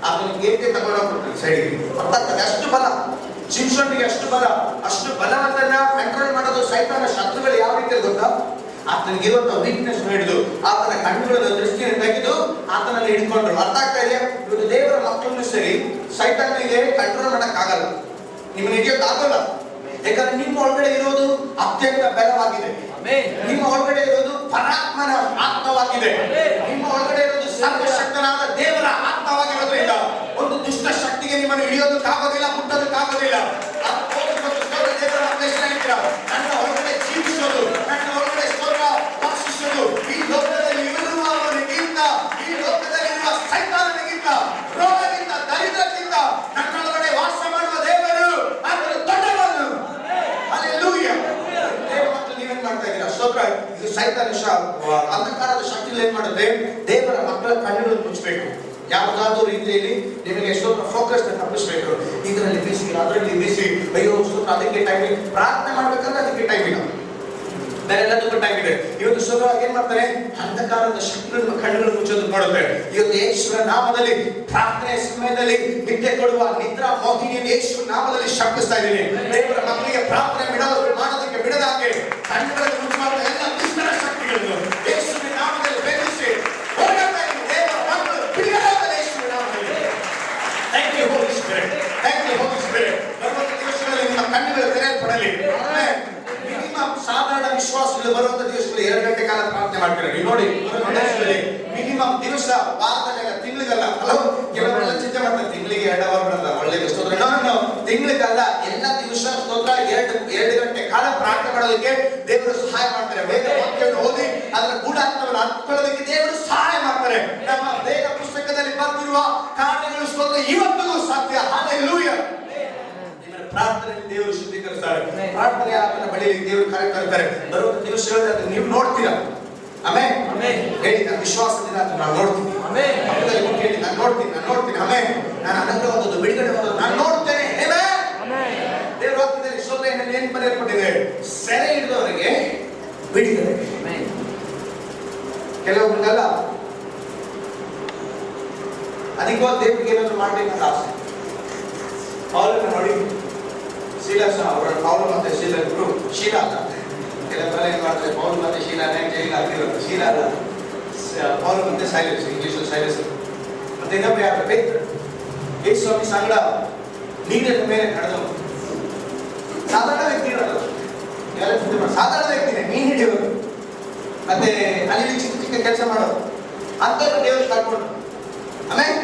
ಆತನ ಗೇಟ್ ತಗೊಂಡೋಗ್ಬಿಡ್ತಾರೆ ಸೈಡ್ಗೆ. ಅಷ್ಟು ಬಲ ಸಿಂಸೋನಿಗೆ, ಅಷ್ಟು ಬಲವಂತನ ಕಂಟ್ರೋಲ್ ಮಾಡೋದು ಸೈತಾನ ಶತ್ರುಗಳು ಯಾವ ರೀತಿ ಗೊತ್ತಾ, ಆತನಿಗಿರುವಂತ ವೀಕ್ನೆಸ್ ಹಿಡಿದು ಆತನ ಕಣ್ಣುಗಳ ದೃಷ್ಟಿಯನ್ನು ತೆಗೆದು ಆತನಲ್ಲಿ ಹಿಡ್ಕೊಂಡ್ರು. ಅರ್ಥ ಆಗ್ತಾ ಇದೆ? ಇವತ್ತು ದೇವರ ಮಕ್ಕಳನ್ನು ಸರಿ ಸೈತಾನಿಗೆ ಕಂಟ್ರೋಲ್ ಮಾಡಕ್ ಆಗಲ್ಲ, ನಿಮ್ಮನ್ನ ಹಿಡಿಯೋಕ್ ಆಗಲ್ಲ. ಯಾಕಂದ್ರೆ ನಿಮ್ಮ ಒಳಗಡೆ ಇರೋದು ಅತ್ಯಂತ ಬಲವಾಗಿದೆ, ನಿಮ್ಮ ಒಳಗಡೆ ಇರೋದು ಪರಾತ್ಮನ ಆತ್ಮವಾಗಿದೆ, ನಿಮ್ಮ ಒಳಗಡೆ ಇರೋದು ಸರ್ವಶಕ್ತನಾದ ದೇವರ ಆತ್ಮವಾಗಿರೋದ್ರಿಂದ ಒಂದು ದುಷ್ಟ ಶಕ್ತಿಗೆ ನಿಮ್ಮನ್ನು ಹಿಡಿಯೋದಕ್ಕಾಗೋದಿಲ್ಲ, ಮುಟ್ಟೋದಕ್ಕಾಗೋದಿಲ್ಲ. ನನ್ನ ಒಳಗಡೆ ಜೀವಿಸೋದು, ನನ್ನ ಒಳಗಡೆ ವಾಸಿಸೋದು, ಈ ಲೋಕದಲ್ಲಿ ಇರುವವನಿಗಿಂತ, ಈ ಲೋಕದಲ್ಲಿರುವ ಸೈತಾನನಿಗಿಂತ, ರೋಗದಿಂದ, ದರಿದ್ರಕ್ಕಿಂತ ನನ್ನೊಳಗಡೆ ವಾಸ ಮಾಡುವ ದೇವರು ಆತನು ದೊಡ್ಡವನು. ಹಲ್ಲೆಲೂಯಾ. ದೇವ ಮಕ್ಕಳು ನೀವೇನ್ ಮಾಡ್ತಾ ಇದ್ದೀರಾ? ಸ್ತೋತ್ರ. ಇದು ಸೈತಾನ ಅಂಧಕಾರದ ಶಕ್ತಿಗಳು ಏನ್ ಮಾಡುತ್ತೆ, ದೇವರ ಮಕ್ಕಳ ಕಣ್ಣುಗಳನ್ನು ಮುಚ್ಚಬೇಕು. ಯಾವುದಾದ್ರೂ ರೀತಿಯಲ್ಲಿ ನಿಮಗೆ ಸ್ತೋತ್ರ ಫೋಕಸ್ ತಪ್ಪಿಸ್ಬೇಕು. ಇದರಲ್ಲಿ ಬಿಸಿ, ಅದರಲ್ಲಿ ಬಿಸಿ, ಅಯ್ಯೋ ಸ್ತೋತ್ರ ಅದಕ್ಕೆ ಟೈಮ್ ಇಲ್ಲ, ಪ್ರಾರ್ಥನೆ ಮಾಡ್ಬೇಕಂದ್ರೆ ಅದಕ್ಕೆ ಟೈಮ್ ಇಲ್ಲ, ಬೇರೆ ಎಲ್ಲದಕ್ಕೂ ಟೈಮ್ ಇದೆ. ಇವತ್ತು ಸುಲಭವಾಗಿ ಏನ್ ಮಾಡ್ತಾರೆ, ಅಂಧಕಾರದ ಶಕ್ತಿಗಳನ್ನು ಕಣ್ಣುಗಳು ಮುಚ್ಚೋದು ಮಾಡುತ್ತೆ. ಇವತ್ತು ಯೇಸುವಿನ ನಾಮದಲ್ಲಿ ಪ್ರಾರ್ಥನೆ ಸಮಯದಲ್ಲಿ ನಿದ್ದೆ ಕೊಡುವ ನಿದ್ರಾ ಮೋಹಿನಿಯನ್ನು ಯೇಸುವಿನ ನಾಮದಲ್ಲಿ ಶಪಿಸ್ತಾ ಇದ್ದೀನಿ. ದೇವರ ಮಕ್ಕಳಿಗೆ ಪ್ರಾರ್ಥನೆ ಮಾಡೋದಕ್ಕೆ ಬಿಡದಾಗೆ ಕಣ್ಣುಗಳನ್ನು ಮುಚ್ಚುವಂತ ಎಲ್ಲ ದುಷ್ಟರ ಶಕ್ತಿಗಳನ್ನು ಯೇಸುವಿನ ನಾಮದಲ್ಲಿ ಬೆದರಿಸಿ ಹೋರಾಡ್ತಾ ಇದ್ದೀನಿ. ದೇವರ ಮಕ್ಕಳು ಬಿಡುಗಡೆಯಾಗಲಿ ಯೇಸುವಿನ ನಾಮದಲ್ಲಿ. Thank you Holi Spirit, thank you Holi Spirit. ಬರುವಂತ ದಿವಸಗಳಲ್ಲಿ ನಿಮ್ಮ ಕಣ್ಣುಗಳು ತೆರೆಯಲ್ಪಡಲಿ. ಸಾಧಾರಣ ವಿಶ್ವಾಸಗಳು ಬರುವಂತ ದಿವಸಗಳು 2 ಗಂಟೆ ಕಾಲ ಪ್ರಾರ್ಥನೆ ಮಾಡ್ತಾರೆ. ನೀವು ನೋಡಿ, ಮಿನಿಮಮ್ ದಿವಸ, ವಾರದಲ್ಲ, ತಿಂಗಳಿಗಲ್ಲ. ಹಲೋ, ಕೆಲವರೆಲ್ಲ ಚಿಂತೆ ಮಾಡ್ತಾರೆ, ತಿಂಗಳಿಗೆ 2 ಅವರ್ ಬರಲ್ಲ, ಒಳ್ಳೆ ಸ್ತೋತ್ರ. ನಾನು ತಿಂಗಳಿಗಲ್ಲ, ಎಲ್ಲ ದಿವಸ ಸ್ತೋತ್ರ 2 ಗಂಟೆ ಕಾಲ ಪ್ರಾರ್ಥನೆ ಮಾಡೋದಕ್ಕೆ ದೇವರು ಸಹಾಯ ಮಾಡ್ತಾರೆ. ವೇದ ವಾಕ್ಯವನ್ನು ಓದಿ ಅದರ ಗೂಢಾರ್ಥವನ್ನು ಅರ್ಥಕೊಳ್ಳೋದಕ್ಕೆ ದೇವರು ಸಹಾಯ ಮಾಡ್ತಾರೆ. ನಮ್ಮ ವೇದ ಪುಸ್ತಕದಲ್ಲಿ ಬರೆದಿರುವ ಕಾರ್ಯಗಳು ಸ್ತೋತ್ರ ಇವತ್ತಿಗೂ ಸತ್ಯ. ಹಲ್ಲೆಲೂಯಾ. ಪ್ರಾರ್ಥನೆಯಲ್ಲಿ ದೇವರು ಶುದ್ಧೀಕರಿಸ್ತಾರೆ. ಪ್ರಾರ್ಥನೆ ಆತನ ಬಳಿಯಲ್ಲಿ ದೇವರು ಕರೆತರ್ತಾರೆ. ಬರುವಂತ ದಿವಸಗಳಲ್ಲಿ ನೀವು ನೋಡ್ತೀರಾ. ಆಮೆನ್. ಹೇಳಿ, ನಾನು ವಿಶ್ವಾಸದಿಂದ ನಾನು ನೋಡ್ತೀನಿ. ಪಕ್ಕದಲ್ಲಿ ಕೂತು ಹೇಳಿ, ನಾನು ನೋಡ್ತೀನಿ. ಆಮೆನ್. ನಾನು ಅನುಗ್ರಹವಾದದ್ದು, ಬಿಡುಗಡೆ ಆದದ್ದು ನಾನು ನೋಡ್ತೇನೆ. ದೇವರು ವಾಕ್ಯದಲ್ಲಿ ಸ್ತೋತ್ರ ಏನು ಬರೆಯಲ್ಪಟ್ಟಿದೆ, ಸೆರೆ ಹಿಡಿದವರಿಗೆ ಬಿಡುಗಡೆ. ಕೆಲವೊಬ್ಬರಿಗೆಲ್ಲ ಅಧಿಕವಾದ ದೇವರಿಗೆ ಏನಾದ್ರು ಮಾಡ್ಬೇಕಂತ ಆಸೆ. ಪೌಲನ ನೋಡಿ, ಶೀಲಾಸ ಅವರ ಪೌಲ ಮತ್ತೆ ಶೀಲರು, ಶೀಲಾ ಅಂತ ಕೆಲವರೆಲ್ಲ ಏನ್ ಮಾಡ್ತಾರೆ, ಪೌಲ ಮತ್ತೆ ಶೀಲಾನೇ ಜೈಲ್ ಹಾಕಿರೋದು. ಶೀಲಾ ಅಲ್ಲ, ಪೌಲ ಮತ್ತೆ ಸೈಲೆನ್ಸ್, ಇಂಗ್ಲಿಷ್ ಸೈಲೆನ್ಸ್. ಮತ್ತೆ ಇನ್ನೊಬ್ಬ ಯಾರು, ಪೇತ್ರ. ಯೇಸು ಸ್ವಾಮಿ ಸಂಗಡ ನೀರಿನ ಮೇಲೆ ನಡೆದವರು. ಸಾಧಾರಣ ವ್ಯಕ್ತಿ ಇರೋದು, ಸಾಧಾರಣ ವ್ಯಕ್ತಿನೇ, ಮೀನು ಹಿಡಿಯೋರು, ಮತ್ತೆ ಅಲ್ಲಿ ಚಿಕ್ಕ ಕೆಲಸ ಮಾಡೋರು. ಅಂತವ್ರು ದೇವರು ಕರ್ಕೊಂಡು, ಆಮೇಲೆ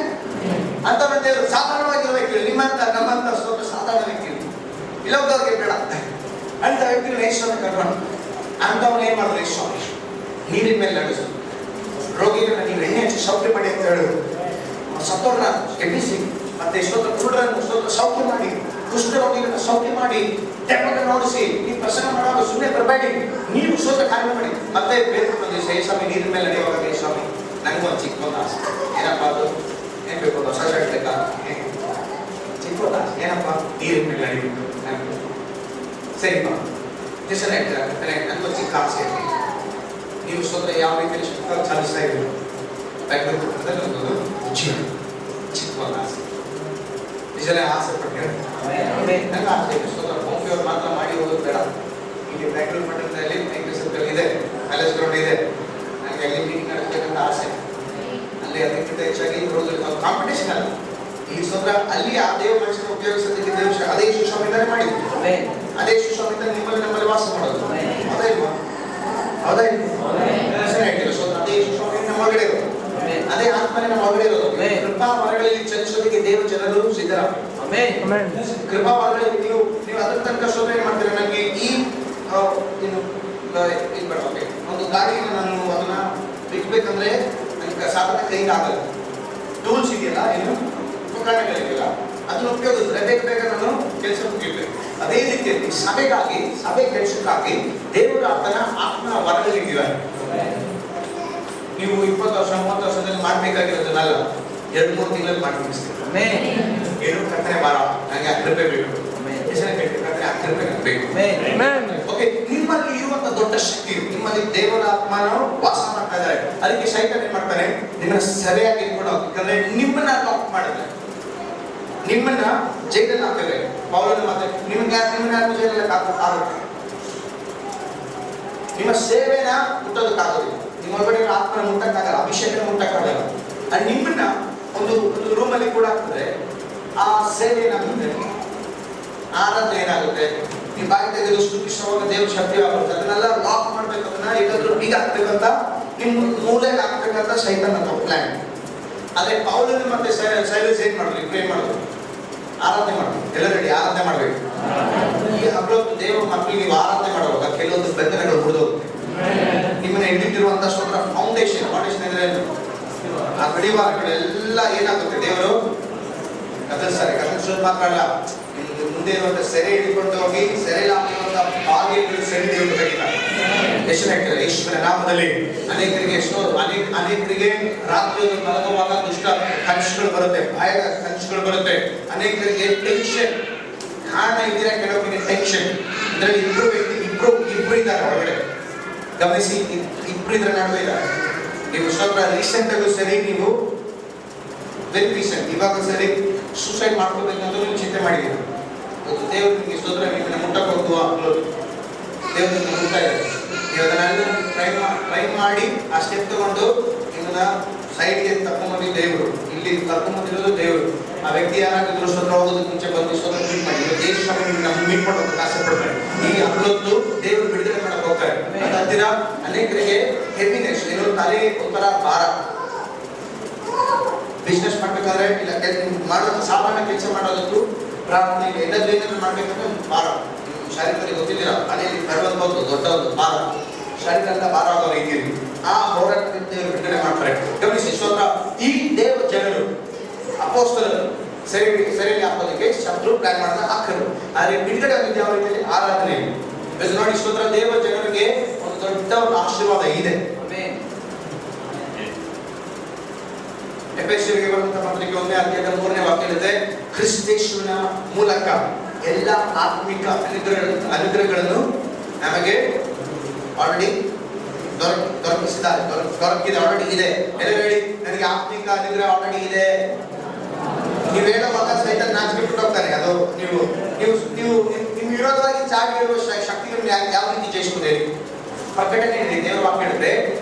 ಅಂತವ್ರ ದೇವರು ಸಾಧಾರಣವಾಗಿರೋ ವ್ಯಕ್ತಿಗಳು, ನಿಮ್ಮಂತ ನಮ್ಮಂತ ಸ್ವಲ್ಪ ಸಾಧಾರಣ ವ್ಯಕ್ತಿಗಳು, ಇಲ್ಲವ್ರಿಗೆ ಬೇಡ ಅಂತ ವ್ಯಕ್ತಿಗಳು ಯೇಸುವನ್ನು ಕರ್ಕೊಂಡು, ಅಂತವ್ರು ಏನ್ ಮಾಡಿದ್ರು, ಯೇಸು ನೀರಿನ ಮೇಲೆ ನಡೆಸಿದ್ರು. ರೋಗಿಗಳನ್ನ ನೀವು ಎಣ್ಣೆ ಹಚ್ಚಿ ಸೌಖ್ಯ ಮಾಡಿ ಅಂತ ಹೇಳಿದ್ರು. ಸತ್ತೋರ್ನ ಎಬ್ಬಿಸಿ, ಮತ್ತೆ ಸ್ತೋತ್ರ ಕುರುಡರನ್ನು ಸ್ತೋತ್ರ ಸೌಖ್ಯ ಮಾಡಿ, ಕುಷ್ಠ ರೋಗಿಗಳನ್ನ ಸೌಖ್ಯ ಮಾಡಿ, ತೆಪ್ಪಗಳನ್ನು ನೋಡಿಸಿ. ನೀವು ಪ್ರಸಂಗ ಮಾಡುವಾಗ ಸುಮ್ಮನೆ ಬರಬೇಡಿ, ನೀವು ಸ್ತೋತ್ರ ಕಾರ್ಯ ಮಾಡಿ. ಮತ್ತೆ ಬೇಕು ಸ್ವಾಮಿ ನೀರಿನ ಮೇಲೆ ನಡೆಯುವಾಗ ಸ್ವಾಮಿ ನನಗೊಂದು ಚಿಕ್ಕಒಂದು ಆಸೆ. ಏನಪ್ಪ ಅದು? ಏನ್ ಬೇಕು? ಹೊಸ ಶರ್ಟ್ ಬೇಕಾ? ಚಿಕ್ಕಒಂದು ಆಸೆ. ಏನಪ್ಪ? ನೀರಿನ ಮೇಲೆ ನಡೆಯಬೇಕು. ಸರಿಪ್ಪ, ಹೆಸರು ಹೇಳ್ತಾರೆ, ನನಗೊಂದು ಚಿಕ್ಕ ಆಸೆ. ನೀವು ಸ್ತೋತ್ರ ಯಾವ ರೀತಿಯಲ್ಲಿ ಶಕ್ತಿ ಚಾಲಿಸ್ತಾ ಇದ್ದೀವಿ ಚಿಕ್ಕಒಂದು ಆಸೆ. ನಿಜನೇ ಆಸೆ ಪಟ್ಟು ನನ್ನ ಆಸೆ ಸ್ತೋತ್ರ ಹೋಮ್ಫಿಯವ್ರು ಮಾತ್ರ ಮಾಡಿ ಹೋಗೋದು ಬೇಡ. ಇಲ್ಲಿ ಬ್ಯಾಂಗ್ಳೂರು ಪಟ್ಟಣದಲ್ಲಿ ಸರ್ಕಲ್ ಇದೆ, ಪ್ಯಾಲೇಸ್ ಗ್ರೌಂಡ್ ಇದೆ. ನನಗೆ ಅಲ್ಲಿ ಮೀಟಿಂಗ್ ನಡೆಸಬೇಕಂತ ಆಸೆ. ಅಲ್ಲಿ ಅದಕ್ಕಿಂತ ಹೆಚ್ಚಾಗಿ ಕಾಂಪಿಟೇಷನ್ ಅಲ್ಲ, ಈ ಸ್ತೋತ್ರ ಅಲ್ಲಿ ಆ ದೇವ ಮನುಷ್ಯನ ಉಪಯೋಗಿಸೋದಕ್ಕೆ ದೇವ ಅದೇ ಸುಸ್ವಾಮಿಂದಾನೆ ಮಾಡಿದ್ರು. ಅದೇ ಸುಸ್ವಾಮಿಂದ ನಿಮ್ಮಲ್ಲಿ ನಮ್ಮಲ್ಲಿ ವಾಸ ಮಾಡೋದು. ಹೌದಾ ಇಲ್ವಾ? ಹೌದಾ ಇಲ್ವಾ? ಹೇಳ್ತೀವಿ ಸ್ತೋತ್ರ ಅದೇ ಸುಸ್ವಾಮಿ ನಮ್ಮ ಒಳಗಡೆ ಇರೋದು, ಅದೇ ಆತ್ಮನೇ ನಮ್ಮ ಒಳಗಡೆ ಇರೋದು. ಕೃಪಾ ವರಗಳಲ್ಲಿ ಚಲಿಸೋದಕ್ಕೆ ದೇವ ಜನರು ಸಿದ್ಧರಾಗಬೇಕು. ಕೃಪಾ ವರಗಳಲ್ಲಿ ನೀವು ಅದರ ತನಕ ಸ್ತೋತ್ರ ಏನ್ ಮಾಡ್ತೀರಾ? ನನಗೆ ಈ ಒಂದು ಗಾಡಿಯನ್ನು ನಾನು ಅದನ್ನ ಬಿಡ್ಬೇಕಂದ್ರೆ ನನಗೆ ಸಾಧನ ಕೈಗೆ ಆಗಲ್ಲ. ಟೂಲ್ಸ್ ಇದೆಯಲ್ಲ, ಏನು ಉಪಕರಣಗಳಿದೆಯಲ್ಲ, ಅದನ್ನ ಉಪಯೋಗಿಸಿದ್ರೆ ಬೇಗ ನಾನು ಕೆಲಸ ಮುಗಿಬೇಕು. ಅದೇ ರೀತಿಯಲ್ಲಿ ಸಭೆ ಕೆಲಸಕ್ಕಾಗಿ ದೇವರು ಆತನ ಆತ್ಮನ ವರಗಳಿದ್ದಾರೆ. ನೀವು 20 ವರ್ಷ 30 ವರ್ಷದಲ್ಲಿ ಮಾಡ್ಬೇಕಾಗಿರೋದನ್ನಲ್ಲ, 2-3 ತಿಂಗಳಲ್ಲಿ ಮಾಡಿ ಮುಗಿಸ್ತೀವಿ. ಏನು ಕರ್ತನೆ ಬಾರ, ನನಗೆ 10 ರೂಪಾಯಿ ಬೇಕು, ಕರ್ತನೆ 10 ರೂಪಾಯಿ ಬೇಕು. ಓಕೆ, ನಿಮ್ಮಲ್ಲಿ ಇರುವಂತ ದೊಡ್ಡ ಶಕ್ತಿ, ನಿಮ್ಮಲ್ಲಿ ದೇವರ ಆತ್ಮನ ವಾಸ ಮಾಡ್ತಾ ಇದ್ದಾರೆ. ಅದಕ್ಕೆ ಸೈತಾನ ಏನ್ ಮಾಡ್ತಾನೆ? ನಿಮ್ಮನ್ನ ಸರಿಯಾಗಿ ಇಟ್ಕೊಂಡು, ಯಾಕಂದ್ರೆ ನಿಮ್ಮನ್ನ ಲಾಕ್ ಮಾಡಿದ್ರೆ, ನಿಮ್ಮನ್ನ ಜೈಲಲ್ಲಿ ಹಾಕಿದ್ರೆ. ಪೌಲನ ಮಾತ್ರ ನಿಮ್ಮನ್ನ ಜೈಲಲ್ಲಿ ಆಗುತ್ತೆ. ನಿಮ್ಮ ಸೇವೆನ ಮುಟ್ಟೋದಕ್ಕಾಗೋದಿಲ್ಲ, ನಿಮ್ಮ ಒಳಗಡೆ ಆತ್ಮನ ಮುಟ್ಟಕ್ಕಾಗಲ್ಲ, ಅಭಿಷೇಕನ ಮುಟ್ಟಕ್ಕಾಗಲ್ಲ. ಅದು ನಿಮ್ಮನ್ನ ಒಂದು ರೂಮಲ್ಲಿ ಕೂಡ ಆಗ್ತದೆ. ಆ ಸೇವೆ ಏನಾಗುತ್ತೆ? ಆರಾಧನೆ ಏನಾಗುತ್ತೆ? ನೀವು ಬಾಯಿ ತೆಗೆದು ಸ್ತುತಿಸುವಾಗ ದೇವ್ರ ಶಕ್ತಿ ಆಗುತ್ತೆ. ಅದನ್ನೆಲ್ಲ ಲಾಕ್ ಮಾಡ್ಬೇಕು, ಅದನ್ನ ಎಲ್ಲಾದ್ರೂ ಬೀಗ ಹಾಕ್ಬೇಕಂತ, ನಿಮ್ ಮೂಲೆಗೆ ಹಾಕ್ಬೇಕಂತ ಸೈತಾನದ ಪ್ಲಾನ್. ಅದೇ ಪೌಲನ ಮತ್ತೆ ಸೈಲಸ್ ಏನ್ ಮಾಡಿದ್ರು? ಇಬ್ರು ಏನ್ ಮಾಡಿದ್ರು? ಆರಾಧನೆ ಮಾಡಿದ್ರು. ಎಲ್ಲ ರೆಡಿ, ಆರಾಧನೆ ಮಾಡ್ಬೇಕು. ಈ ಹಬ್ಬತ್ತು ದೇವ್ರ ಮಕ್ಕಳಿಗೆ ನೀವು ಆರಾಧನೆ ಮಾಡುವಾಗ ಕೆಲವೊಂದು ಬಂಧನಗಳು ಮುರಿದೋಗುತ್ತೆ. ನಿಮ್ಮನ್ನ ಹಿಡಿದಿರುವಂತ ಸ್ತೋತ್ರ ಫೌಂಡೇಶನ್ ಅಂದ್ರೆ ಆ ಗಡಿವಾರಗಳೆಲ್ಲ ಏನಾಗುತ್ತೆ? ದೇವರು ಕದಲ್ಸೋದು ಮಾತ್ರ ಅಲ್ಲ, ಮುಂದೆ ಇರುವಂತ ಸೆರೆ ಹಿಡಿಕೊಂಡು ಹೋಗಿ ಸೆರೆಯಲ್ಲಿ ಹಾಕಿರುವಂತ ಬಾಗಿಲುಗಳು ಸೆರೆ ದೇವರು ಕರೀತಾರೆ. ಎಷ್ಟು ಹೇಳ್ತಾರೆ? ಯೇಸುವಿನ ನಾಮದಲ್ಲಿ ಅನೇಕರಿಗೆ ರಾತ್ರಿ ಮಲಗುವಾಗ ದುಷ್ಟ ಕನಸುಗಳು ಬರುತ್ತೆ, ಭಯದ ಕನಸುಗಳು ಬರುತ್ತೆ. ಅನೇಕರಿಗೆ ಟೆನ್ಷನ್, ಕಾರಣ ಇದ್ದೀರಾ ಕೆಲವೊಬ್ಬರಿಗೆ ಟೆನ್ಷನ್. ಇದರಲ್ಲಿ ಇಬ್ರು ಇದ್ದಾರೆ ಹೊರಗಡೆ, ಗಮನಿಸಿ, ಇಬ್ರು ಇದ್ರ ನಡುವೆ ಇದ್ದಾರೆ. ನೀವು ಸ್ವಲ್ಪ ರೀಸೆಂಟ್ ಆಗು ಸರಿ, ನೀವು ವೆರಿ ರೀಸೆಂಟ್ ಇವಾಗ ಸರಿ ಸೂಸೈಡ್ ಮಾಡ್ಕೋಬೇಕಂತ ನೀವು ಚಿಂತೆ ಮಾಡಿದ್ದೀರ. ದೇವರು ನಿಮಗೆ ಸ್ತೋತ್ರ, ನಿಮ್ಮನ್ನ ಮುಟ್ಟಕ್ಕೆ ಹೋಗುವ ದೇವರು ನಿಮ್ಮನ್ನ ಮುಟ್ಟ ಇದೆ. ನೀವು ಅದನ್ನೆಲ್ಲ ಟ್ರೈ ಮಾಡಿ ಆ ಸ್ಟೆಪ್ ತಗೊಂಡು ನಿಮ್ಮನ್ನ ಸೈಡ್ಗೆ ತಗೊಂಡ್ಬಂದಿ ದೇವರು, ಇಲ್ಲಿ ಕರ್ಕೊಂಡ್ಬಂದಿರೋದು ದೇವರು. ಆ ವ್ಯಕ್ತಿ ಯಾರಾಗಿದ್ರು ಸ್ತೋತ್ರ ಹೋಗೋದಕ್ಕೆ ಮುಂಚೆ ಬಂದು ಸ್ತೋತ್ರ ಮೀಟ್ ಮಾಡಿ, ದೇಶ ನಮ್ಗೆ ಮೀಟ್ ಮಾಡೋದಕ್ಕೆ ಆಸೆ ಪಡ್ತಾರೆ. ಈ ಹಬ್ಬತ್ತು ದೇವರು ಬಿಡುಗಡೆ ಮಾಡಕ್ಕೆ ಹೋಗ್ತಾರೆ. ಹತ್ತಿರ ಅನೇಕರಿಗೆ ಹೆವಿನೆಸ್, ಏನೋ ತಲೆ ಒಂಥರ ಭಾರ. ಬಿಸ್ನೆಸ್ ಮಾಡ್ಬೇಕಾದ್ರೆ ಇಲ್ಲ ಮಾಡೋದು, ಸಾಮಾನ್ಯ ಕೆಲಸ ಮಾಡೋದಕ್ಕೂ ಪ್ರಾರ್ಥನೆ ಎಲ್ಲದೂ ಏನಾದ್ರು ಮಾಡ್ಬೇಕಂದ್ರೆ ಭಾರ. ಶಾರೀರಿಕ ಗೊತ್ತಿದ್ದೀರಾ, ಮನೆಯಲ್ಲಿ ಬರುವಂತ ದೊಡ್ಡ ಒಂದು ಭಾರ, ಶಾರೀರಿಕ ಭಾರ ಆಗೋ ರೀತಿಯಲ್ಲಿ ಆ ಹೋರಾಟದಿಂದ ದೇವರು ಬಿಡುಗಡೆ ಮಾಡ್ತಾರೆ. ಗಮನಿಸಿ ಸ್ತೋತ್ರ. ಈ ದೇವ ಜನರು ಅಪೊಸ್ತಲರು ಸೆರೆಯಲ್ಲಿ ಹಾಕೋದಕ್ಕೆ ಶತ್ರು ಪ್ಲಾನ್ ಮಾಡಿದ ಹಾಕರು. ಆದ್ರೆ ಬಿಡುಗಡೆ ಆಗಿದ್ದು ಯಾವ ರೀತಿಯಲ್ಲಿ? ಆರಾಧನೆ. ನೋಡಿ ಸ್ತೋತ್ರ, ದೇವ ಜನರಿಗೆ ಒಂದು ದೊಡ್ಡ ಒಂದು ಆಶೀರ್ವಾದ ಇದೆ. ಎಫೆಸರಿಗೆ ಬರುವಂತ ಪತ್ರಿಕೆ 1ನೇ ಅಧ್ಯಾಯದ 3ನೇ ವಾಕ್ಯವಿದೆ, ಕ್ರಿಸ್ತೇಶುವಿನ ಮೂಲಕ ಎಲ್ಲ ಆತ್ಮಿಕ ಅನುಗ್ರಹಗಳನ್ನು ನಮಗೆ ಆಲ್ರೆಡಿ ದೊರಕಿದೆ, ಆಲ್ರೆಡಿ ಇದೆ. ಎಲ್ಲ ಹೇಳಿ, ನನಗೆ ಆತ್ಮಿಕ ಅನುಗ್ರಹ ಆಲ್ರೆಡಿ ಇದೆ. ನೀವು ಹೇಳುವಾಗ ಸಹಿತ ನಾಚಿಬಿಟ್ಟು ಹೋಗ್ತಾನೆ. ಅದು ನೀವು ನಿಮ್ ವಿರೋಧವಾಗಿ ಚಾಗಿ ಹೇಳುವ ಶಕ್ತಿಗಳನ್ನು ಯಾವ ರೀತಿ ಜಯಿಸಬಹುದು ಹೇಳಿ? ಪ್ರಕಟಣೆ ಇದೆ, ದೇವರ ವಾಕ್ಯ ಹೇಳಿದ್ರೆ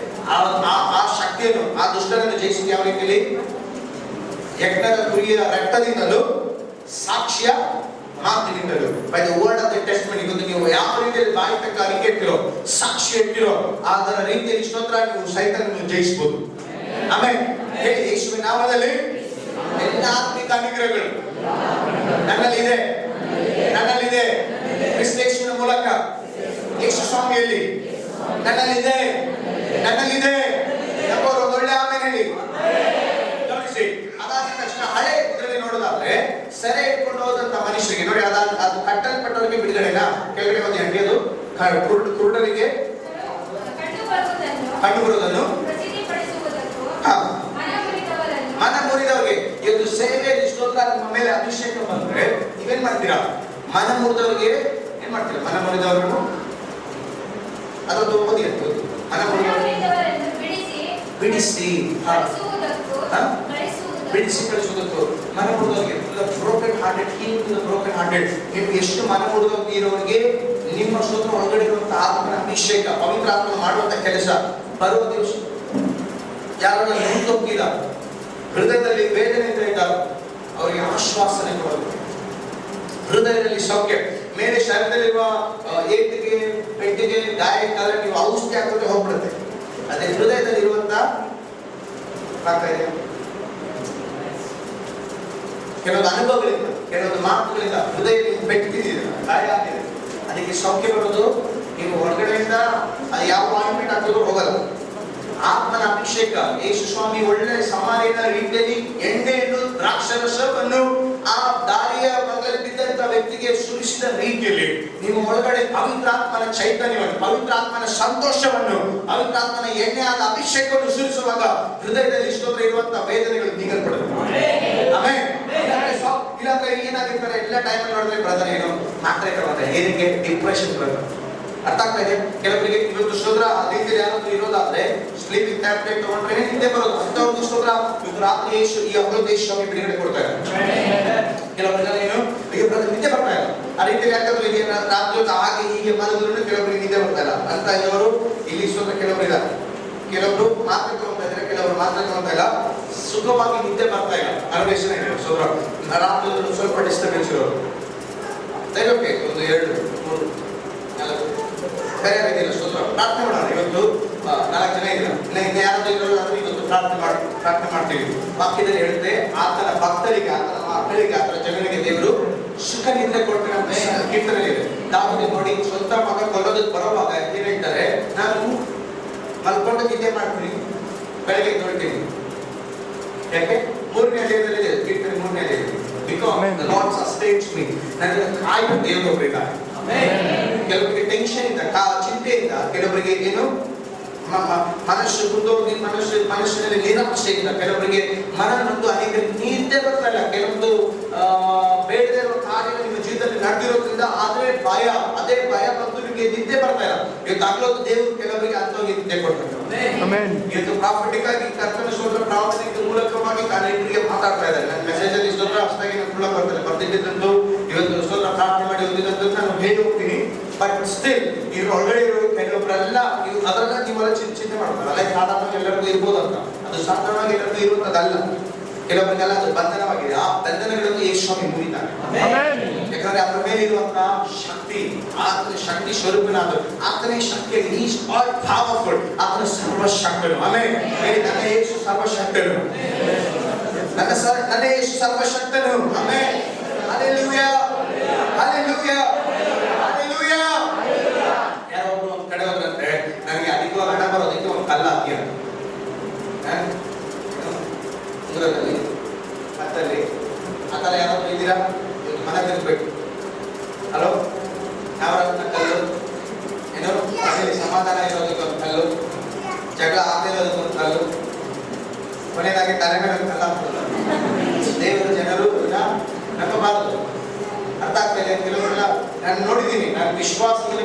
ಆ ಶಕ್ತಿಯನ್ನು, ಆ ದುಷ್ಟರನ್ನು ಜಯಿಸಿದ ಯಾವ ರೀತಿಯಲ್ಲಿ? ಯಜ್ಞದ ಕುರಿಯ ರಕ್ತದಿಂದಲೂ ಸಾಕ್ಷ್ಯ ಮಾತಿನಿಂದಲೂ, by the word of the testimony. ಇವತ್ತು ನೀವು ಯಾವ ರೀತಿಯಲ್ಲಿ ಬಾಯಿ ತಕ್ಕ ಅರಿಕೆ ಇಟ್ಟಿರೋ, ಸಾಕ್ಷಿ ಇಟ್ಟಿರೋ, ಅದರ ರೀತಿಯಲ್ಲಿ ಸ್ತೋತ್ರ ನೀವು ಸೈತಾನನ್ನು ಜಯಿಸಬಹುದು. ಆಮೇಲೆ ಹೇಳಿ, ಯೇಸುವಿನ ನಾಮದಲ್ಲಿ ಎಲ್ಲ ಆತ್ಮಿಕ ಅನುಗ್ರಹಗಳು ನನ್ನಲ್ಲಿದೆ. ಕ್ರಿಸ್ತೇಶುವಿನ ಮೂಲಕ ಯೇಸು ಸ್ವಾಮಿಯಲ್ಲಿ ನನ್ನಲ್ಲಿದೆ. ನಮ್ಮವರು ಒಂದು ಒಳ್ಳೆ ಕುರುಡರಿಗೆ ಕಂಡು ಬರುವುದನ್ನು ಮನ ಮುರಿದವರಿಗೆ. ಇವತ್ತು ಸೇವೆಯಲ್ಲಿ ಸ್ತೋತ್ರ ನಿಮ್ಮ ಮೇಲೆ ಅಭಿಷೇಕ ಬಂದ್ರೆ ನೀವೇನ್ ಮಾಡ್ತೀರಾ? ಮನ ಮುರಿದವರಿಗೆ ಏನ್ ಮಾಡ್ತೀರಾ? ಮನ ಮುರಿದವರನ್ನು ಅದೊಂದು ಓದಿ ಮನ ಮುರಿದವರನ್ನು ಬಿಡಿಸಿ ಕಳಿಸುವುದಕ್ಕೂ ಮನ ಮುರಿದವರಿಗೆ broken hearted heal to the broken hearted. ನೀವು ಎಷ್ಟು ಮನ ಮುರಿದವರಿಗೆ ನಿಮ್ಮ ಸ್ತೋತ್ರ ಒಳಗಡೆ ಇರುವಂತಹ ಆತ್ಮನ ಅಭಿಷೇಕ ಪವಿತ್ರ ಆತ್ಮ ಮಾಡುವಂತ ಕೆಲಸ ಬರುವ ದಿವಸ ಯಾರನ್ನ ಮುಂದೋಗಿದ ಹೃದಯದಲ್ಲಿ ವೇದನೆ ಇದ್ದಾರೋ ಅವರಿಗೆ ಆಶ್ವಾಸನೆ ಕೊಡಬೇಕು. ಹೃದಯದಲ್ಲಿ ಸೌಖ್ಯ. ಮೇಲೆ ಶರೀರದಲ್ಲಿರುವ ಏಟಿಗೆ ಪೆಟ್ಟಿಗೆ ಗಾಯಕ್ಕಾದ್ರೆ ನೀವು ಔಷಧಿ ಹಾಕೋದೇ ಹೋಗ್ಬಿಡುತ್ತೆ. ಅದೇ ಹೃದಯದಲ್ಲಿ ಇರುವಂತ ಕೆಲವೊಂದು ಅನುಭವಗಳಿಂದ ಕೆಲವೊಂದು ಮಾತುಗಳಿಂದ ಹೃದಯ ಪೆಟ್ಟಿದ್ದೀರ, ಗಾಯ ಆಗಿದೆ. ಅದಕ್ಕೆ ಸೌಖ್ಯ ಬರೋದು ನೀವು ಹೊರಗಡೆಯಿಂದ ಯಾವ ಆಯಿಂಟ್ಮೆಂಟ್ ಹಾಕಿದ್ರು ಹೋಗಲ್ಲ. ಆತ್ಮನ ಅಭಿಷೇಕ. ಯೇಸು ಸ್ವಾಮಿ ಒಳ್ಳೆ ಸಮಾರಿನ ರೀತಿಯಲ್ಲಿ ಎಣ್ಣೆಯನ್ನು ದ್ರಾಕ್ಷರಸವನ್ನು ಆ ದಾರಿಯ ಮಗಲಲ್ಲಿ ಬಿದ್ದಂತ ವ್ಯಕ್ತಿಗೆ ಸುರಿಸಿದ ರೀತಿಯಲ್ಲಿ ನೀವು ಒಳಗಡೆ ಪವಿತ್ರಾತ್ಮನ ಚೈತನ್ಯವನ್ನು, ಪವಿತ್ರಾತ್ಮನ ಸಂತೋಷವನ್ನು, ಪವಿತ್ರಾತ್ಮನ ಎಣ್ಣೆಯಾದ ಅಭಿಷೇಕವನ್ನು ಸುರಿಸುವಾಗ ಹೃದಯದಲ್ಲಿ ಸ್ತೋತ್ರ ಇರುವಂತಹ ವೇದನೆಗಳು ನೀಗಲ್ಪಡುತ್ತೆ. ಆಮೇಲೆ ಇಲ್ಲಾಂದ್ರೆ ಏನಾಗಿರ್ತಾರೆ ಎಲ್ಲ ಟೈಮಲ್ಲಿ ನೋಡಿದ್ರೆ ಬ್ರದರ್ ಏನು ಮಾತ್ರೆ ತಗೊಂಡ್ರೆ ಏನಕ್ಕೆ ಡಿಪ್ರೆಷನ್ ಬರುತ್ತೆ. ಅರ್ಥ ಆಗ್ತಾ ಇದೆ? ಕೆಲವರಿಗೆ ಇವತ್ತು ಸ್ತೋತ್ರ ರೀತಿಯಲ್ಲಿ ಯಾರಾದ್ರೂ ಇರೋದಾದ್ರೆ ಸ್ಲೀಪಿಂಗ್ ಟ್ಯಾಬ್ಲೆಟ್ ತಗೊಂಡ್ರೆ ನಿದ್ದೆ ಬರೋದು. ಅಂತವ್ರದ್ದು ಸ್ತೋತ್ರ ಇವತ್ತು ರಾತ್ರಿ ಈ ಅಮೃತ ಸ್ವಾಮಿ ಬಿಡುಗಡೆ ಕೊಡ್ತಾರೆ. ಕೆಲವರೆಲ್ಲ ಏನು ನಿದ್ದೆ ಬರ್ತಾ ಇಲ್ಲ. ಆ ರೀತಿಯಲ್ಲಿ ಯಾಕಂದ್ರೆ ಈಗ ರಾತ್ರಿ ಹೊತ್ತು ಹಾಗೆ ಹೀಗೆ ಮಲಗಿದ್ರು ಕೆಲವರಿಗೆ ನಿದ್ದೆ ಬರ್ತಾ ಇಲ್ಲ ಅಂತ ಇವರು ಇಲ್ಲಿ ಸ್ತೋತ್ರ ಕೆಲವರು ಇದ್ದಾರೆ. ಕೆಲವರು ಮಾತ್ರೆ ತಗೊಂತಾ ಇದ್ದಾರೆ, ಕೆಲವರು ಮಾತ್ರೆ ತಗೊಂತಾ ಇಲ್ಲ, ಸುಖವಾಗಿ ನಿದ್ದೆ ಬರ್ತಾ ಇಲ್ಲ. ಅನ್ವೇಷಣೆ ಇದೆ ಸ್ತೋತ್ರ. ರಾತ್ರಿ ಸ್ವಲ್ಪ ಡಿಸ್ಟರ್ಬೆನ್ಸ್ ಇರೋರು ದೈವಕ್ಕೆ 1 2 3 4 ಬೇರೆ ರೀತಿಯಲ್ಲಿ ಸ್ತೋತ್ರ ಪ್ರಾರ್ಥನೆ ಮಾಡೋಣ. ಇವತ್ತು 4 ಜನ ಇದ್ದಾರೆ, ಯಾರಾದ್ರೂ ಇರೋದಾದ್ರೆ ಇವತ್ತು ಪ್ರಾರ್ಥನೆ ಮಾಡ್ತೀವಿ. ವಾಕ್ಯದಲ್ಲಿ ಹೇಳುತ್ತೆ ಆತನ ಭಕ್ತರಿಗೆ, ಆತನ ಮಕ್ಕಳಿಗೆ, ಆತನ ಜನರಿಗೆ ದೇವರು ಸುಖ ನಿದ್ರೆ ಕೊಡ್ತಾರೆ ಅಂತ ಕೀರ್ತನೆ ಇದೆ. ದಾವಿದ ನೋಡಿ ಸ್ವಂತ ಮಗ ಕೊಲ್ಲೋದಕ್ಕೆ ಬರೋವಾಗ ಏನ್ ಹೇಳ್ತಾರೆ, ನಾನು ಮಲ್ಕೊಂಡು ನಿದ್ದೆ ಮಾಡ್ತೀನಿ, ಬೆಳಗ್ಗೆ ನೋಡ್ತೀನಿ. ಯಾಕೆ? 3ನೇ ಅಧ್ಯಾಯದಲ್ಲಿ ಕೀರ್ತನೆ 3ನೇ ಅಧ್ಯಾಯ. Because the Lord sustains me. ನನಗೆ ಕಾಯುವ ದೇವರು ಒಬ್ಬರಿದ್ದಾರೆ. ಕೆಲವರಿಗೆ ಟೆನ್ಷನ್ ಇಂದ, ಚಿಂತೆಯಿಂದ, ಕೆಲವರಿಗೆ ಏನು ಮನಸ್ಸು ಕುಂದೋಗಿ ಮನಸ್ಸಿನಲ್ಲಿ ನಿರಾಶೆಯಿಂದ, ಕೆಲವರಿಗೆ ಮನ ನೊಂದು ಅನೇಕ ನಿದ್ದೆ ಬರ್ತಾ ಇಲ್ಲ. ಕೆಲವೊಂದು ಬೇಡದೇ ಇರುವ ಕಾರ್ಯಗಳು ನಿಮ್ಮ ಜೀವಿತದಲ್ಲಿ ನಡೆದಿರೋದ್ರಿಂದ ಅದೇ ಭಯ ಬಂದು ನಿಮಗೆ ನಿದ್ದೆ ಬರ್ತಾ ಇಲ್ಲ. ಇವತ್ತು ಆಗ್ಲೋದು ದೇವರು ಕೆಲವರಿಗೆ ಅಂತೋಗಿ ನಿದ್ದೆ ಕೊಡ್ತಾರೆ. ಇವತ್ತು ಪ್ರಾಫಿಟಿಕ್ ಆಗಿ ಕರ್ತನ ಸ್ತೋತ್ರ ಪ್ರಾರ್ಥನೆಯ ಮೂಲಕವಾಗಿ ಕಾರ್ಯಗಳಿಗೆ ಮಾತಾಡ್ತಾ ಇದ್ದಾರೆ. ನನ್ನ ಮೆಸೇಜ್ ಅಲ್ಲಿ ಸ್ತೋತ್ರ ಅಷ್ಟಾಗಿ ನಾನು ಬರ್ತಾರೆ ಬರ್ತಿದ್ದಂತೂ ಇವತ್ತು ಸ್ತೋತ್ರ ಪ್ರಾರ್ಥನೆ ಮಾಡಿ ಓದಿದಂತೂ ನಾನು ಹೇಳಿ ಹೋಗ್ತೀನಿ. ಬಟ್ ಸ್ಟಿಲ್ ಇವ್ರು ಒಳಗಡೆ ಇರೋ ಕೆಲವೊಬ್ಬರೆಲ್ಲ ಅದನ್ನ ನೀವೆಲ್ಲ ಚಿಂತೆ ಮಾಡ್ತಾರೆ. ಅಲ್ಲ ಸಾಧಾರಣವಾಗಿ ಎಲ್ಲರಿಗೂ ಇರ್ಬೋದು ಅಂತ, ಅದು ಸಾಧಾರಣವಾಗಿ ಎಲ್ಲರಿಗೂ ಇರುವಂತದ್ದಲ್ಲ. ಕೆಲವರಿಗೆಲ್ಲ ಅದು ಬಂಧನವಾಗಿದೆ. ಆ ಬಂಧನಗಳನ್ನು ಯೇಸು ಸ್ವಾಮಿ ಮುರಿತಾರೆ. ಯಾಕಂದ್ರೆ ಅದರ ಮೇಲೆ ಇರುವಂತಹ ಶಕ್ತಿ, ಆತನ ಶಕ್ತಿ ಸ್ವರೂಪನಾದ ಆತನೇ ಶಕ್ತಿಯಾಗಿ ಈಸ್ ಆಲ್ ಪವರ್ಫುಲ್. ಆತನ ಸರ್ವಶಕ್ತನು. ಆಮೇಲೆ ನನ್ನ ಯೇಸು ಸರ್ವಶಕ್ತನು, ನನ್ನ ಯೇಸು ಸರ್ವಶಕ್ತನು. ಆಮೇಲೆ ಹಲ್ಲೆಲೂಯಾ, ಹಲ್ಲೆಲೂಯಾ, ಹಲ್ಲೆಲೂಯಾ. ಯಾರೋ ಒಬ್ರು ಒಂದ್ ಕಡೆ ಹೋದ್ರಂತೆ, ನನಗೆ ಅಧಿಕವಾಗಿ ಹಣ ಬರೋದಕ್ಕೆ ಒಂದು ಕಲ್ಲ ಹಾಕಿ ಅಂತ ಉಂಗುರದಲ್ಲಿ ಹತ್ತಲ್ಲಿ ಆ ಥರ ಯಾರಾದ್ರೂ ಇದ್ದೀರಾ? ಮನೆ ತಿರುಗಬೇಕು. ಹಲೋ, ಯಾವ ಕಲ್ಲು ಏನು ಮನೆಯಲ್ಲಿ ಸಮಾಧಾನ ಇರೋದಕ್ಕೆ ಒಂದು ಕಲ್ಲು, ಜಗಳ ಆಗದಿರೋದಕ್ಕೆ ಒಂದು ಕಲ್ಲು, ಕೊನೆಯದಾಗಿ ತಲೆ ಮೇಲೆ ಒಂದು ಕಲ್ಲ ಹಾಕ್ತಾರೆ. ದೇವರ ಜನರು ನಂಬಬಾರದು. ಅರ್ಥ ಆಗ್ತಾ ಇದೆ? ಕೆಲವರೆಲ್ಲ ನಾನು ನೋಡಿದ್ದೀನಿ, ನಾನು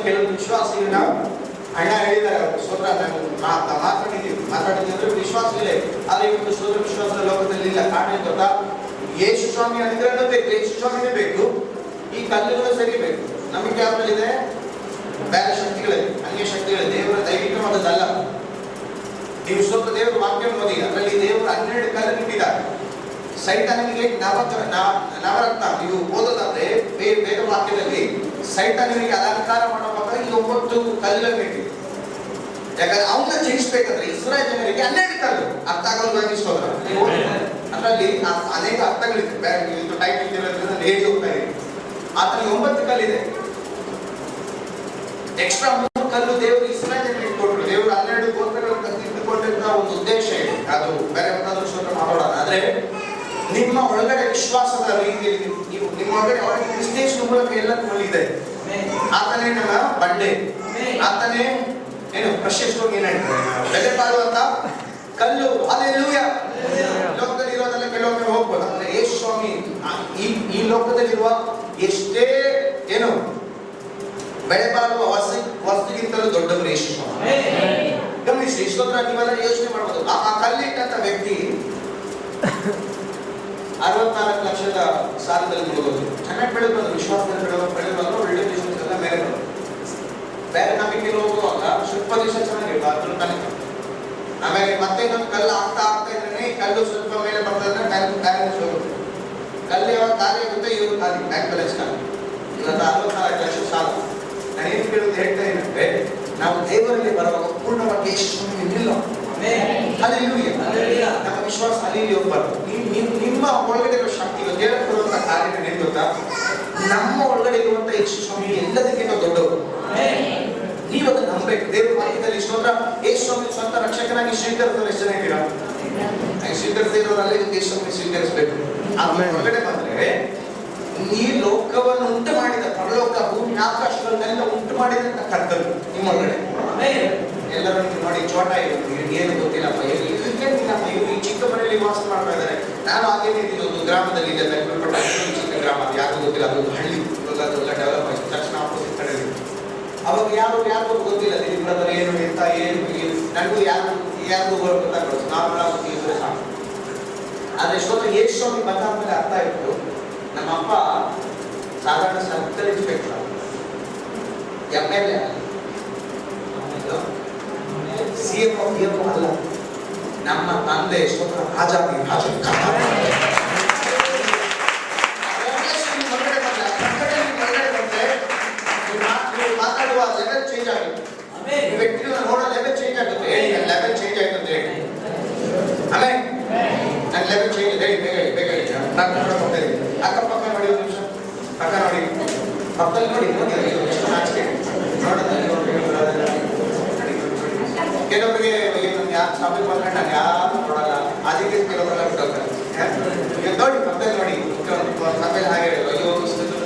ಕೆಲವು ವಿಶ್ವಾಸಿಗಳನ್ನ ಅಣ್ಣ ಹೇಳಿದ್ದಾರೆ, ಅವರು ಸ್ತೋತ್ರ ಮಾತಾಡಿದ್ದೀನಿ ಅಂದ್ರೆ ವಿಶ್ವಾಸವಿಲ್ಲ. ಆದ್ರೆ ಇವತ್ತು ಸ್ತೋತ್ರ ವಿಶ್ವಾಸದ ಲೋಕದಲ್ಲಿ ಇಲ್ಲ. ಕಾರಣ ಗೊತ್ತಾ? ಯೇಸು ಸ್ವಾಮಿ ಅನುಗ್ರಹನೂ ಬೇಕು, ಯೇಸು ಸ್ವಾಮಿನೇ ಬೇಕು, ಈ ಕಲ್ಲುಗಳು ಸರಿ ಬೇಕು. ನಮಗೆ ಯಾವ್ದ್ರಲ್ಲಿದೆ? ಬೇರೆ ಶಕ್ತಿಗಳಿದೆ, ಅನ್ಯ ಶಕ್ತಿಗಳಿದೆ. ದೇವರ ದೈವಿಕವಾದದ್ದಲ್ಲ. ನೀವು ಸ್ವಲ್ಪ ದೇವರ ವಾಕ್ಯ ಓದಿ, ಅದರಲ್ಲಿ ದೇವರು 12 ಕಲ್ಲು ನಿಂತಿದ್ದಾರೆ. ಸೈತಾನನಿಗೆ ನವರತ್ನ ನೀವು ಓದೋದಾದ್ರೆ ಬೇರೆ ವಾಕ್ಯದಲ್ಲಿ ಸೈತಾನನಿಗೆ ಅಲಂಕಾರ ಮಾಡುವಾಗ ಈ 9 ಕಲ್ಲುಗಳಿದೆ. ಯಾಕಂದ್ರೆ ಅವನ್ನ ಜಯಿಸ್ಬೇಕಂದ್ರೆ ಇಸ್ರಾಯೇಲ್ ಜನರಿಗೆ 12 ಕಲ್ಲು. ಅರ್ಥ ಆಗೋದಾಗಿ ಸ್ತೋತ್ರ. ಅದರಲ್ಲಿ ಅನೇಕ ಅರ್ಥಗಳಿದೆ. ಟೈಮ್ ಇದ್ದಿರೋದ್ರಿಂದ ಹೇಳಿ ಹೋಗ್ತಾ ಇದೆ. ಆತನಿಗೆ 9 ಕಲ್ಲಿದೆ. ಎಕ್ಸ್ಟ್ರಾ 3 ಕಲ್ಲು ದೇವರು ಇಸ್ರಾಯೇಲ್ ಜನರಿಗೆ ಕೊಟ್ಟರು. ದೇವರು 12 ಗೋತ್ರಗಳನ್ನು ತಿದ್ದುಕೊಂಡಿದ್ದ ಒಂದು ಉದ್ದೇಶ ಇದೆ. ಅದು ಬೇರೆ ಒಂದಾದ್ರೂ ಸ್ತೋತ್ರ ಮಾಡೋಣ. ಆದ್ರೆ ನಿಮ್ಮ ಒಳಗಡೆ ವಿಶ್ವಾಸದ ರೀತಿಯಲ್ಲಿ ನೀವು ನಿಮ್ಮ ಒಳಗಡೆ ಕ್ರಿಸ್ತೇಶನ ಮೂಲಕ ಎಲ್ಲ ಇದೆ. ಆತನೇ ನನ್ನ ಬಂಡೆ, ಆತನೇ ಏನು ಪ್ರಶಸ್ತಿ ಏನ್ ಹೇಳ್ತಾರೆ, ಬೆಲೆ ಬಾಳುವಂತ ಕಲ್ಲು. ಹಲ್ಲೆಲೂಯಾ. ಲೋಕದಲ್ಲಿ ಇರೋದೆಲ್ಲ ಕೆಲವೊಮ್ಮೆ ಹೋಗ್ಬೋದು, ಅಂದ್ರೆ ಯೇಸು ಸ್ವಾಮಿ ಈ ಲೋಕದಲ್ಲಿರುವ ಎಷ್ಟೇ ಏನು ಬೆಳೆ ಬಾಳುವ ವಸ್ತುಗಿಂತಲೂ ದೊಡ್ಡವರು ಯೇಸು ಸ್ವಾಮಿ. ಗಮನಿಸಿ, ಸ್ತೋತ್ರ. ನೀವೆಲ್ಲ ಯೋಚನೆ ಮಾಡ್ಬೋದು, ಆ ಕಲ್ಲಿಟ್ಟಂತ ವ್ಯಕ್ತಿ 64 ಲಕ್ಷದ ಸಾಲದಲ್ಲಿ ಮುಳುಗೋದು. ಚೆನ್ನಾಗಿ ಬೆಳೆದು ವಿಶ್ವಾಸದಲ್ಲಿ ಬೆಳೆದು ಒಳ್ಳೆ ಬಿಸ್ನೆಸ್ ಎಲ್ಲ ಮೇಲೆ ಬರೋದು. ಬೇರೆ ನಂಬಿಕೆ ಹೋಗುವಾಗ ಸ್ವಲ್ಪ ದಿವಸ ಚೆನ್ನಾಗಿತ್ತು, ಅದ್ರ ತನಕ. ಆಮೇಲೆ ಮತ್ತೆ ಇನ್ನೊಂದು ಕಲ್ಲು ಆಗ್ತಾ ಇದ್ರೆ ಕಲ್ಲು ಸ್ವಲ್ಪ ಮೇಲೆ ಬರ್ತದ್ರೆ ಬ್ಯಾಲೆನ್ಸ್ ಹೋಗುತ್ತೆ. ಕಲ್ಲು ಯಾವಾಗ ಖಾಲಿ ಆಗುತ್ತೆ, ಇವರು ಖಾಲಿ, ಬ್ಯಾಂಕ್ ಬ್ಯಾಲೆನ್ಸ್ ಖಾಲಿ. ಇವತ್ತು 64 ಲಕ್ಷ ಸಾಲ. ನಾನು ಏನು ಕೇಳೋದು ಹೇಳ್ತಾ ಇದ್ದೆ, ನಾವು ದೇವರಲ್ಲಿ ಬರುವಾಗ ಪೂರ್ಣವಾಗಿ ಎಷ್ಟು ನಿಲ್ಲ. ನಮ್ಮ ವಿಶ್ವಾಸ ಅಲ್ಲಿ ಹೋಗ್ಬಾರ್ದು. ನಿಮ್ಮ ಒಳಗಡೆ ಇರುವ ಶಕ್ತಿ, ದೇವರ ಕೊಡುವಂತ ಕಾರ್ಯ ಏನ್ ಗೊತ್ತಾ, ನಮ್ಮ ಒಳಗಡೆ ಇರುವಂತ ಯೇಸು ಸ್ವಾಮಿ ಎಲ್ಲದಕ್ಕಿಂತ ದೊಡ್ಡವರು. ನೀವು ಅದನ್ನು ನಂಬಬೇಕು. ದೇವರ ವಾಕ್ಯದಲ್ಲಿ ಸ್ತೋತ್ರ, ಯೇಸು ಸ್ವಾಮಿ ಸ್ವಂತ ರಕ್ಷಕನಾಗಿ ಸ್ವೀಕರಿಸಿದ ಎಷ್ಟು ಜನ ಇದ್ದೀರಾ? ಸ್ವೀಕರಿಸಿರೋರಲ್ಲಿ ಯೇಸು ಸ್ವಾಮಿ ಸ್ವೀಕರಿಸಬೇಕು. ಆಮೇಲೆ ಒಳಗಡೆ ಬಂದ್ರೆ ಈ ಲೋಕವನ್ನು ಉಂಟು ಮಾಡಿದ, ಪರಲೋಕ ಭೂಮಿ ಆಕಾಶಗಳನ್ನೆಲ್ಲ ಉಂಟು ಮಾಡಿದಂತ ಕರ್ತವ್ಯ ನಿಮ್ಮ ಒಳಗಡೆ. ಎಲ್ಲರೂ ನೋಡಿ, ಚೋಟ ಏನು ಗೊತ್ತಿಲ್ಲಪ್ಪ, ಇವ್ರಿಗೇನಿಲ್ಲಪ್ಪ, ಇವ್ರು ಈ ಚಿಕ್ಕ ಮನೆಯಲ್ಲಿ ವಾಸ ಮಾಡ್ತಾ ಇದ್ದಾರೆ. ನಾನು ಹಾಗೇನೆ ಇದ್ದೀನಿ, ಒಂದು ಗ್ರಾಮದಲ್ಲಿ ಇದೆ, ಚಿಕ್ಕ ಗ್ರಾಮ, ಅದು ಯಾರಿಗೂ ಗೊತ್ತಿಲ್ಲ, ಅದೊಂದು ಹಳ್ಳಿ, ಇವಾಗ ಅದೆಲ್ಲ ಡೆವಲಪ್ ಆಯ್ತು. ತಕ್ಷಣ ಆಪೋಸಿಟ್ ಕಡೆ ಅವಾಗ ಯಾರಿಗೂ ಗೊತ್ತಿಲ್ಲ ದಿಲೀಪ್ ಬ್ರದರ್ ಏನು ಎಂತ ಏನು, ನನಗೂ ಯಾರಿಗೂ ಗೊತ್ತಾಗ್ಬೋದು, ನಾರ್ಮಲ್ ಆಗಿ ಸಾಕು. ಆದ್ರೆ ಎಷ್ಟೊಂದು ಯೇಸು ಸ್ವಾಮಿ ಬಂದಾದ್ಮೇಲೆ ಅರ್ಥ ಆಯ್ತು, ನಮ್ಮಪ್ಪ ಸಾಧಾರಣ ಸರ್ಕಲ್ ಇನ್ಸ್ಪೆಕ್ಟರ್, MLA, CM ಅಲ್ಲ, ನಮ್ಮ ತಂದೆ ಎಷ್ಟೊಂದು ರಾಜಾದಿ ರಾಜ ಮಾತಾಡುವ ಲೆವೆಲ್ ಚೇಂಜ್ ಆಗುತ್ತೆ. ವ್ಯಕ್ತಿಗಳನ್ನ ನೋಡೋ ಲೆವೆಲ್ ಚೇಂಜ್ ಆಗುತ್ತೆ. ಹೇಳಿ, ನನ್ನ ಲೆವೆಲ್ ಚೇಂಜ್ ಆಯ್ತು ಅಂತ ಹೇಳಿ. ಆಮೇಲೆ ನನ್ನ ಲೆವೆಲ್ ಚೇಂಜ್ ಹೇಳಿ, ಬೇಗ ಹೇಳಿ. ನಾನು ನೋಡಕ್ ಹೋಗ್ತಾ ಇದ್ದೀನಿ. ಅಕ್ಕಪಕ್ಕ ನೋಡಿ, ಒಂದು ನಿಮಿಷ ಪಕ್ಕ ನೋಡಿ, ಪಕ್ಕದಲ್ಲಿ ನೋಡಿ, ಎಷ್ಟು ನಾಚಿಕೆ ನೋಡೋದಲ್ಲಿ ಕೆಲವರಿಗೆ ಯಾರು ಸಭೆ ಬಂದ್ರೆ ನಾನು ಯಾರು ನೋಡಲ್ಲ, ಅದಕ್ಕೆ ಕೆಲವರೆಲ್ಲ ಬಿಟ್ಟೋಗ್ತಾರೆ. ನೋಡಿ ಪಕ್ಕದಲ್ಲಿ ನೋಡಿ, ಸಭೆಯಲ್ಲಿ ಹಾಗೆ ಅಯ್ಯೋ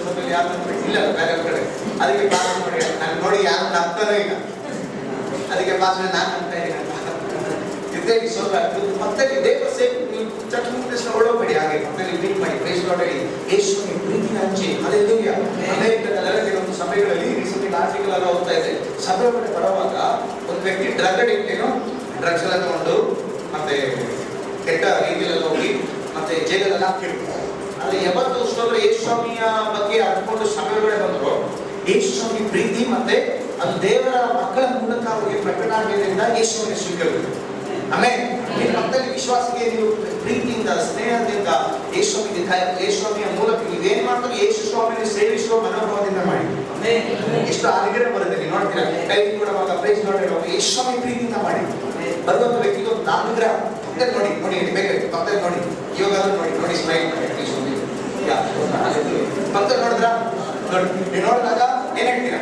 ಸಭೆಯಲ್ಲಿ ಯಾರು ಇಲ್ಲ ಬೇರೆ ಕಡೆ, ಅದಕ್ಕೆ ಪಾಸ್ ನೋಡಿ, ನಾನು ನೋಡಿ ಯಾರು ನಂಬ್ತಾನೋ ಇಲ್ಲ, ಅದಕ್ಕೆ ಪಾಸ್ ನಾನು ನಂಬ್ತಾ ಇದ್ದೀನಿ ಇದ್ದೇವೆ. ಸ್ವಲ್ಪ ಪಕ್ಕದಲ್ಲಿ ದೇವರ ಸೇವೆ ಚಟುವಟಿಕೆ ಒಳಗಡೆ ಹಾಗೆ ಪಕ್ಕದಲ್ಲಿ ಮೀಟ್ ಮಾಡಿ ಪ್ರೈಸ್ ಲಾರ್ಡ್ ಹೇಳಿ, ಯೇಸು ಪ್ರೀತಿನ ಹಂಚಿ. ಹಲ್ಲೆಲೂಯಾ. ಅಮೆರಿಕದಲ್ಲೆಲ್ಲ ಕೆಲವೊಂದು ಸಭೆಗಳಲ್ಲಿ ರೀಸೆಂಟ್ ಆರ್ಟಿಕಲ್ ಎಲ್ಲ ಹೋಗ್ತಾ ಇದೆ. ಸಭೆ ಒಳಗಡೆ ಬರುವಾಗ ಒಂದು ವ್ಯಕ್ತಿ ಡ್ರಗ್ ಅಡಿಕ್ಟ್, ಏನು ಡ್ರಗ್ಸ್ ಎಲ್ಲ ತಗೊಂಡು ಮತ್ತೆ ಕೆಟ್ಟ ರೀತಿಯಲ್ಲಿ ಹೋಗಿ ಮತ್ತೆ ಜೈಲಲ್ಲೆಲ್ಲ ಹಾಕಿರ್ತಾರೆ. ಆದ್ರೆ ಯಾವತ್ತು ಸ್ತೋತ್ರ ಯೇಸು ಸ್ವಾಮಿಯ ಬಗ್ಗೆ ಅನ್ಕೊಂಡು ಸಭೆಯೊಳಗಡೆ ಬಂದ್ರು, ಯೇಸು ಸ್ವಾಮಿ ಪ್ರೀತಿ ಮತ್ತೆ ಅದು ದೇವರ ಮಕ್ಕಳ ಮೂಲಕ ಅವರಿಗೆ ಪ್ರಕಟ ಆಗಿದ್ದರಿಂದ ಯೇಸು ಸ್ವಾಮಿ ಸ್ವೀಕರಿಸಿದರು. ಆಮೇಲೆ ನಿಮ್ಮ ಮಕ್ಕಳಿಗೆ ವಿಶ್ವಾಸಕ್ಕೆ ನೀವು ಪ್ರೀತಿಯಿಂದ ಸ್ನೇಹದಿಂದ ಯೇಸು ಸ್ವಾಮಿಯ ಮೂಲಕ ನೀವೇನ್ ಮಾಡ್ತಾರೆ, ಯೇಸು ಸ್ವಾಮಿಯನ್ನು ಸೇವಿಸುವ ಮನೋಭಾವದಿಂದ ಮಾಡಿ. ಎಷ್ಟು ಅನುಗ್ರಹ ಬರುತ್ತೆ, ನೀವು ನೋಡ್ತೀರಾ. ಕೈ ಕೊಡುವಾಗ ಪ್ರೈಸ್ ನೋಡಿರುವಾಗ ಯೇಸು ಸ್ವಾಮಿ ಪ್ರೀತಿಯಿಂದ ಮಾಡಿ. ಬರುವಂತ ವ್ಯಕ್ತಿಗೆ ಒಂದು ಅನುಗ್ರಹ. ಪಕ್ಕದಲ್ಲಿ ನೋಡಿ ನೋಡಿ ಬೇಕಾಗಿ ಪಕ್ಕದಲ್ಲಿ ನೋಡಿ, ಇವಾಗ ನೋಡಿ ಸ್ಮೈಲ್ ಮಾಡಿ. ಪಕ್ಕದಲ್ಲಿ ನೋಡಿದ್ರ ನೋಡಿ, ನೀವು ನೋಡಿದಾಗ ಏನ್ ಹೇಳ್ತೀರಾ?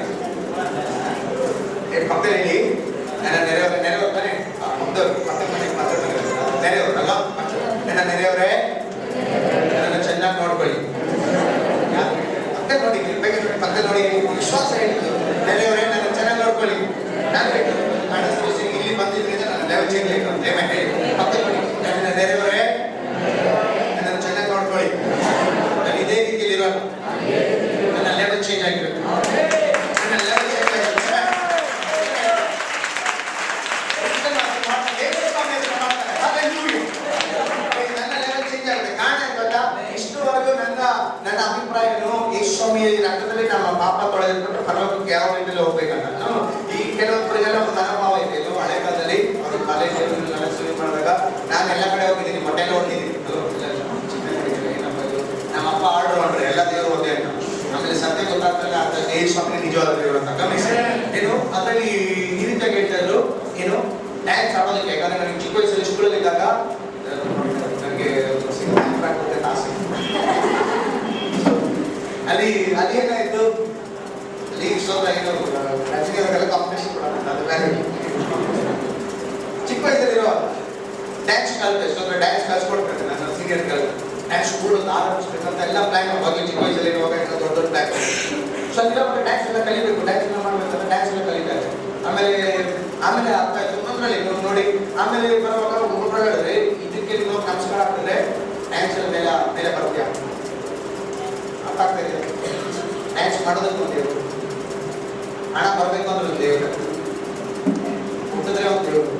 ಪಕ್ಕದಲ್ಲಿ ನನ್ನ ನೆರೆಯವ್ರು ತಾನೆ, ಪಕ್ಕದ ಮನೆಗೆ ಮಾತಾಡ್ತಾರೆ, ನೆರೆಯವ್ರಲ್ಲ, ನನ್ನ ನೆರೆಯವರೇ ನನ್ನ ಚೆನ್ನಾಗಿ ನೋಡ್ಕೊಳ್ಳಿ. ಪಕ್ಕದಲ್ಲಿ ನೋಡಿ, ಬೇಕಾಗಿ ನೋಡಿ, ಪಕ್ಕದಲ್ಲಿ ನೋಡಿ, ವಿಶ್ವಾಸ ಹೇಳಿದ್ದು, ನೆರೆಯವರೇ ನನ್ನ ಚೆನ್ನಾಗಿ ನೋಡ್ಕೊಳ್ಳಿ. ನಾನು ಕಾಣಿಸ್ತೀನಿ, ಇಲ್ಲಿ ಬಂದಿದ್ರಿಂದ ನನ್ನ ಲೆವೆಲ್ ಚೇಂಜ್ ಆಯ್ತು ಅಂತ ಹೇಳಿ ಪಕ್ಕದಲ್ಲಿ ನೋಡಿ, ನನ್ನ ನೆರೆಯವರೇ ನನ್ನ ಚೆನ್ನಾಗಿ ನೋಡ್ಕೊಳ್ಳಿ. ನಾನು ಇದೇ ರೀತಿಯಲ್ಲಿ ಇರೋದು, ನನ್ನ ಲೆವೆಲ್ ಚೇಂಜ್ ಆಗಿರುತ್ತೆ. ನನ್ನ ಲೆವೆಲ್ ಚೇಂಜ್ ಆಗಿರುತ್ತೆ. ಇಷ್ಟುವರೆಗೂ ನನ್ನ ಅಭಿಪ್ರಾಯ ಯೇಸು ಸ್ವಾಮಿಯ ರಕ್ತದಲ್ಲಿ ನಮ್ಮ ಪಾಪ ತೊಳೆದಿಟ್ಟು ಪರಲೋಕಕ್ಕೆ ಯಾವ ರೀತಿಯಲ್ಲಿ ಹೋಗ್ಬೇಕಂತ ಈ ಕೆಲವೊಬ್ಬರಿಗೆಲ್ಲ ಒಂದು ಮನೋಭಾವ ಇದೆ. ಹಳೆ ಕಾಲದಲ್ಲಿ ಅವರು ಕಾಲೇಜ್ ಶುರು ಮಾಡಿದಾಗ ನಾನು ಎಲ್ಲ ಕಡೆ ಹೋಗಿದ್ದೀನಿ, ಮೊಟ್ಟೆಲ್ಲ ಹೊಂದಿದ್ದೀನಿ, ನಮ್ಮ ಅಪ್ಪ ಆರ್ಡರ್ ಮಾಡ್ರೆ ಎಲ್ಲ ದೇವರು ಒಂದೇ ಅಂತ. ಆಮೇಲೆ ಸತ್ಯ ಗೊತ್ತಾಗ್ತಲ್ಲ ಅಂತ ಯೇಸು ಸ್ವಾಮಿ ನಿಜವಾದ ದೇವರು ಅಂತ ಗಮನಿಸಿ. ಏನು ಅದರಲ್ಲಿ ಈ ರೀತಿಯಾಗಿ ಹೇಳ್ತಾ ಇದ್ರು, ಏನು ಡ್ಯಾನ್ಸ್ ಆಡೋದಕ್ಕೆ. ಯಾಕಂದ್ರೆ ನನಗೆ ಚಿಕ್ಕ ವಯಸ್ಸಲ್ಲಿ ಸ್ಕೂಲಲ್ಲಿ ಇದ್ದಾಗ ನನಗೆ ಆಸೆ. ಅಲ್ಲಿ ಏನಾಯ್ತು, ಅಲ್ಲಿ ಸ್ತೋತ್ರ ಏನು ರಚನೆಗಳಿಗೆಲ್ಲ ಕಾಂಪಿಟೇಷನ್ ಕೊಡೋಣ, ಅದು ಬೇರೆ. ಚಿಕ್ಕ ವಯಸ್ಸಲ್ಲಿರೋ ಡ್ಯಾನ್ಸ್ ಕಲಿತೆ, ಸ್ತೋತ್ರ ಡ್ಯಾನ್ಸ್ ಕಲಿಸ್ಕೊಡ್ಬೇಕು. ನನ್ನ ಸೀನಿಯರ್ ಡ್ಯಾನ್ಸ್ ಸ್ಕೂಲ್ ಆರಂಭಿಸ್ಬೇಕಂತ ಎಲ್ಲ ಪ್ಲಾನ್ ಬಗ್ಗೆ ಚಿಕ್ಕ ವಯಸ್ಸಲ್ಲಿ ಇರುವಾಗ ದೊಡ್ಡ ಪ್ಲಾನ್. ಸೊ ಅಲ್ಲಿರೋ ಡ್ಯಾನ್ಸ್ ಎಲ್ಲ ಕಲಿಬೇಕು, ಡ್ಯಾನ್ಸ್ ಎಲ್ಲ ಮಾಡ್ಬೇಕಂತ ಡ್ಯಾನ್ಸ್ ಎಲ್ಲ ಕಲಿತಾ ಇದ್ದೆ. ಆಮೇಲೆ ಅರ್ಥ ಆಯ್ತು ಒಂದ್ರಲ್ಲಿ ನೋಡಿ. ಆಮೇಲೆ ಬರುವಾಗ ಒಬ್ಬೊಬ್ಬರು ಹೇಳಿದ್ರೆ ಇದಕ್ಕೆ ನೀವು ನಮಸ್ಕಾರ ಹಾಕಿದ್ರೆ ಡ್ಯಾನ್ಸ್ ಮೇಲೆ ಮೇಲೆ ಬರ್ತೀಯ. ಅರ್ಥ ಆಗ್ತಾ ಇದೆ? ಡ್ಯಾನ್ಸ್ ಮಾಡೋದಕ್ಕೆ ಒಂದು ದೇವರು, ಹಣ ಬರಬೇಕು ಅಂದ್ರೆ ಒಂದು ದೇವರು, ಊಟದ್ರೆ ಒಂದು ದೇವರು,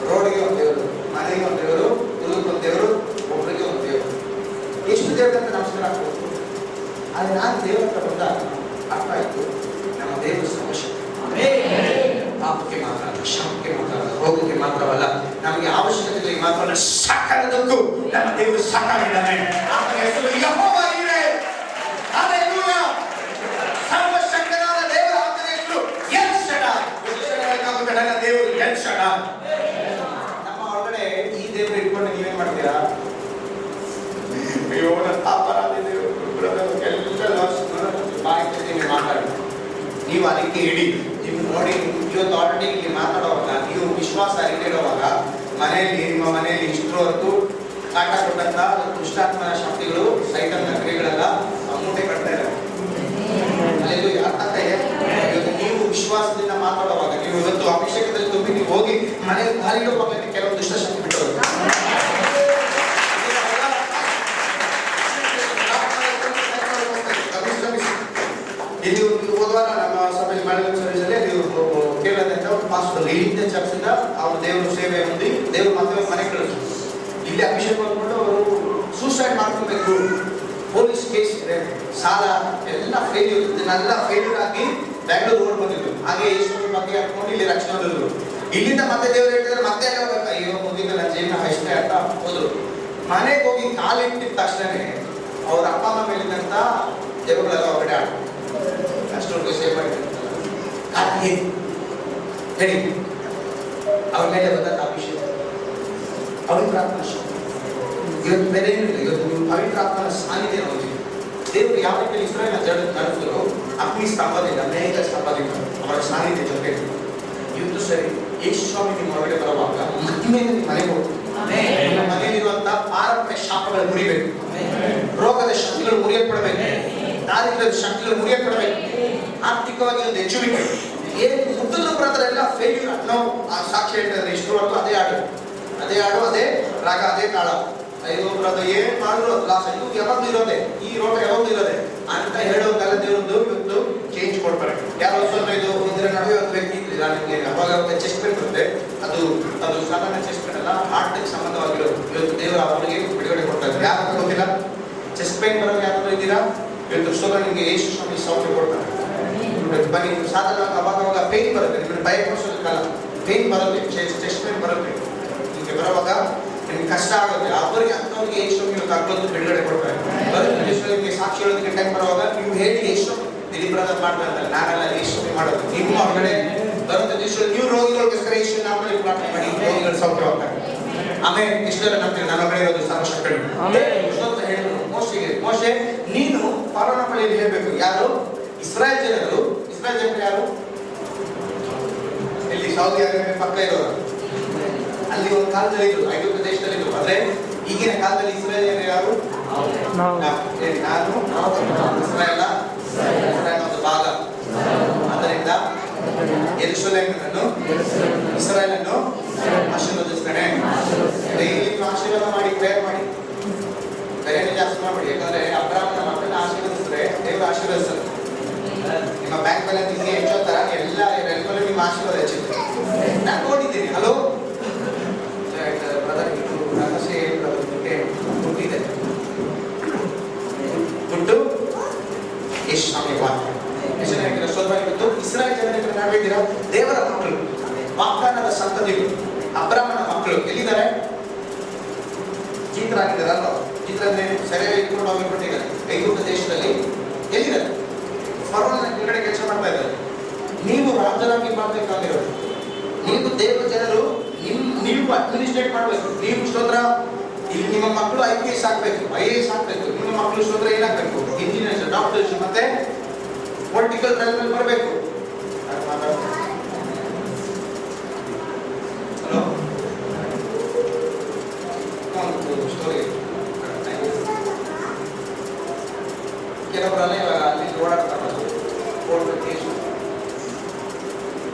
ರೋಡ್ಗೆ ಒಂದು ದೇವರು, ಮನೆಗೆ ಒಂದು ದೇವರು, ಹುಡುಗಕ್ಕೆ ಒಂದು ದೇವರು, ಒಬ್ಬರಿಗೆ ಒಂದು ದೇವರು. ಎಷ್ಟು ದೇವರಂತ ನಮಸ್ಕಾರ ಹಾಕ್ಬೋದು. ಆದರೆ ನಾನು ದೇವರ ಹತ್ರ ಬಂದಾಗ ಅರ್ಥ ಆಯ್ತು, ನಮ್ಮ ದೇವರು ಸಮಸ್ಯೆ ಪಾಪಕ್ಕೆ ಮಾತ್ರ, ಶಾಪಕ್ಕೆ ಮಾತ್ರ, ರೋಗಕ್ಕೆ ಮಾತ್ರವಲ್ಲ, ನಮಗೆ ಅವಶ್ಯಕತೆಗಳಿಗೆ ಮಾತ್ರ ಸಕಲದಕ್ಕೂ ನಮ್ಮ ದೇವರು ಸಾಕಾಗಿದ್ದಾನೆ. ಆತನ ಹೆಸರು ಯೆಹೋವ ಈರೆ. ಹಲ್ಲೆಲೂಯಾ. ಸರ್ವಶಕ್ತನಾದ ದೇವರು, ಆತನ ಹೆಸರು ಎಲ್ ಶಡಾಯ್. ನನ್ನ ದೇವರು ಎಲ್ ಶಡಾಯ್. ನಮ್ಮ ಒಳಗಡೆ ಈ ದೇವರು ಇಟ್ಕೊಂಡು ನೀವೇನ್ ಮಾಡ್ತೀರಾ? ಅಯ್ಯೋ ನನ್ನ ಅಪರಾಧಿ ದೇವರು ಎಲ್ಲ ಮಾತಾಡಿ ನೀವು ಅದಕ್ಕೆ ಇಡಿ. ನೀವು ನೋಡಿ, ಇವತ್ತು ಆಲ್ರೆಡಿ ಇಲ್ಲಿ ಮಾತಾಡುವಾಗ ನೀವು ವಿಶ್ವಾಸ ಇಡುವಾಗ ಮನೆಯಲ್ಲಿ, ನಿಮ್ಮ ಮನೆಯಲ್ಲಿ ಇಷ್ಟರವರೆಗೂ ಕಾಟ ಕೊಟ್ಟಂತ ದುಷ್ಟಾತ್ಮನ ಶಕ್ತಿಗಳು, ಸೈತನ್ನ ಕ್ರಿಯೆಗಳೆಲ್ಲ ಮೂಟೆ ಕಟ್ತಾ ಇದ್ದಾರೆ. ಅಲ್ಲೆಲ್ಲೂ ಯಾಕೆ ಇವತ್ತು ನೀವು ವಿಶ್ವಾಸದಿಂದ ಮಾತಾಡುವಾಗ, ನೀವು ಇವತ್ತು ಅಭಿಷೇಕದಲ್ಲಿ ತುಂಬಿ ನೀವು ಹೋಗಿ ಮನೆಯಲ್ಲಿ ಗಾಳಿಡುವಾಗ ಕೆಲವು ದುಷ್ಟ ಶಕ್ತಿ ಬಿಟ್ಟು ಇಲ್ಲಿ ಹೋದವಾರ ನಮ್ಮ ಸಭೆಯಲ್ಲಿ ಮಾಡಿದ ಸರ್ವಿಸಲ್ಲಿ ನೀವು ಕೇಳದಂತ ಪಾಸ್ಟರ್ ಇಲ್ಲಿಂದ ಚರ್ಚಿಂದ ಅವ್ರ ದೇವರು ಸೇವೆ ಹೊಂದಿ ದೇವರು ಮತ್ತೆ ಮನೆ ಕಳಿದ್ರು. ಇಲ್ಲಿ ಅಭಿಷೇಕ ಮಾಡ್ಕೊಂಡು ಅವರು ಸೂಸೈಡ್ ಮಾಡ್ಕೊಬೇಕು, ಪೊಲೀಸ್ ಕೇಸ್ ಇದೆ, ಸಾಲ ಎಲ್ಲ ಫೇಲ್ಯೂರ್, ಇದನ್ನೆಲ್ಲ ಫೇಲ್ಯೂರ್ ಆಗಿ ಬ್ಯಾಂಗ್ಳೂರ್ ರೋಡ್ ಬಂದಿದ್ರು. ಹಾಗೆ ಈಶ್ವರ ಬಗ್ಗೆ ಹಾಕೊಂಡು ಇಲ್ಲಿ ರಕ್ಷಣೆ ಹೊಂದಿದ್ರು. ಇಲ್ಲಿಂದ ಮತ್ತೆ ದೇವರು ಹೇಳಿದ್ರೆ ಮತ್ತೆ ಹೋಗ್ಬೇಕು, ಅಯ್ಯೋ ಮುಗಿದ ನನ್ನ ಜೀವನ ಅಷ್ಟೇ ಅಂತ ಹೋದ್ರು. ಮನೆಗೆ ಹೋಗಿ ಕಾಲಿಟ್ಟಿದ ತಕ್ಷಣನೇ ಅವ್ರ ಅಪ್ಪ ಅಮ್ಮ ಮೇಲಿದ್ದಂತ ದೇವಗಳೆಲ್ಲ ಹೊರಗಡೆ ಆಡ ಅಷ್ಟೊಂದು ಸೇವೆ ಮಾಡಿರ್ತಾರೆ. ಹೇಳಿ, ಅವ್ರ ಮೇಲೆ ಬಂದಂತ ಅಭಿಷೇಕ, ಪವಿತ್ರಾತ್ಮನ ಶಕ್ತಿ. ಇವತ್ತು ಬೇರೆ ಏನಿಲ್ಲ, ಇವತ್ತು ನೀವು ಪವಿತ್ರಾತ್ಮನ ಸಾನ್ನಿಧ್ಯ ನೋಡ್ತೀವಿ. ದೇವರು ಯಾವ ರೀತಿ ಇಸ್ರಾಯೇಲ್ ನಡೆಸಿದ್ರು, ಅಗ್ನಿ ಸ್ತಂಭದಿಂದ, ಮೇಘ ಸ್ತಂಭದಿಂದ ಅವರ ಸಾನ್ನಿಧ್ಯ ಜೊತೆ. ಇವತ್ತು ಸರಿ, ಯೇಸು ಸ್ವಾಮಿ ನಿಮ್ಮ ಹೊರಗಡೆ ಬರುವಾಗ ಮಹಿಮೆ ನಿಮ್ಮ ಮನೆಗೆ ಹೋಗ್ತೀವಿ. ನಿಮ್ಮ ಮನೆಯಲ್ಲಿರುವಂತಹ ಪಾರಂಪರ್ಯ ಶಾಪಗಳು ಮುರಿಬೇಕು, ರೋಗದ ಶಕ್ತಿಗಳು ಮುರಿಯಲ್ಪಡಬೇಕು, ದಾರಿದ್ರ್ಯದ ಶಕ್ತಿಗಳು ಮುರಿಯಲ್ಪಡಬೇಕು, ಆರ್ಥಿಕವಾಗಿ ಒಂದು ಹೆಚ್ಚುವಿಕೆ. ಏನು ಮುಟ್ಟಲು ಬ್ರದರ್ ಎಲ್ಲ ಫೇಲ್ಯೂರ್ ಅನ್ನೋ ಆ ಸಾಕ್ಷಿ ಹೇಳ್ತಾರೆ. ಇಷ್ಟರವರೆಗೂ ಅದೇ ಹಾಡು, ಅದೇ ರಾಗ, ಅದೇ ತಾಳ. ಅಯ್ಯೋ ಬ್ರದರ್ ಏನ್ ಮಾಡಿದ್ರು ಲಾಸ್, ಇದು ಯಾವಾಗ್ಲೂ ಇರೋದೆ, ಈ ರೋಗ ಯಾವಾಗ್ಲೂ ಇರೋದೆ ಅಂತ ಹೇಳೋದೆಲ್ಲ ದೇವರದ್ದು ಇವತ್ತು ಚೇಂಜ್ ಕೊಡ್ತಾರೆ. ಯಾರೋ ಸ್ವಲ್ಪ ಇದು ಇದರ ನಡುವೆ ಒಂದು ವ್ಯಕ್ತಿ ಇದ್ದಿಲ್ಲ ನಿಮ್ಗೆ, ಅವಾಗ ಚೆಸ್ಟ್ ಪೇನ್ ಬರುತ್ತೆ, ಅದು ಸಾಧಾರಣ ಚೆಸ್ಟ್ ಪೇನ್ ಅಲ್ಲ, ಹಾರ್ಟ್ಗೆ ಸಂಬಂಧವಾಗಿರೋದು. ಇವತ್ತು ದೇವರು ಅವರಿಗೆ ಬಿಡುಗಡೆ ಕೊಡ್ತಾ ಇದ್ದಾರೆ. ಯಾರು ಗೊತ್ತಿಲ್ಲ, ಚೆಸ್ಟ್ ಪೇನ್ ಬರೋದು ಯಾರಾದ್ರೂ ಇದ್ದೀರಾ? ಇವತ್ತು ಸ್ವಲ್ಪ ನಿಮ್ಗೆ ಯೇಸು ಸ್ವಾಮಿ ಸೌಖ್ಯ ಕೊಡ್ತಾರೆ. ಬನ್ನಿ, ಸಾಧಾರಣವಾಗಿ ಅವಾಗ ಪೇನ್ ಬರುತ್ತೆ, ನಿಮಗೆ ಭಯ ಪಡಿಸೋದಕ್ಕಲ್ಲ, ಪೇನ್ ಬರುತ್ತೆ, ಚೆಸ್ಟ್ ಪೇನ್ ಬರುತ್ತೆ. ನಿಮಗೆ ಬರೋವಾಗ ನಿಮ್ಗೆ ಕಷ್ಟ ಆಗುತ್ತೆ. ಅವರಿಗೆ ಅಂಥವ್ರಿಗೆ ಯೇಸು ಕರ್ಕೊಂಡು ಬಿಡುಗಡೆ ಕೊಡ್ತಾರೆ. ನಿಮಗೆ ಸಾಕ್ಷಿ ಹೇಳೋದಕ್ಕೆ ಟೈಮ್ ಬರುವಾಗ ನೀವು ಹೇಳಿ ಯೇಸು ದಿಲೀಪ್ ಬ್ರದರ್ ಮಾಡ್ತಾರೆ, ನಾನೆಲ್ಲ ಯೇಸು ಮಾಡೋದು. ನಿಮ್ಮ ಹೊರಗಡೆ ಬರುತ್ತೆ ನೀವು ರೋಗಿಗಳಿಗೋಸ್ಕರ ಯೇಸು ನಾಮದಲ್ಲಿ ಪ್ರಾರ್ಥನೆ ಮಾಡಿ, ರೋಗಿಗಳು ಸೌಖ್ಯವಾಗ್ತಾರೆ. ಆಮೇಲೆ ಇಷ್ಟೆಲ್ಲ ನಂತರ ನನ್ನ ಹೊರಗಡೆ ಇರೋದು ಸರ್ವಶಕ್ತರು ಹೇಳಿದ್ರು ಮೋಶೆ ನೀನು ಫರೋಹನ ಬಳಿಯಲ್ಲಿ ಹೇಳ್ಬೇಕು. ಯಾರು? ಇಸ್ರಾಯೇಲ್ ಜನರು. ಇಸ್ರಾಯೇಲ್ ಜನರು ಯಾರು? ಇಲ್ಲಿ ಸೌದಿ ಅರೇಬಿಯಾ ಪಕ್ಕ ಇರೋರು. ಅಲ್ಲಿ ಒಂದು ಕಾಲದಲ್ಲಿ ಇದ್ರು, ಐಗುಪ್ತ ದೇಶದಲ್ಲಿ ಇದ್ರು. ಆದ್ರೆ ಈಗಿನ ಕಾಲದಲ್ಲಿ ಇಸ್ರಾಯೇಲ್ ಜನರು ಯಾರು? ನಾನು ಇಸ್ರಾಯೇಲ್ ಒಂದು ಭಾಗ. ಆದ್ದರಿಂದ ಯೆರೂಸಲೇಮನ್ನು, ಇಸ್ರಾಯೇಲನ್ನು ಆಶೀರ್ವದಿಸ್ತೇನೆ. ಡೈಲಿ ಆಶೀರ್ವಾದ ಮಾಡಿ, ಪ್ರೇಯರ್ ಮಾಡಿ, ಬೇರೆ ಜಾಸ್ತಿ ಮಾಡಬೇಡಿ. ಯಾಕಂದ್ರೆ ಅಬ್ರಾಹ್ಮನ ಮಕ್ಕಳನ್ನ ಆಶೀರ್ವದಿಸಿದ್ರೆ ದೇವರು ಆಶೀರ್ವದಿಸ್ತಾರೆ. ನಿಮ್ಮ ಬ್ಯಾಂಕ್ ಬ್ಯಾಲೆನ್ಸ್ ಹಿಂಗೆ ಹೆಚ್ಚೋ ತರ ಎಲ್ಲರೂ ನಿಮ್ಮ ಆಶೀರ್ವಾದ ಹೆಚ್ಚಿದೆ. ನಾನು ನೋಡಿದ್ದೀನಿ. ಹಲೋ ಬ್ರದರ್, ಇದು ರಹಸ್ಯ ದುಡ್ಡಿದೆ, ದುಡ್ಡು ಎಷ್ಟು ಸ್ವಾಮಿ ವಾಕ್ಯ ಇವತ್ತು ಇಸ್ರಾಯೇಲ್ ಜನರಿಗೆ ನಾವಿದ್ದೀರಾ? ದೇವರ ಮಕ್ಕಳು, ವಾಗ್ದಾನದ ಸಂತತಿಗಳು, ಅಬ್ರಾಹ್ಮನ ಮಕ್ಕಳು ಎಲ್ಲಿದ್ದಾರೆ? ಜೀತರಾಗಿದ್ದಾರಲ್ಲ. ಜೀತರನ್ನೇ ಸರಿಯಾಗಿ ಇಟ್ಕೊಂಡು ಹೋಗಿಬಿಟ್ಟಿದ್ದಾರೆ ಐಗುಪ್ತ ದೇಶದಲ್ಲಿ. ಎಲ್ಲಿದ್ದಾರೆ? ಫರೋಹನ ಕೆಳಗಡೆ ಕೆಲಸ ಮಾಡ್ತಾ ಇದ್ದಾರೆ. ನೀವು ರಾಜರಾಗಿ ಮಾಡಬೇಕಾಗಿರೋದು, ನೀವು ದೇವರ ಜನರು, ನೀವು ಅಡ್ಮಿನಿಸ್ಟ್ರೇಟ್ ಮಾಡಬೇಕು. ನೀವು ಸ್ತೋತ್ರ, ಇಲ್ಲಿ ನಿಮ್ಮ ಮಕ್ಕಳು IPS ಆಗ್ಬೇಕು, IAS ಆಗ್ಬೇಕು. ನಿಮ್ಮ ಮಕ್ಕಳು ಸ್ತೋತ್ರ ಏನಾಗಬೇಕು? ಇಂಜಿನಿಯರ್ಸ್, ಡಾಕ್ಟರ್ಸ್, ಮತ್ತೆ ಪೊಲಿಟಿಕಲ್ ರಲ್ಲಿ ಬರಬೇಕು. ಹಲೋ, ಸ್ಟೋರಿ ಕೆಲವರೆಲ್ಲ ಇವಾಗ ಅಲ್ಲಿ ಓಡಾಡ್ತಾರೆ. ಕೋರ್ಟ್ ಕೇಸು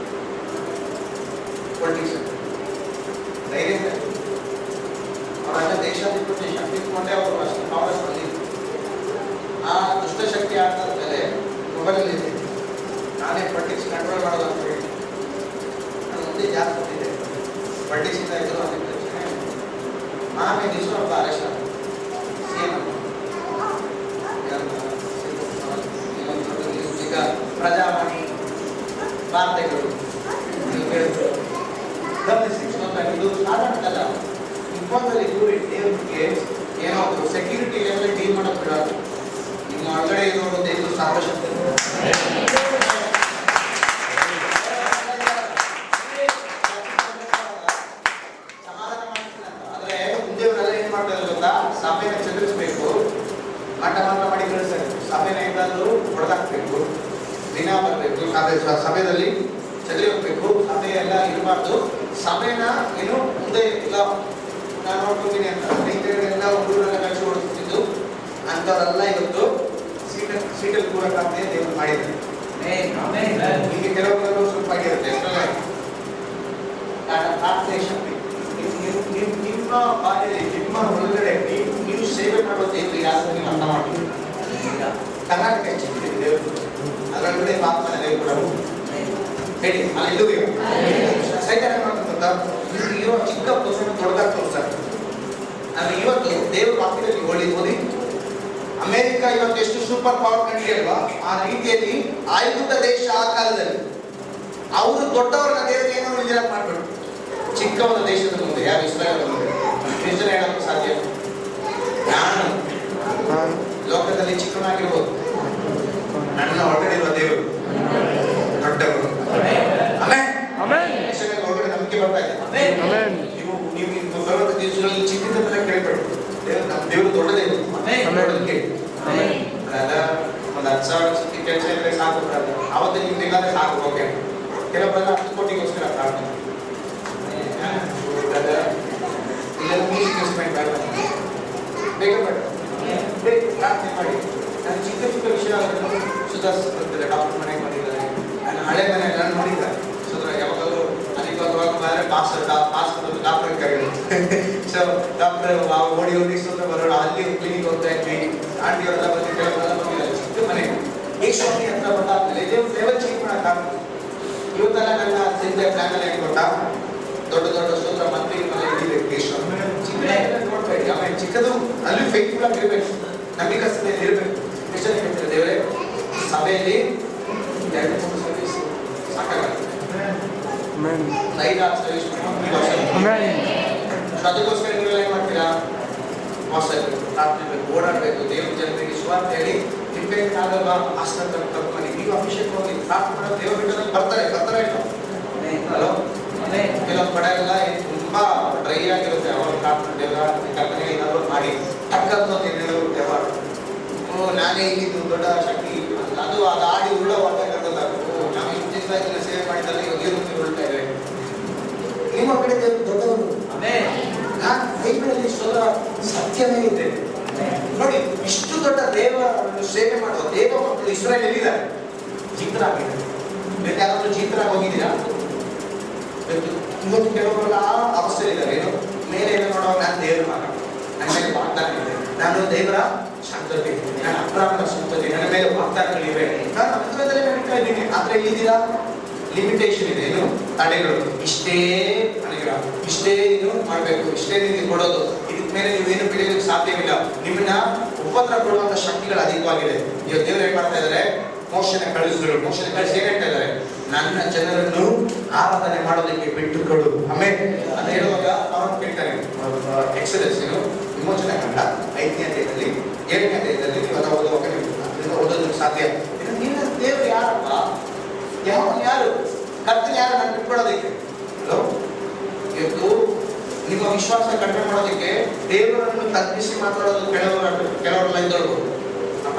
ಪೊಲಿಟಿಕ್ಸ್ ಧೈರ್ಯ ಅವರ ದೇಶಾಧಿಪತಿ ಶಕ್ತಿ ಇಟ್ಕೊಂಡೆ ಅವರು ಅಷ್ಟು ಕಾಂಗ್ರೆಸ್ ಬಂದಿದ್ದು. ಆ ದುಷ್ಟಶಕ್ತಿ ಆದ ಮೇಲೆ ಮೊಬೈಲಲ್ಲಿ ಇದೆ, ನಾನೇ ಪೊಲಿಟಿಕ್ಸ್ ಕಂಟ್ರೋಲ್ ಮಾಡೋದು ಅಂತ ಹೇಳಿ ನಾನು ಮುಂದೆ ಜಾಸ್ತಿ ಬಂದಿದ್ದೆ. ಪೊಲಿಟಿಕ್ಸ್ ಇಂದ ಇದ್ರು ಅದಕ್ಕೆ ಆಮೇಲೆ ದಿವಸ ಒಬ್ಬ ಅರೆಸ್ಟ್ ಆದ CM ಈಗ ಪ್ರಜಾವಾಣಿ ವಾರ್ತೆಗಳು ಗಮನಿಸಿ. ಇದು ಸಾಧಾರಣಲ್ಲ, ಇಪ್ಪತ್ತಲ್ಲಿ ದೂರಿ ದೇವರಿಗೆ ಏನೋ ಸೆಕ್ಯೂರಿಟಿ ಲೆವೆಲ್ ಡೀಲ್ ಮಾಡೋದು ಬಿಡೋದು. ನಿಮ್ಮ ಒಳಗಡೆ ಇರೋರು ದೇವರು ಸಾರ್ವಶಕ್ತಿ ಸಮಾಧಾನ ಮಾಡ್ತೀನಿ ಅಂತ. ಆದ್ರೆ ಮುಂದೆಯವರೆಲ್ಲ ಏನ್ ಮಾಡ್ತಾರೆ ಗೊತ್ತಾ, ಸಭೆನ ಚದುರಿಸ್ಬೇಕು, ಮಾಟ ಮಾಡಿ ಕಳಿಸ್ತಾರೆ. ಸಭೆನ ಏನಾದ್ರು ಹೊಡೆದಾಕ್ಬೇಕು, ದಿನ ಬರಬೇಕು, ಸಭೆಯಲ್ಲಿ ಚದುರಿ ಹೋಗ್ಬೇಕು, ಸಭೆ ಎಲ್ಲ ಇರಬಾರ್ದು. ಸಭೆನ ಏನು ಮುಂದೆ ಇಲ್ಲ ನಾನು ನೋಡ್ಕೊತೀನಿ ಅಂತ ಸ್ನೇಹಿತರೆಲ್ಲ ಹುಡುಗರೆಲ್ಲ ಕಳಿಸಿ ಹೊಡ್ತಿದ್ದು ಅಂಥವರೆಲ್ಲ ಇವತ್ತು ಸೀಟಲ್ಲಿ ಕೂರಕ್ಕಾಗದೆ ದೇವರು ಮಾಡಿದ್ದಾರೆ. ಹೀಗೆ ಕೆಲವೊಬ್ಬರು ಸ್ವಲ್ಪ ಆಗಿರುತ್ತೆ ಪ್ರಾರ್ಥನೆ ಶಕ್ತಿ ನಿಮ್ಮ ಬಾಯಲ್ಲಿ ನಿಮ್ಮ ಒಳಗಡೆ ನೀವು ಸೇವೆ ಮಾಡೋ ದೇವರು ಯಾರು ನೀವು ಅರ್ಥ ಮಾಡ್ತೀವಿ. ಕರ್ನಾಟಕ ಹೆಚ್ಚಿದೆ ದೇವರು, ಅದರೊಳಗಡೆ ಆತ್ಮನ ದೇವರು ಕೂಡ ಹೇಳಿ ಅಲ್ಲಿ ಸೈತಾನ ಮಾಡ್ತಂತ ಇರೋ ಚಿಕ್ಕ ಪುಸ್ತಕ ದೊಡ್ಡದಾಗಿ ತೋರಿಸ್ತಾರೆ. ಅಂದ್ರೆ ಇವತ್ತು ದೇವರು ವಾಕ್ಯದಲ್ಲಿ ಓದಿ ಅಮೆರಿಕ ಇವತ್ತು ಎಷ್ಟು ಸೂಪರ್ ಪವರ್ ಕಂಟ್ರಿ ಅಲ್ವಾ, ಆ ರೀತಿಯಲ್ಲಿ ಆಯುಧ ದೇಶ ಆ ಕಾಲದಲ್ಲಿ ಅವರು ದೊಡ್ಡವರನ್ನ ದೇವರಿಗೆ ಏನೋ ವಿಜಯ ಮಾಡ್ಬಿಟ್ಟು ಚಿಕ್ಕ ಒಂದು ದೇಶದ ಮುಂದೆ ಯಾರು ಇಸ್ರಾಯೇಲ್ ಮುಂದೆ ನಿಜ ಹೇಳೋಕೆ ಸಾಧ್ಯ. ನಾನು ಲೋಕದಲ್ಲಿ ಚಿಕ್ಕವನಾಗಿರ್ಬೋದು, ನನ್ನ ಹೊರಗಡೆ ಇರುವ ದೇವರು ದೊಡ್ಡವರು. ಹೊರಗಡೆ ನಂಬಿಕೆ ಬರ್ತಾ ಇದೆ. ನೀವು ಬರುವ ದಿವಸಗಳಲ್ಲಿ ಚಿಕ್ಕದ ಕೇಳ್ಬೇಡಿ, ನಮ್ಮ ದೇವರು ದೊಡ್ಡ ದೇವರು ಕೇಳಿ. ಅದ ಒಂದು 10,000 ಸಿಕ್ಕಿ ಕೆಲಸ ಇದ್ರೆ ಸಾಕು, ಅವತ್ತು ನಿಮ್ಗೆ ಬೇಕಾದ್ರೆ ಸಾಕು. ಓಕೆ, ಕೆಲವೊಬ್ಬರೆಲ್ಲ 10 ಕೋಟಿಗೋಸ್ಕರ ಪ್ರಾರ್ಥನೆ ಇಲ್ಲ, ಇನ್ವೆಸ್ಟ್ಮೆಂಟ್ ಬೇಡ, ಬೇಗ ಬೇಡ ಪ್ರಾರ್ಥನೆ ಮಾಡಿ. ನಾನು ಚಿಕ್ಕ ಚಿಕ್ಕ ವಿಷಯ ಸುಧಾರಿಸ್ತಿರ್ತಾರೆ. ಡಾಕ್ಟರ್ ಮನೆಗೆ ಬಂದಿದ್ದಾರೆ, ನನ್ನ ಹಳೆ ಮನೆ ಎಲ್ಲ ನೋಡಿದ್ದಾರೆ. ಸುಧಾರ ಯಾವಾಗಲೂ ಅಧಿಕವಾಗಿ ಪಾಸ್ ಡಾಕ್ಟರ್ ಕರೀಲಿ. ಸೊ ಡಾಕ್ಟರ್ ಓಡಿ ಸುತ್ತ ಬರೋಣ, ಅಲ್ಲಿ ಕ್ಲಿನಿಕ್ ಹೋಗ್ತಾ ಇದ್ವಿ. ಆಂಟಿಯವರೆಲ್ಲ ಬಂದು ಕೆಲವರೆಲ್ಲ ಬಂದಿದ್ದಾರೆ. ಚಿಕ್ಕ ಮನೆ ಯೇಸುಸ್ವಾಮಿ ಹತ್ರ ಬಂದಾದ್ಮೇಲೆ ಲೆವೆಲ್ ಚೇಂಜ್ ಮಾಡೋಕ್ಕಾಗ್ತದೆ. ಇವತ್ತೆಲ್ಲ ನನ್ನ ಚಿಂತೆ ಪ್ಲಾನ್ ಅಲ್ಲಿ ಕೊಟ್ಟ ದೊಡ್ಡ ದೊಡ್ಡ ಸೂತ್ರ ಮಂತ್ರಿ ಮನೆ ಹಿಡಿಬೇಕು. ಚಿಕ್ಕ ನೋಡ್ಬೇಡಿ, ಆಮೇಲೆ ಚಿಕ್ಕದು ಅಲ್ಲಿ ಫೇಕ್ಫುಲ್ ಆಗಿ ಇರಬೇಕು, ನಂಬಿಕಸ್ಥೆಯಲ್ಲಿ ಇರಬೇಕು. ಕ್ರಿಶ್ಚಿಯನ್ ಹೇಳ್ತಾರೆ ದೇವರೇ ಸಭೆಯಲ್ಲಿ 2-3 ಸರ್ವಿಸ್ ಸಾಕಾಗುತ್ತೆ, 5-6 ಸರ್ವಿಸ್ ಅದಕ್ಕೋಸ್ಕರ ನೀವೆಲ್ಲ ಏನ್ ಮಾಡ್ತೀರಾ, ಪ್ರಾರ್ಥನೆ ಓಡಾಡಬೇಕು, ದೇವ್ರ ಜನರಿಗೆ ಸುವಾರ್ತೆ ಹೇಳಿ ಇಂಪ್ಯಾಕ್ಟ್ ಆಗಲ್ವಾ ಆಸ್ಪತ್ರೆ ಕರ್ಕೊಂಡು ನೀವು ಅಭಿಷೇಕ ಹೋಗಿ ಪ್ರಾರ್ಥನೆ ಮಾಡೋ ದೇವ್ರ ಬಿಟ್ಟಲ್ಲಿ ಬರ್ತಾರೆ ಇಲ್ಲ. ಹಲೋ, ಕೆಲವೊಂದು ಕಡೆ ಎಲ್ಲ ತುಂಬಾ ಡ್ರೈ ಆಗಿರುತ್ತೆ. ಅವಾಗ ಪ್ರಾರ್ಥನೆ ದೇವರ ಕಲ್ಪನೆ ಏನಾದ್ರು ಮಾಡಿ ಟಕ್ಕಂತ ದೇವರ ನಾನೇ ಇಲ್ಲಿದ್ದು ದೊಡ್ಡ ಶಕ್ತಿ ಅದು ಆಡಿ ಉಳ್ಳವಾದ ನಾವು ಇಷ್ಟು ದಿವಸ ಇದನ್ನ ಸೇವೆ ಮಾಡಿದ್ರೆ ಇವಾಗ ಉಳ್ತಾ ಇದ್ದೇವೆ. ನಿಮ್ಮ ಕಡೆ ದೇವರು ದೊಡ್ಡವರು, ಬೈಬಲಲ್ಲಿ ಸತ್ಯವೇ ಇದೆ ನೋಡಿ. ಇಷ್ಟು ದೊಡ್ಡ ದೇವರನ್ನು ಸೇವೆ ಮಾಡುವ ದೇವ ಮಕ್ಕಳು ಇಸ್ರಾಯೇಲ್ ಎಲ್ಲಿದ್ದಾರೆ, ಜೀತರಾಗಿದ್ದಾರೆ. ಬೇರೆ ಯಾರಾದ್ರೂ ಜೀತರಾಗಿ ಹೋಗಿದ್ದೀರಾ? ಇವತ್ತು ಕೆಲವರೆಲ್ಲ ಆ ಅವಸ್ಥೆಯಲ್ಲಿದ್ದಾರೆ. ಏನು ಮೇಲೆ ಎಲ್ಲ ನೋಡುವಾಗ ನಾನು ದೇವರ ಮಗ, ನನ್ನ ಮೇಲೆ ವಾಗ್ದಾನ ಇದೆ, ನಾನು ದೇವರ ಸಂತತಿ, ನಾನು ಅಬ್ರಾಹ್ಮನ ಸಂತತಿ, ನನ್ನ ಮೇಲೆ ವಾಗ್ದಾನಗಳಿವೆ, ನಾನು ಅಂಥದ್ರಲ್ಲೇ ನಡೀತಾ ಇದ್ದೀನಿ. ಆದ್ರೆ ಇಲ್ಲಿದ್ದೀರಾ, ಲಿಮಿಟೇಷನ್ ಇದೆ, ಏನು ತಡೆಗಳು, ಇಷ್ಟೇ ಅನುಗ್ರಹ, ಇಷ್ಟೇ ಇದು ಮಾಡಬೇಕು, ಇಷ್ಟೇ ನಿಮಗೆ ಕೊಡೋದು, ಇದಕ್ಕೆ ಮೇಲೆ ನೀವೇನು ಬೆಳೆಯೋದಕ್ಕೆ ಸಾಧ್ಯವಿಲ್ಲ, ನಿಮ್ಮನ್ನ ಉಪದ್ರ ಕೊಡುವಂತ ಶಕ್ತಿಗಳು ಅಧಿಕವಾಗಿದೆ. ಈಗ ದೇವರು ಏನ್ ಮಾಡ್ತಾ ಇದ್ದಾರೆ, ಮೋಶನ ಕಳಿಸಿದ್ರು. ಮೋಶನ ಕಳಿಸಿ ಏನ್ ಹೇಳ್ತಾ ಇದ್ದಾರೆ, ನನ್ನ ಜನರನ್ನು ಆರಾಧನೆ ಮಾಡೋದಕ್ಕೆ ಬಿಟ್ಟು ಕೊಡು. ಆಮೇಲೆ ಅಂತ ಹೇಳುವಾಗ ಅವನು ಕೇಳ್ತಾನೆ, ಎಕ್ಸಲೆನ್ಸ್ ಏನು ವಿಮೋಚನೆ ಕಂಡ 5ನೇ ಅಧ್ಯಾಯದಲ್ಲಿ 7ನೇ ಅಧ್ಯಾಯದಲ್ಲಿ ನೀವು ಅದನ್ನು ಓದುವಾಗ ಅದರಿಂದ ಓದೋದಕ್ಕೆ ಸಾಧ್ಯ. ನಿನ್ನ ದೇವರು ಯಾರಪ್ಪ, ಯಾರು ಕರ್ತನ ಯಾರು ನಾನು ಬಿಟ್ಕೊಡೋದಕ್ಕೆ? ಹಲೋ, ಇವತ್ತು ನಿಮ್ಮ ವಿಶ್ವಾಸ ಕಡಿಮೆ ಮಾಡೋದಕ್ಕೆ ದೇವರನ್ನು ತಗ್ಗಿಸಿ ಮಾತಾಡೋದು ಕೆಲವರೆಲ್ಲ ಇದ್ದೊಳ್ಬೋದು.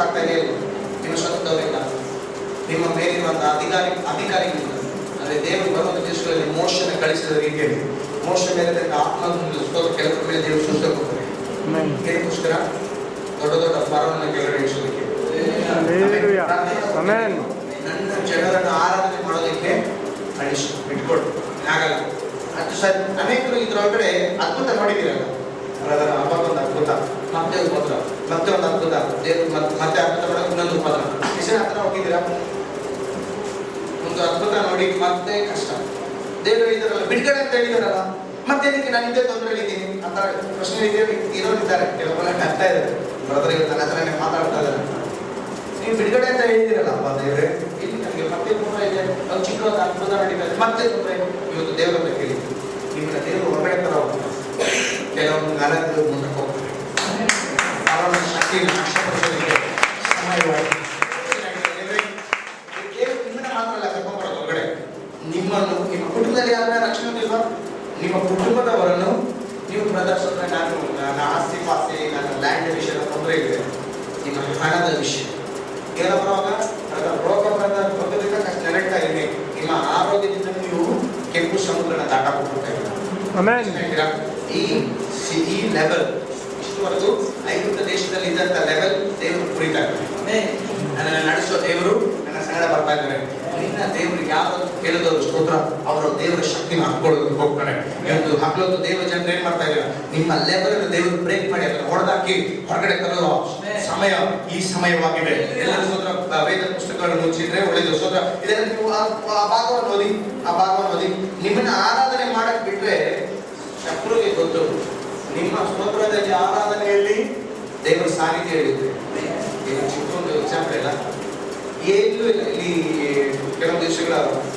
ಅರ್ಥ ಇದೆಯಲ್ಲ, ನಿಮ್ಮ ಸ್ವಂತದವರಿಂದ ನಿಮ್ಮ ಮೇಲಿರುವಂತ ಅಧಿಕಾರಿಗಳಿಂದ ಅಂದ್ರೆ ದೇವರು ಬರುವ ದೇಶಗಳಲ್ಲಿ ಮೋಶನ ಕಳಿಸಿದ ರೀತಿಯಲ್ಲಿ ಮೋಶ ಮೇಲೆ ಆತ್ಮ ಕೆಲವರ ಮೇಲೆ ದೇವರು ಸುಸ್ತಕೊಡ್ತಾರೆ. ಏನಕ್ಕೋಸ್ಕರ? ದೊಡ್ಡ ದೊಡ್ಡ ಫರೋನ ಕೆಳಗಡೆ ಇಳಿಸೋದಕ್ಕೆ, ನನ್ನ ಜನರನ್ನು ಆರಾಧನೆ ಮಾಡೋದಕ್ಕೆ ಬಿಟ್ಕೊಡು. ಆಗಲ್ಲ, ಸರಿ, ಅನೇಕರು ಇದ್ರೊಳಗಡೆ ಅದ್ಭುತ ನೋಡಿದ್ದೀರಲ್ಲ, ಅದರ ಅಪ್ಪಕ್ಕೊಂದು ಅದ್ಭುತ, ಮತ್ತೆ ಉಪದ್ರ, ಮತ್ತೆ ಒಂದು ಅದ್ಭುತ, ದೇವ್ರು ಮತ್ತೆ ಅದ್ಭುತ ಮಾಡೋಕೆ ಇನ್ನೊಂದು ಉಪದ್ರ. ಎಷ್ಟು ಹತ್ರ ಹೋಗಿದ್ದೀರಾ? ಒಂದು ಅದ್ಭುತ ನೋಡಿ ಮತ್ತೆ ಕಷ್ಟ. ದೇವರು ಹೇಳಿದಾರಲ್ಲ, ಬಿಡುಗಡೆ ಅಂತ ಹೇಳಿದಾರಲ್ಲ, ಮತ್ತೆ ಅದಕ್ಕೆ ನಾನು ಇದೇ ತೊಂದರೆ ಇದ್ದೀನಿ ಅಂತ ಪ್ರಶ್ನೆ ಇರೋರಿದ್ದಾರೆ. ಕೆಲವೊಬ್ಬರ ಅರ್ಥ ಇದೆ, ಬ್ರದರ್ ಇವತ್ತು ನನ್ನ ಹತ್ರನೇ ಮಾತಾಡ್ತಾ ಇದ್ದಾರೆ. ನೀವು ಬಿಡುಗಡೆ ಅಂತ ಹೇಳಿದಿರಲ್ಲ ಅಪ್ಪ ದೇವ್ರೆ, ಇಲ್ಲಿ ನನಗೆ ಮತ್ತೆ ತೊಂದರೆ ಇದೆ, ಒಂದು ಚಿಕ್ಕ ಒಂದು ಅದ್ಭುತ ನಡೀತಾ ಇದೆ, ಮತ್ತೆ ತೊಂದರೆ. ಇವತ್ತು ದೇವರ ಹತ್ರ ಕೇಳಿ, ನಿಮ್ಮನ್ನ ದೇವರು ಹೊರಗಡೆ ತರ ಹೋಗ್ತಾರೆ, ಕೆಲವೊಂದು ನಾಲ್ಕು ಮುಂದಕ್ಕೆ ಹೋಗ್ತಾರೆ. ಅವರ ಶಕ್ತಿ ನಾಶಪಡಿಸೋದಕ್ಕೆ ಸಮಯವಾಗಿ ದೇವರು ನಿಮ್ಮನ್ನ ಮಾತ್ರ ಅಲ್ಲ ಕರ್ಕೊಂಡ್ಬರೋದು ಹೊರಗಡೆ, ನಿಮ್ಮನ್ನು, ನಿಮ್ಮ ಕುಟುಂಬದಲ್ಲಿ ಯಾರನ್ನ ರಕ್ಷಣೆ ಇಲ್ವಾ, ನಿಮ್ಮ ಕುಟುಂಬದವರನ್ನು ನೀವು ಪ್ರದರ್ಶಿಸಿದ್ರೆ, ನನ್ನ ಆಸ್ತಿ ಪಾಸ್ತಿ, ನನ್ನ ಲ್ಯಾಂಡ್ ವಿಷಯದ ತೊಂದರೆ ಇದೆ, ನಿಮ್ಮ ಹಣದ ವಿಷಯ ಏನ ಬರುವಾಗ ರೋಗದಿಂದ ಕಷ್ಟ ನೆರಗ್ತಾ ಇದೆ, ನಿಮ್ಮ ಆರೋಗ್ಯದಿಂದ ನೀವು ಕೆಂಪು ಸಮುದ್ರನ ದಾಟಕ್ಕೆ ಹೇಳ್ತೀರಾ. ಈ ಲೆವೆಲ್ ಇಷ್ಟುವರೆಗೂ ಐಗುಪ್ತ ದೇಶದಲ್ಲಿ ಇದ್ದಂತ ಲೆವೆಲ್ ದೇವರು ಕುರಿತಾ ಇದ್ದಾರೆ. ನನ್ನ ನಡೆಸೋ ದೇವರು ನನ್ನ ಸಂಗಡ ಬರ್ತಾ ಇದ್ದಾರೆ. ನಿನ್ನ ದೇವರು ಯಾರು ಕೇಳಿದವರು ಸ್ತೋತ್ರ, ಅವರು ದೇವರ ಶಕ್ತಿನ ಹಾಕೊಳ್ಳೋದಕ್ಕೆ ಹೋಗ್ತಾರೆ. ಇವತ್ತು ಹಗ್ಲೊತ್ತು ದೇವ ಜನರು ಏನ್ ಮಾಡ್ತಾ ಇದ್ದಾರೆ, ನಿಮ್ಮ ಲೆವೆಲ್ ದೇವರು ಬ್ರೇಕ್ ಮಾಡಿ ಅದನ್ನು ಹೊಡೆದಾಕಿ ಹೊರಗಡೆ ತರೋ ಸಮಯ ಈ ಸಮಯವಾಗಿದೆ. ಎಲ್ಲರೂ ಸ್ತೋತ್ರ ವೇದ ಪುಸ್ತಕಗಳನ್ನು ಮುಚ್ಚಿದ್ರೆ ಒಳ್ಳೆಯದು. ಸ್ತೋತ್ರ ಇದನ್ನ ನೀವು ಆ ಭಾಗವನ್ನು ಓದಿ ನಿಮ್ಮನ್ನ ಆರಾಧನೆ ಮಾಡಕ್ ಬಿಟ್ರೆ ಶತ್ರುಗೆ ಗೊತ್ತು, ನಿಮ್ಮ ಸ್ತೋತ್ರದಲ್ಲಿ ಆರಾಧನೆಯಲ್ಲಿ ದೇವರ ಸಾನ್ನಿಧ್ಯ ಹೇಳಿದೆ. ಚಿಕ್ಕೊಂದು ಎಕ್ಸಾಂಪಲ್ ಇಲ್ಲ, ಎಲ್ಲೂ ಇಲ್ಲ. ಇಲ್ಲಿ ಕೆಲವು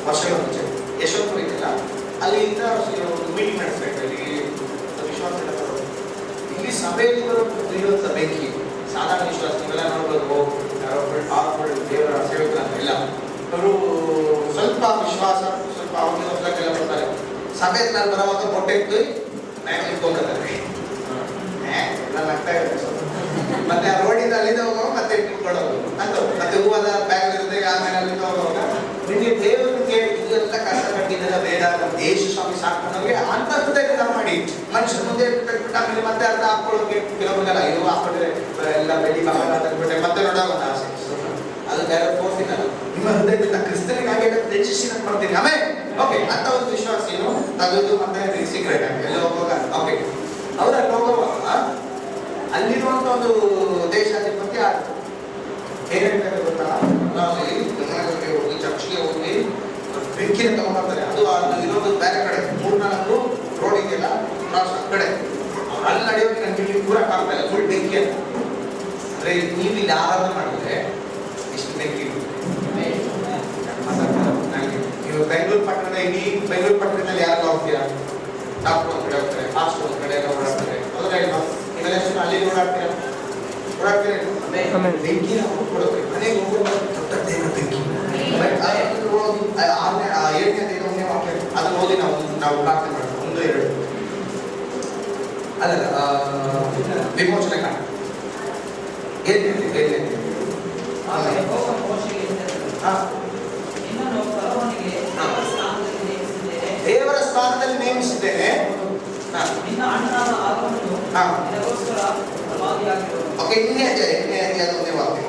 ವರ್ಷಗಳ ಮುಂಚೆ ಯಶವಂತಪುರ ಇದ್ದಿಲ್ಲ, ಅಲ್ಲಿ ಇಂದ ಒಂದು ಮೀಟಿಂಗ್ ನಡೆಸಬೇಕು. ಇಲ್ಲಿ ವಿಶ್ವಾಸ ಇಲ್ಲಿ ಸಭೆಯಲ್ಲಿ ಇರುವಂತ ಬೆಂಕಿ ಸಾಧಾರಣ ವಿಶ್ವಾಸ ನೀವೆಲ್ಲ ನೋಡ್ಬೋದು. ಯಾರೋ ದೇವರ ಸೇವಕರಲ್ಲ, ಅವರು ಸ್ವಲ್ಪ ವಿಶ್ವಾಸ, ಸ್ವಲ್ಪ ಅವ್ರಿಗೋಸ್ಕರ ಬರ್ತಾರೆ. ಸಭೆಯಲ್ಲಿ ಬರುವಾಗ ಹೊಟ್ಟೆ ಮ್ಯಾಚ್ ಇಟ್ಕೊಂಡ್ಬಿಡ್ತಾರೆ, ಎಲ್ಲ ನಗ್ತಾ ಇರುತ್ತೆ. ಮತ್ತೆ ಆ ರೋಡಿಂದ ಅಲ್ಲಿಂದ ಹೋಗುವಾಗ ಮತ್ತೆ ಇಟ್ಕೊಡೋದು ಅಂತ, ಮತ್ತೆ ಹೂವದ ಬ್ಯಾಗ್ ಇರುತ್ತೆ. ಆಮೇಲೆ ಅಲ್ಲಿಂದ ಹೋಗುವಾಗ ನಿಮಗೆ ದೇವರಿಗೆ ಇದೆಲ್ಲ ಕಷ್ಟಪಟ್ಟಿದ್ದೆಲ್ಲ ಬೇಡ, ನಮ್ಮ ದೇಶ ಸ್ವಾಮಿ ಸಾಕು ನಮಗೆ ಅಂತ ಹೃದಯ ಮಾಡಿ ಮನುಷ್ಯರ ಮುಂದೆ ಬಿಟ್ಬಿಟ್ಟು ಆಮೇಲೆ ಮತ್ತೆ ಅರ್ಧ ಹಾಕೊಳ್ಳೋಕೆ ಕೆಲವರಿಗೆಲ್ಲ ಅಯ್ಯೋ ಹಾಕೊಂಡ್ರೆ ಎಲ್ಲ ಬೆಳಿ ಬಂಗಾರ ತಂದ್ಬಿಟ್ಟೆ ಮತ್ತೆ ನೋಡೋ ಒಂದು ಆಸೆ. ಅದು ಬೇರೆ ತೋರಿಸಿಲ್ಲ, ನಿಮ್ಮ ಹೃದಯದಿಂದ ಕ್ರಿಸ್ತನಿಗಾಗಿ ಹೆಚ್ಚಿಸಿ ಮಾಡ್ತೀನಿ ಆಮೇಲೆ ಓಕೆ ಅಂತ ಒಂದು ವಿಶ್ವಾಸ ಏನು ತೆಗೆದು ಮತ್ತೆ ಸೀಕ್ರೆಟ್ ಎಲ್ಲ ಹೋಗುವಾಗ ಓಕೆ ಅವ್ರ ಅಲ್ಲಿ ಹೋಗುವಾಗ ಅಲ್ಲಿರುವಂತ ಒಂದು ದೇಶಾಧಿಪತಿ ಆಡ್ತು. ಏನ್ ಹೇಳ್ತಾರೆ ಗೊತ್ತಾ, ನಾವು ಗಮನಕ್ಕೆ ಹೋಗಿ ಚರ್ಚ್ಗೆ ಹೋಗಿ ಬೆಂಕಿನ ತಗೊಂಡ್ಬರ್ತಾರೆ. ಅದು ಇರೋದು ಬೇರೆ ಕಡೆ 3-4 ರೋಡ್ ಇದೆಯಲ್ಲ ಕ್ರಾಸ್ ಆ ಕಡೆ, ಅವ್ರು ಅಲ್ಲಿ ನಡೆಯೋಕೆ ನನ್ಗೆ ಇಲ್ಲಿ ಪೂರ ಕಾಣ್ತಾ ಇಲ್ಲ, ಫುಲ್ ಬೆಂಕಿ ಅಂತ. ಅಂದ್ರೆ ನೀವು ಇಲ್ಲಿ ಆರಾಧನೆ ಮಾಡಿದ್ರೆ ಇಷ್ಟು ಬೆಂಕಿ ನೀವು ಬೆಂಗಳೂರು ಪಟ್ಟಣದ ಇಡೀ ಬೆಂಗಳೂರು ಪಟ್ಟಣದಲ್ಲಿ ಯಾರು ಹೋಗ್ತೀರಾ? ಡಾಕ್ಟರ್ ಒಂದ್ ಕಡೆ ಹೋಗ್ತಾರೆ, ಫಾಸ್ಟ್ ಒಂದ್ ಕಡೆ ಎಲ್ಲ ಓಡಾಡ್ತಾರೆ. ಹೌದಾ ಇಲ್ವಾ? ನೀವೆಲ್ಲ ಎಷ್ಟು ಅಲ್ಲಿ ಓಡಾಡ್ತೀರಾ? ಬೆಂಕಿನ ಕೊಡಬೇಕು. ಮನೆಗೆ ಹೋಗುವಾಗ ದೊಡ್ಡದೇನ ಬೆಂಕಿ 7ನೇ ವಾಕ್ಯ ಅದನ್ನ ಓದಿ ನಾವು ಪ್ರಾರ್ಥನೆ ಮಾಡ್ತೀವಿ. 1-2 ಅಲ್ಲ ವಿಮೋಚನೆ ಕಾಣ ದೇವರ ಸ್ಥಾನದಲ್ಲಿ ನೇಮಿಸಿದ್ದೇನೆ. ಓಕೆ, ಇನ್ನೇ ಅದೊಂದೇ ವಾಕ್ಯ.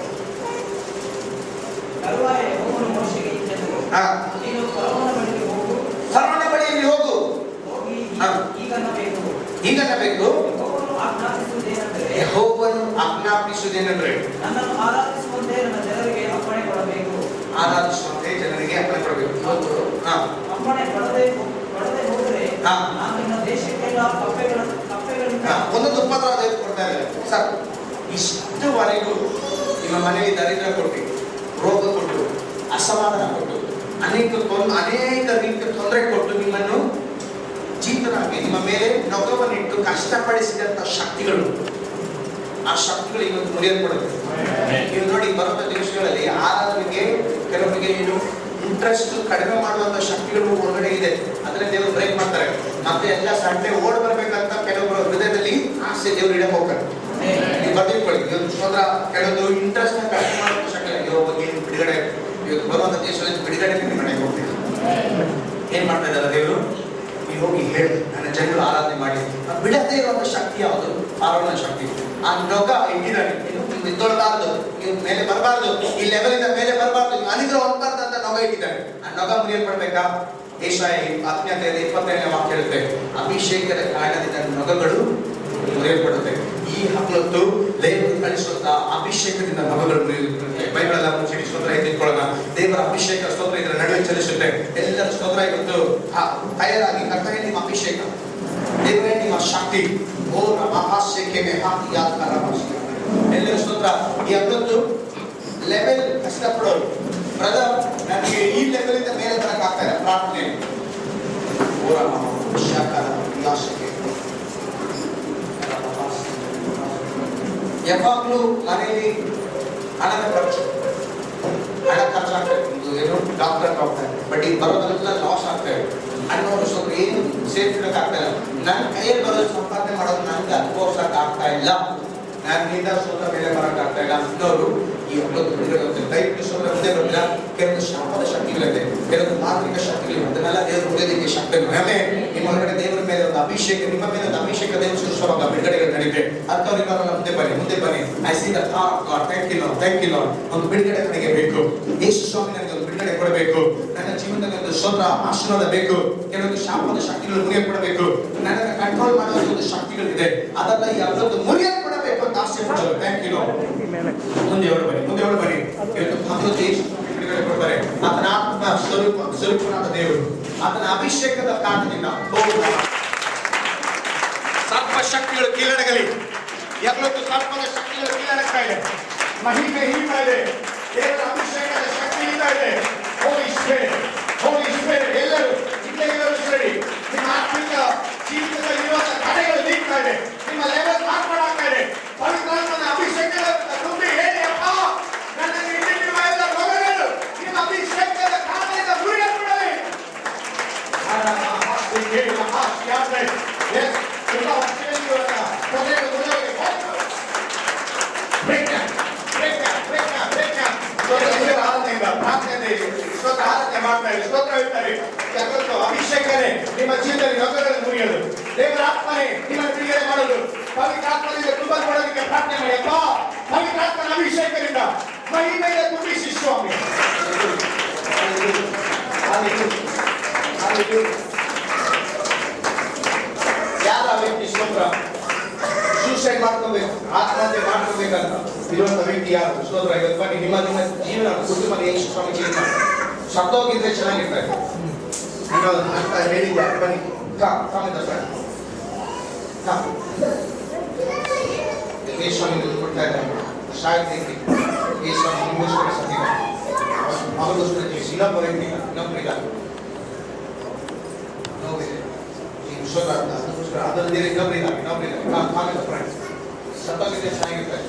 ಫರೋಹನ ಬಳಿಯಲ್ಲಿ ಹೋಗು, ಹೀಗನ್ನಬೇಕು. ಯೆಹೋವನು ಆಜ್ಞಾಪಿಸುವುದೇನೆಂದರೆ ನನ್ನನ್ನು ಆರಾಧಿಸುವಂತೆ ನನ್ನ ಜನರಿಗೆ ಅಪ್ಪಣೆ ಕೊಡಬೇಕು. ಆರಾಧಿಸುವಂತೆ ಜನರಿಗೆ ಅಪ್ಪಣೆ ಕೊಡಬೇಕು. ಅಪ್ಪಣೆ ಕೊಡದೆ ಹೋದರೆ ನಾನು ನನ್ನ ದೇಶಕ್ಕೆಲ್ಲ ಕಪ್ಪೆಗಳಿಂದ ಒಂದೊಂದು ಉಪದ್ರ ಕೊಡ್ತಾ ಇದ್ದಾರೆ. ಸರ್, ಇಷ್ಟುವರೆಗೂ ನಿಮ್ಮ ಮನೆಯಲ್ಲಿ ದರಿದ್ರ ಕೊಟ್ಟು, ರೋಗ ಕೊಟ್ಟು, ಅಸಮಾಧಾನ ಕೊಟ್ಟು, ಅನೇಕ ರೀತಿಯ ತೊಂದರೆ ಕೊಟ್ಟು ನಿಮ್ಮನ್ನು ಜೀತನಾಗಿ ನಿಮ್ಮ ಮೇಲೆ ನೊಗವನ್ನಿಟ್ಟು ಕಷ್ಟಪಡಿಸಿದಂತ ಶಕ್ತಿಗಳು, ಆ ಶಕ್ತಿಗಳು ಇವತ್ತು ಮುರಿಯಲ್ಪಡಬೇಕು. ನೀವು ನೋಡಿ, ಬರುವ ದಿವಸಗಳಲ್ಲಿ ಆರಾಧನೆಗೆ ಕೆಲವರಿಗೆ ಏನು ಇಂಟ್ರೆಸ್ಟ್ ಕಡಿಮೆ ಮಾಡುವಂತ ಶಕ್ತಿಗಳು ಹೊರಗಡೆ ಇದೆ, ಅದನ್ನ ದೇವರು ಬ್ರೇಕ್ ಮಾಡ್ತಾರೆ. ಮತ್ತೆ ಎಲ್ಲ ಸಂಡೆ ಓಡ್ ಬರ್ಬೇಕಂತ ಕೆಲವರು ಹೃದಯದಲ್ಲಿ ಆಸೆ ದೇವರು ಇಡಕ್ಕೆ ಹೋಗ್ತಾರೆ. ನೀವು ಬರ್ದಿಟ್ಕೊಳ್ಳಿ, ಇವತ್ತು ಸೋದರ ಕೆಲವೊಂದು ಇಂಟ್ರೆಸ್ಟ್ ನ ಕಡಿಮೆ ಮಾಡುವಂತ ಶಕ್ತಿ ಬಗ್ಗೆ ಬಿಡುಗಡೆ, ಇವತ್ತು ಬರುವಂತ ದೇಶದಲ್ಲಿ ಬಿಡುಗಡೆ ಹೋಗ್ತೀವಿ. ಏನ್ ಮಾಡ್ತಾ ಇದ್ದಾರೆ ದೇವರು? ನೀವು ಹೋಗಿ ಹೇಳಿ, ನನ್ನ ಜನರು ಆರಾಧನೆ ಮಾಡಿ. ಬಿಡದೇ ಇರುವಂತ ಶಕ್ತಿ ಯಾವುದು? ಫರೋಹನ ಶಕ್ತಿ. ಆ ನೊಗ ಇಟ್ಟಿದ್ದಾನೆ, ನೀವು ಇದ್ದೊಳ್ಬಾರ್ದು, ನೀವು ಮೇಲೆ ಬರಬಾರ್ದು, ಈ ಲೆವೆಲ್ ಇಂದ ಮೇಲೆ ಬರಬಾರ್ದು, ನೀವು ಅನಿಗ್ರಹ ಹೊಂದಬಾರ್ದು ಅಂತ ನೊಗ ಇಟ್ಟಿದ್ದಾನೆ. ಆ ನೊಗ ಮುರಿಯಲ್ಪಡ್ಬೇಕಾ? ಯೆಶಾಯ 10:27 ವಾಕ್ಯ ಹೇಳುತ್ತೆ, ಅಭಿಷೇಕದ ಕಾರಣದಿಂದ ನೊಗಗಳು ಮುರಿಯಲ್ಪಡುತ್ತೆ. ಈ ಹಗಲೊತ್ತು ದೇವರು ಕಳಿಸುವಂತ ಅಭಿಷೇಕದಿಂದ ನೊಗಗಳು ಮುರಿಯುತ್ತೆ. ಬೈಬಲ್ ಎಲ್ಲ ಮುಚ್ಚಿಡಿ ಸ್ತೋತ್ರ ಎತ್ತಿಕೊಳ್ಳೋಣ. ದೇವರ ಅಭಿಷೇಕ ಸ್ತೋತ್ರ ಇದರ ನಡುವೆ ಚಲಿಸುತ್ತೆ. ಎಲ್ಲರ ಸ್ತೋತ್ರ ಇವತ್ತು ತಯಾರಾಗಿ ಕರ್ತನೇ ನಿಮ್ಮ ಅಭಿಷೇಕ, ದೇವರೇ ನಿಮ್ಮ ಶಕ್ತಿ, ಓ ಮಹಾಶಕ್ತಿ ಎಲ್ಲರ ಸ್ತೋತ್ರ. ಈ ಹಗಲೊತ್ತು ಲೆವೆಲ್ ಕಷ್ಟಪಡೋರು, ಬ್ರದರ್ ನನಗೆ ಈ ಲೆವೆಲ್ ಇಂದ ಮೇಲೆ ಬರಕ್ ಆಗ್ತಾ ಇಲ್ಲ, ಪ್ರಾರ್ಥನೆ ಯಾವಾಗ್ಲೂ ಮನೆಯಲ್ಲಿ ಹಣದ ಖರ್ಚು ಖರ್ಚಾಗ್ತದೆ. ಏನು ಡಾಕ್ಟರ್ ಹೋಗ್ತಾರೆ, ಬಟ್ ಈಗ ಬರೋದೆಲ್ಲ ಲಾಸ್ ಆಗ್ತದೆ. ಅನ್ನೋರು ಸ್ವಲ್ಪ ಏನು ಸೇಫ್ ಇಡಕ್ಕಾಗ್ತಾ ಇಲ್ಲ. ನನ್ನ ಕೈಯಲ್ಲಿ ಬರೋದು ಸಂಪಾದನೆ ಮಾಡೋದು ನನಗೆ ಅನುಭವಿಸಕ್ ಆಗ್ತಾ ಇಲ್ಲ, ನನ್ನಿಂದ ಸ್ವಲ್ಪ ಮೇಲೆ ಬರಕ್ ಆಗ್ತಾ ಇಲ್ಲ ಅನ್ನೋರು ಈ ಹಬ್ಬದ ಬಿಡುಗಡೆ ಹೋಗ್ತಾರೆ. ದಯವಿಟ್ಟು ಸ್ವಲ್ಪ ಮುಂದೆ ಬರಲಿಲ್ಲ. ಕೆಲವೊಂದು ಶಾಪದ ಶಕ್ತಿಗಳಿದೆ, ಕೆಲವೊಂದು ಮಾಂತ್ರಿಕ ಶಕ್ತಿಗಳಿವೆ, ಅದನ್ನೆಲ್ಲ ದೇವರು ಹೊಡೆಯೋದಕ್ಕೆ ಶಕ್ತಿ. ನಿಮ್ಮ ಹೊರಗಡೆ ದೇವರ ಮೇಲೆ ಒಂದು ಅಭಿಷೇಕ, ನಿಮ್ಮ ಮೇಲೆ ಒಂದು ಅಭಿಷೇಕ ದೇವರು ಸೃಷ್ಟಿಸುವಾಗ ಬಿಡುಗಡೆಗಳು ನಡೀತೆ. ಅಂಥವ್ರಿಗೆ ಮುಂದೆ ಬನ್ನಿ, ಮುಂದೆ ಬನ್ನಿ. I see the thought of God. Thank you Lord, thank you Lord. ಒಂದು ಬಿಡುಗಡೆ ನನಗೆ ಬೇಕು. ಯೇಸು ಸ್ವಾಮಿ ನನಗೆ ಒಂದು ಬಿಡುಗಡೆ ಕೊಡಬೇಕು. ನನ್ನ ಜೀವನದಲ್ಲಿ ಒಂದು ಸ್ತೋತ್ರ ಆಶೀರ್ವಾದ ಬೇಕು. ಕೆಲವೊಂದು ಶಾಪದ ಶಕ್ತಿಗಳು ಮುರಿಯಲ್ಪಡಬೇಕು. ನನಗೆ ಕಂಟ್ರೋಲ್ ಮಾಡುವ ಒಂದು ಶಕ್ತಿಗಳಿದೆ, ಅದೆಲ್ಲ ಈ ಹಬ್ಬದ್ದು ಮುರಿಯಲ್ಪಡಬೇಕು ಅಂತ ಆಸೆ ಪಡೋದು. Thank you Lord. ಮುಂದೆ ಹೊರ ಬನ್ನಿ, ಮುಂದೆ ಹೊರ ಬನ್ನಿ. ಇವತ್ತು ಹಬ್ಬದ ಯೇಸು ಬಿಡುಗಡೆ ಕೊಡ್ತಾರೆ. ಆತನ ಆತ್ಮ ಸ್ವರೂಪನಾದ ದೇವರು, ಆತನ ಅಭಿಷೇಕದ ಕಾರಣದಿಂದ ಸರ್ಪ ಶಕ್ತಿಗಳು ಕೀಳಡಗಲಿ. ಯಾವತ್ತು ಸರ್ಪದ ಶಕ್ತಿಗಳು ಕೀಳಡಗ್ತಾ ಇದೆ, ಮಹಿಮೆ ಹೀಗ್ತಾ ಇದೆ, ದೇವರ ಅಭಿಷೇಕದ ಶಕ್ತಿ ಹೀಗ್ತಾ ಇದೆ. ಹೋಲಿ ಸ್ಪಿರಿಟ್, ಹೋಲಿ ಸ್ಪಿರಿಟ್ ಎಲ್ಲರೂ ಇಲ್ಲೇ ಇರೋರು ಸರಿ. ನಿಮ್ಮ ಆತ್ಮಿಕ ಜೀವಿತದಲ್ಲಿ ಇರುವಂತಹ ತಡೆಗಳು ನೀಗ್ತಾ ಇದೆ, ನಿಮ್ಮ ಲೆವೆಲ್ ಮಾರ್ಪಾಡಾಗ್ತಾ ಇದೆ. ಪವಿತ್ರಾತ್ಮನ ಅಭಿಷೇಕದ ತುಂಬಿ ಹೇಳಿ, ಅಪ್ಪ ನನಗೆ ಇಲ್ಲಿರುವ ಎಲ್ಲ ರೋಗಗಳು ನಿಮ್ಮ ಅಭಿಷೇಕದ ಕಾರಣದಿಂದ ಮುರಿಯಲ್ಪಡಲಿ. ಅಭಿಷೇಕನೇ ನಿಮ್ಮ ಜೀವನದಲ್ಲಿ ರೋಗಗಳನ್ನು ಮುರಿಯೋದು, ದೇವರ ಆತ್ಮನೇ ನಿಮ್ಮನ್ನು ಬಿಡುಗಡೆ ಮಾಡೋದು. ಪವಿತ್ರಾತ್ಮದಿಂದ ತುಂಬಲ್ಪಡೋದಕ್ಕೆ ಪ್ರಾರ್ಥನೆ ಮಾಡಿ. ಅಪ್ಪ ಪವಿತ್ರಾತ್ಮನ ಅಭಿಷೇಕದಿಂದ ಮಹಿಮೆಯಿಂದ ತುಂಬಿಸಿ ಸ್ವಾಮಿ. ಯಾರ ವ್ಯಕ್ತಿ ಸ್ತೋತ್ರ ಸೂಸೈಡ್ ಮಾಡ್ಕೋಬೇಕು, ಆತ್ಮಹತ್ಯೆ ಮಾಡ್ಕೋಬೇಕಂತ ಇರುವಂತ ವ್ಯಕ್ತಿ ಯಾರು? ಸ್ತೋತ್ರ. ಇವತ್ತು ಬನ್ನಿ, ನಿಮ್ಮ ನಿಮ್ಮ ಜೀವನ ಕುಟುಂಬದ ಯೇಸು ಸ್ವಾಮಿ ಜೀವನ ಸತ್ತೋಗಿದ್ರೆ ಚೆನ್ನಾಗಿರ್ತಾರೆ. ಅಂತ ಹೇಳಿದ್ದೆ. ಬನ್ನಿ ಯೇಸು ಸ್ವಾಮಿ ಕೊಡ್ತಾ ಇದ್ದಾರೆ. ಸಾಹಿತ್ಯ ಯೇಸು ಸ್ವಾಮಿ ನಿಮಗೋಸ್ಕರ ಸತ್ಯ, ಮಗಗೋಸ್ಕರ ಜೀವಿಸಿ. ಇನ್ನೊಬ್ಬ ವ್ಯಕ್ತಿ ಇನ್ನೊಬ್ಬರಿಲ್ಲ ನೋವಿದೆ, ಅದಕ್ಕೋಸ್ಕರ ಅದರಲ್ಲಿದೆ. ಇನ್ನೊಬ್ಬರಿಲ್ಲ ಸತ್ತೋಗಿದ್ರೆ ಚೆನ್ನಾಗಿರ್ತಾರೆ.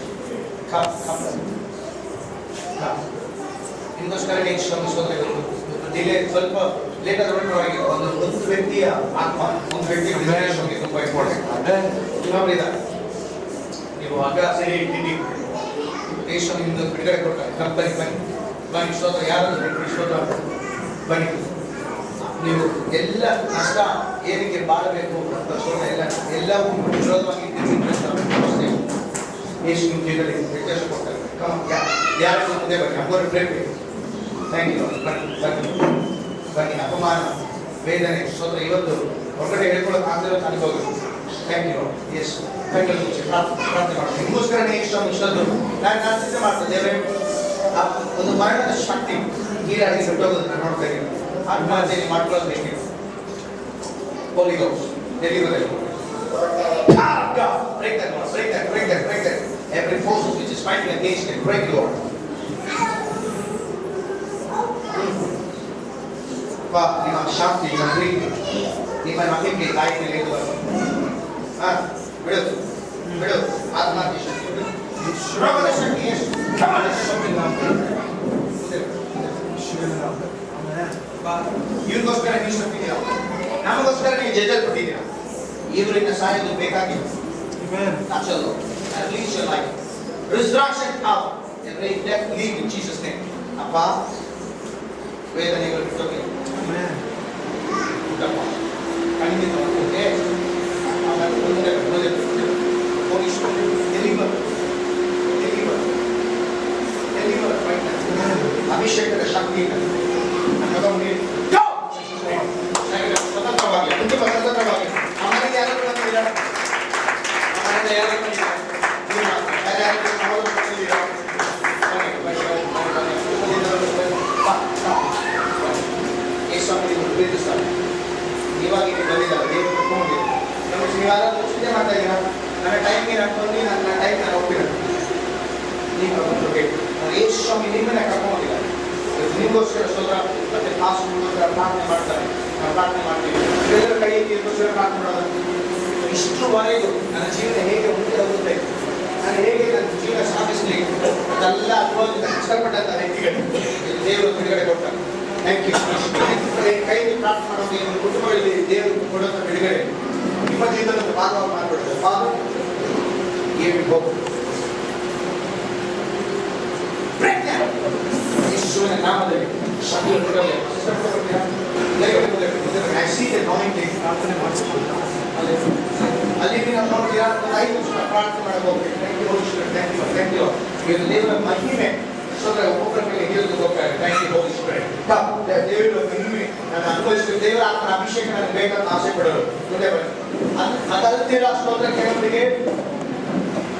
ನಿಮಗೋಸ್ಕರ ಯೇಸು ಸ್ವಾಮಿ ಸ್ತೋತ್ರ. ಡಿಲೇ ಸ್ವಲ್ಪ ಲೇಟ್ ಆಗಿ ಒಂದು ವ್ಯಕ್ತಿಯ ಆತ್ಮ, ಒಂದು ವ್ಯಕ್ತಿ ತುಂಬಾ ಇಂಪಾರ್ಟೆಂಟ್. ಇನ್ನೊಬ್ಬರಿಲ್ಲ, ನೀವು ಆಗ ಸರಿ ಇದ್ದೀನಿ, ಯೇಸು ನಿಮ್ದು ಬಿಡುಗಡೆ ಕೊಡ್ತಾರೆ. ಬನ್ನಿ ಬನ್ನಿ ಬನ್ನಿ ಸ್ತೋತ್ರ. ಯಾರಾದ್ರೂ ಸ್ತೋತ್ರ ಬನ್ನಿ. ನೀವು ಎಲ್ಲ ನಷ್ಟ ಏನಕ್ಕೆ ಬಾಳಬೇಕು ಅಂತ ಸ್ತೋತ್ರ ಎಲ್ಲವೂ ವಿರೋಧವಾಗಿ ಯೇಸು ನಿಮ್ಮ ಜೀವನದಲ್ಲಿ ವ್ಯತ್ಯಾಸ ಕೊಡ್ತಾರೆ. ಯಾರು ಮುಂದೆ ಬನ್ನಿ, ಅಮ್ಮರು ಪ್ರೇಮ. Thank you. ಬನ್ನಿ ಬನ್ನಿ ಬನ್ನಿ. ಅಪಮಾನ, ವೇದನೆ, ಸ್ತೋತ್ರ ಇವತ್ತು ಹೊರಗಡೆ ಹೇಳ್ಕೊಳ್ಳೋಕೆ ಆಗ್ತಿರೋ ಅನುಭವ. Thank you. ಎಸ್ ಕಣ್ಣು ಮುಚ್ಚಿ ಪ್ರಾರ್ಥನೆ ಮಾಡ್ತೀನಿ. ನಿಮಗೋಸ್ಕರನೇ ಇಷ್ಟೊಂದು ನಾನು ಚಿಂತೆ ಮಾಡ್ತೇನೆ. ದೇವರೇ, ಒಂದು ಮರಣದ ಶಕ್ತಿ ಕೀಳಾಗಿ ಬಿಟ್ಟೋಗೋದು ನಾನು ನೋಡ್ತಾ ಇದ್ದೀನಿ. ಆತ್ಮಹತ್ಯೆ ಮಾಡ್ಕೊಳ್ಳೋದು ಬೇಕಿದೆ. Holy Ghost, deliver them. God, break that, Lord. Break that, break that, break that. Every force which is fighting against them, break, Lord. ನಿಮ್ಮ ಶಾಂತಿ, ನಿಮ್ಮ ಪ್ರೀತಿ, ನಿಮ್ಮ ನಂಬಿಕೆ ತಾಯಿ ಮೇಲೆ ಬಿಡು ಬಿಡು. ಆತ್ಮಹತ್ಯೆ ಶಕ್ತಿ ಬಿಡು, ರೋಗದ ಶಕ್ತಿ ಇವ್ರಿಗೋಸ್ಕರ ನೀವು ಸತ್ತಿದ್ದೀರಾ, ನಮಗೋಸ್ಕರ ನೀವು ಜೈಜಲ್ಪಟ್ಟಿದ್ದೀರಾ. ಇವರಿಂದ ಸಾಯೋದು ಬೇಕಾಗಿಲ್ಲ. Natural, and release your life. Resurrection power. Every death leave in Jesus' name. ಅಪ್ಪ, ವೇದನೆಗಳು ಬಿಟ್ಟೋಗಿ. ಖಂಡಿತ ಅಭಿಷೇಕದ ಶಕ್ತಿ ಮಾಡೋದಕ್ಕೆ ಯೇಸು ಸ್ವಾಮಿ ನಿಮ್ಮನ್ನೇ ಕರ್ಕೊಂಡಿಲ್ಲ. ನಿಮಗೋಸ್ಕರ ಸ್ತೋತ್ರ. ಮತ್ತೆ ಪಾಸ್ಟರ್ಗೋಸ್ಕರ ಪ್ರಾರ್ಥನೆ ಮಾಡ್ತಾರೆ, ನಾವು ಪ್ರಾರ್ಥನೆ ಮಾಡ್ತೀವಿ. ಎಲ್ಲರ ಕೈ ಎತ್ತಿಗೋಸ್ಕರ ಪ್ರಾರ್ಥನೆ ಮಾಡೋದು. ಇಷ್ಟುವರೆಗೂ ನನ್ನ ಜೀವನ ಹೇಗೆ ಮುಂದೆ ಹೋಗುತ್ತೆ, ನಾನು ಹೇಗೆ ನನ್ನ ಜೀವನ ಸಾಗಿಸಲಿಕ್ಕೆ ಅದೆಲ್ಲ ಅನುಭವದಿಂದ ಕಷ್ಟಪಟ್ಟಂತ ವ್ಯಕ್ತಿಗಳು ದೇವರು ಬಿಡುಗಡೆ ಕೊಡ್ತಾರೆ. Thank you. ಕೈಯಲ್ಲಿ ಪ್ರಾರ್ಥನೆ ಮಾಡೋದು ನಿಮ್ಮ ಕುಟುಂಬಗಳಲ್ಲಿ ದೇವರು ಕೊಡುವಂಥ ಬಿಡುಗಡೆ ನಿಮ್ಮ ಜೀವನದ ಭಾಗವಾಗಿ ಮಾಡಿಬಿಡ್ತಾರೆ. ಫಾದರ್ ಏನು ಹೋಗು ಯೇಸುವಿನ ನಾಮದಲ್ಲಿ ಶಕ್ತಿಯನ್ನು ಕೊಡಲಿ. I see the anointing. ಪ್ರಾರ್ಥನೆ ಮಾಡಿಸಿಕೊಳ್ಳ ಅಲ್ಲಿ ನೀವು ನೋಡಿದ್ರೆ 5 ನಿಮಿಷ ಪ್ರಾರ್ಥನೆ ಮಾಡಬಹುದು. Thank you, thank you. ಇದು ದೇವರ ಮಹಿಮೆ ಸೋದರ ಒಬ್ಬರ ಮೇಲೆ ಹಿಡಿದು ಹೋಗ್ತಾರೆ. Thank you Holi spirit. ದೇವರ ಮಹಿಮೆ ನಾನು ಅನುಭವಿಸಿದ ದೇವರ ಆತ್ಮನ ಅಭಿಷೇಕ ನನಗೆ ಬೇಕಂತ ಆಸೆ ಪಡೋರು ಮುಂದೆ ಬನ್ನಿ. ಅದಲ್ಲದಿರ ಸ್ತೋತ್ರ ಕೆಲವರಿಗೆ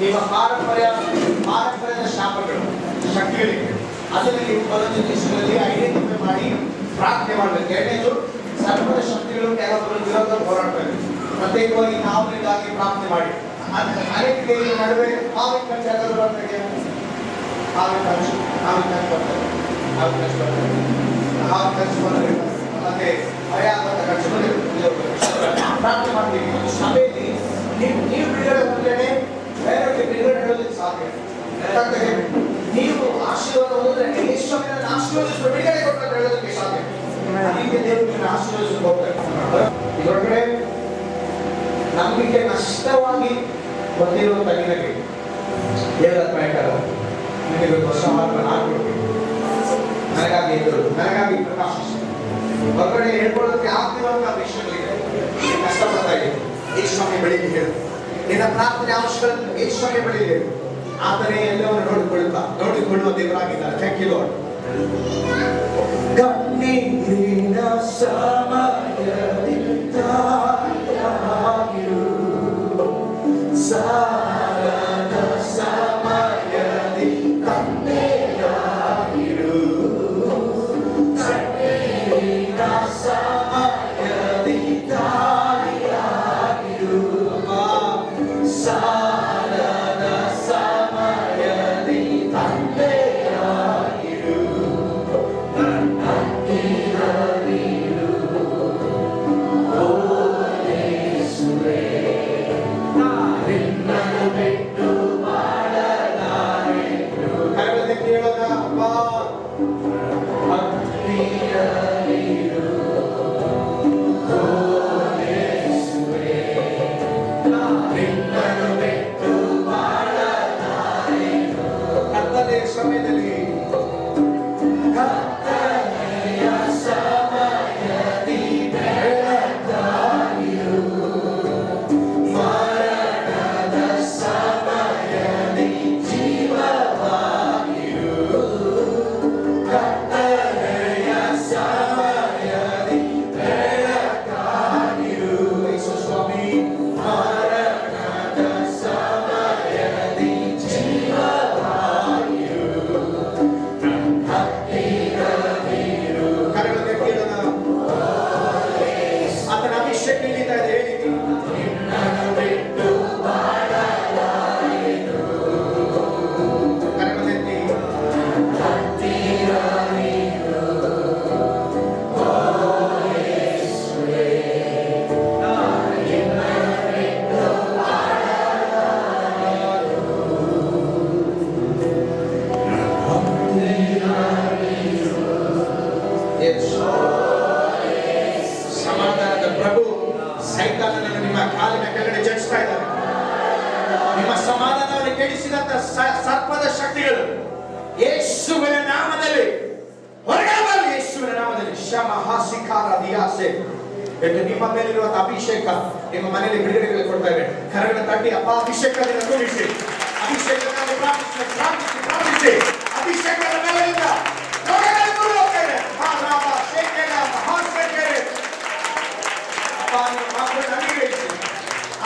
ನಿಮ್ಮ ಪಾರಂಪರ್ಯದ ಶಾಪಗಳು ಶಕ್ತಿಗಳಿಗೆ ಅದನ್ನು ನೀವು ಬಲದ ದಿಶೆಯಲ್ಲಿ ಐಡೆಂಟಿಫೈ ಮಾಡಿ ಪ್ರಾರ್ಥನೆ ಮಾಡಬೇಕು. ಎರಡನೇದು ಸರ್ವದ ಶಕ್ತಿಗಳು ಕೆಲವೊಬ್ಬರು ವಿರೋಧ ಹೋರಾಡ್ತಾರೆ. ಪ್ರತ್ಯೇಕವಾಗಿ ನಾವುಗಳಿಗಾಗಿ ಪ್ರಾರ್ಥನೆ ಮಾಡಿ. ಅನೇಕ ದೇವರ ನಡುವೆ ಹಾವಿನ ಕನಸು ಯಾರಾದರೂ ಬರ್ತದೆ, ಹಾವಿನ ಕನಸು ಬರ್ತದೆ, ಹಾವಿನ ಕನಸು ಬಂದರೆ ಮತ್ತೆ ಭಯ ಆಗುವಂಥ ಕನಸು ಬಂದರೆ ಪ್ರಾರ್ಥನೆ ಮಾಡ್ತೀವಿ. ಸಭೆಯಲ್ಲಿ ನೀವು ಬಿಡುಗಡೆ ಬಂದರೆ ಬೇರೆಯವರಿಗೆ ಬಿಡುಗಡೆ ಹೇಳೋದಕ್ಕೆ ಸಾಧ್ಯ. ನೀವು ಆಶೀರ್ವಾದ ಹೋದ್ರೆ ಯೇಸುವಿನ ಆಶೀರ್ವಾದ ಬಿಡುಗಡೆ ಕೊಟ್ಟು ಹೇಳೋದಕ್ಕೆ ಸಾಧ್ಯ. ಅದಕ್ಕೆ ದೇವರನ್ನ ಆಶೀರ್ವಾದ ಹೋಗ್ತಾರೆ. ಇದರೊಳಗಡೆ ನಂಬಿಕೆ ನಷ್ಟವಾಗಿ ಬಂದಿರುವಂತ ನಿನಗೆ ದೇವರ ಪ್ರಯತ್ನ ನಿನಗೆ ಹೊಸ ಮಾರ್ಗ ಹಾಕ್ಬಿಡ್ತೀನಿ. ನನಗಾಗಿ ಎದುರು, ನನಗಾಗಿ ಪ್ರಕಾಶಿಸಿ ಹೊರಗಡೆ ಹೇಳ್ಕೊಳ್ಳೋದಕ್ಕೆ ಆಗ್ತಿರುವಂತ ವಿಷಯಗಳಿಗೆ ಕಷ್ಟಪಡ್ತಾ ಇದ್ದೀನಿ. ಯೇಸುವಿನ ಬಳಿಗೆ ಹೇಳು, ನಿನ್ನ ಪ್ರಾರ್ಥನೆ ಅವಶ್ಯಕತೆ ಯೇಸುವಿನ ಬಳಿಗೆ ಹೇಳು. ಆತನೇ ಎಲ್ಲವನ್ನು ನೋಡಿಕೊಳ್ಳುವ ದೇವರಾಗಿದ್ದಾರೆ. Thank you lord. ಕಣ್ಣೀರಿನ ಸಮಯದಲ್ಲಿ ತಾಯಿಯಾಗಿರು, ಸಾಲದ ಸಮಯದಲ್ಲಿ ತಂದೆಯಾಗಿರು, ಕಣ್ಣೀರಿನ ಸಮಯದಲ್ಲಿ ತಾಯಿಯಾಗಿರು, ಸಾಲದ ಸಮಯದಲ್ಲಿ ತಂದೆಯಾಗಿರು, ನನ್ನ ಹತ್ತಿರವಿರು ಓ ಯೇಸುವೇ. ನಿನ್ನನ್ನು ಬಿಟ್ಟು ಮಾಡಲಾರೆನು. ಕರೆದ ಕೇಳೋಣ ಅಪ್ಪ, ಹತ್ತಿರವಿರು ಓ ಯೇಸುವೇ. ನಿನ್ನನ್ನು ಬಿಟ್ಟು ಮಾಡಲಾರೆನು. ಕರ್ತನೆಯ ಸಮಯದಲ್ಲಿ ಕರ್ತನೆಯ ಸಮಯದಲ್ಲಿ ಬೆಳಕಾಗಿರು, ಮರಣದ ಸಮಯದಲ್ಲಿ ಜೀವವಾಗಿರು, ಕರ್ತನೆಯ ಸಮಯದಲ್ಲಿ ಬೆಳಕಾಗಿರು. ಯೇಸು ಸ್ವಾಮಿ, ಮರಣದ ಸಮಯದಲ್ಲಿ ಜೀವವಾಗಿರು, ಹತ್ತಿರವಿರು. ಕರೆಗಳನ್ನು ಕೇಳೋಣ. ಆತನ ಅಭಿಷೇಕ ಇಲ್ಲಿಂದ ಇದೆ. ಹೇಳಿದ್ದೀನಿ, ನಿನ್ನನ್ನು ಬಿಟ್ಟು ಮಾಡಲಾರೆನು. ಕರೆಗಳೆತ್ತಿ ಹತ್ತಿರವಿರು ಓ ಯೇಸುವೇ. ನಿನ್ನನ್ನು ಬಿಟ್ಟು ಮಾಡಲಾರೆನು. ಯೇಸು ಸಮಾಧಾನದ ಪ್ರಭು ಸೈತಾನನನ್ನು ನಿಮ್ಮ ಕಾಲಿನ ಕೆಳಗಡೆ ಜಡಿಸ್ತಾ ಇದ್ದಾರೆ. ನಿಮ್ಮ ಸಮಾಧಾನವನ್ನು ಕೆಡಿಸಿದಂತ ಸರ್ಪದ ಶಕ್ತಿಗಳು ಯೇಸುವಿನ ನಾಮದಲ್ಲಿ ಹೊರಗಡೆ ಬರಲಿ. ಯೇಸುವಿನ ನಾಮದಲ್ಲಿ ಶಮಹಾಸಿಕಾರ ದಿಯಾಸೆ. ಇದು ನಿಮ್ಮ ಮೇಲಿರುವಂತ ಅಭಿಷೇಕ ನಿಮ್ಮ ಮನೆಯಲ್ಲಿ ಬಿಡುಗಡೆಗಳು ಕೊಡ್ತಾ ಇದೆ. ಕರಗಳ ತಟ್ಟಿ ಅಪ್ಪ ಅಭಿಷೇಕದಿಂದ ಕೂಡಿಸಿ, ಅಭಿಷೇಕದಲ್ಲಿ ಪ್ರಾರ್ಥಿಸಿ ಪ್ರಾರ್ಥಿಸಿ ಪ್ರಾರ್ಥಿಸಿ. ಅಭಿಷೇಕದ ಮೇಲಿಂದ ಹೊರಗಡೆ ದೂರ ಹೋಗ್ತೇವೆ.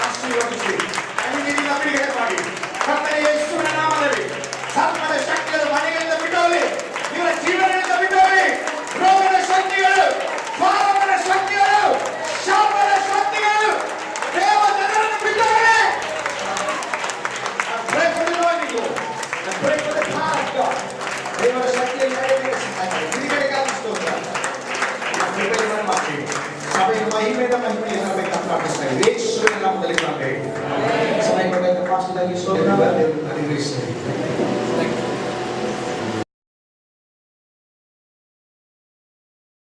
ಆಶೀರ್ವದಿಸಿ ಅಲ್ಲಿಂದ ಬಿಡುಗಡೆ ಮಾಡಿ. ಕರ್ತನ ಯೇಸುವಿನ ನಾಮದಲ್ಲಿ ಸರ್ಪದ ಶಕ್ತಿಗಳು ಮನೆಗಳಿಂದ ಬಿಟ್ಟೋಗಲಿ, ಇವರ ಜೀವನದಿಂದ ಬಿಟ್ಟೋಗಲಿ. ರೋಗದ ಶಕ್ತಿಗಳು, ಪಾಪದ ಶಕ್ತಿಗಳು, ಶಾಪದ ಶಕ್ತಿಗಳು ದೇವ ಜನರನ್ನು ಬಿಟ್ಟೋಗಲಿ. I pray for the anointing, Lord. I pray for the power. ಈ ವೇದ ಮಹಿಮೆಯನ್ನು ಬೇಕಂತ ಪ್ರಾರ್ಥಿಸ್ತಾ ಇದ್ವಿ.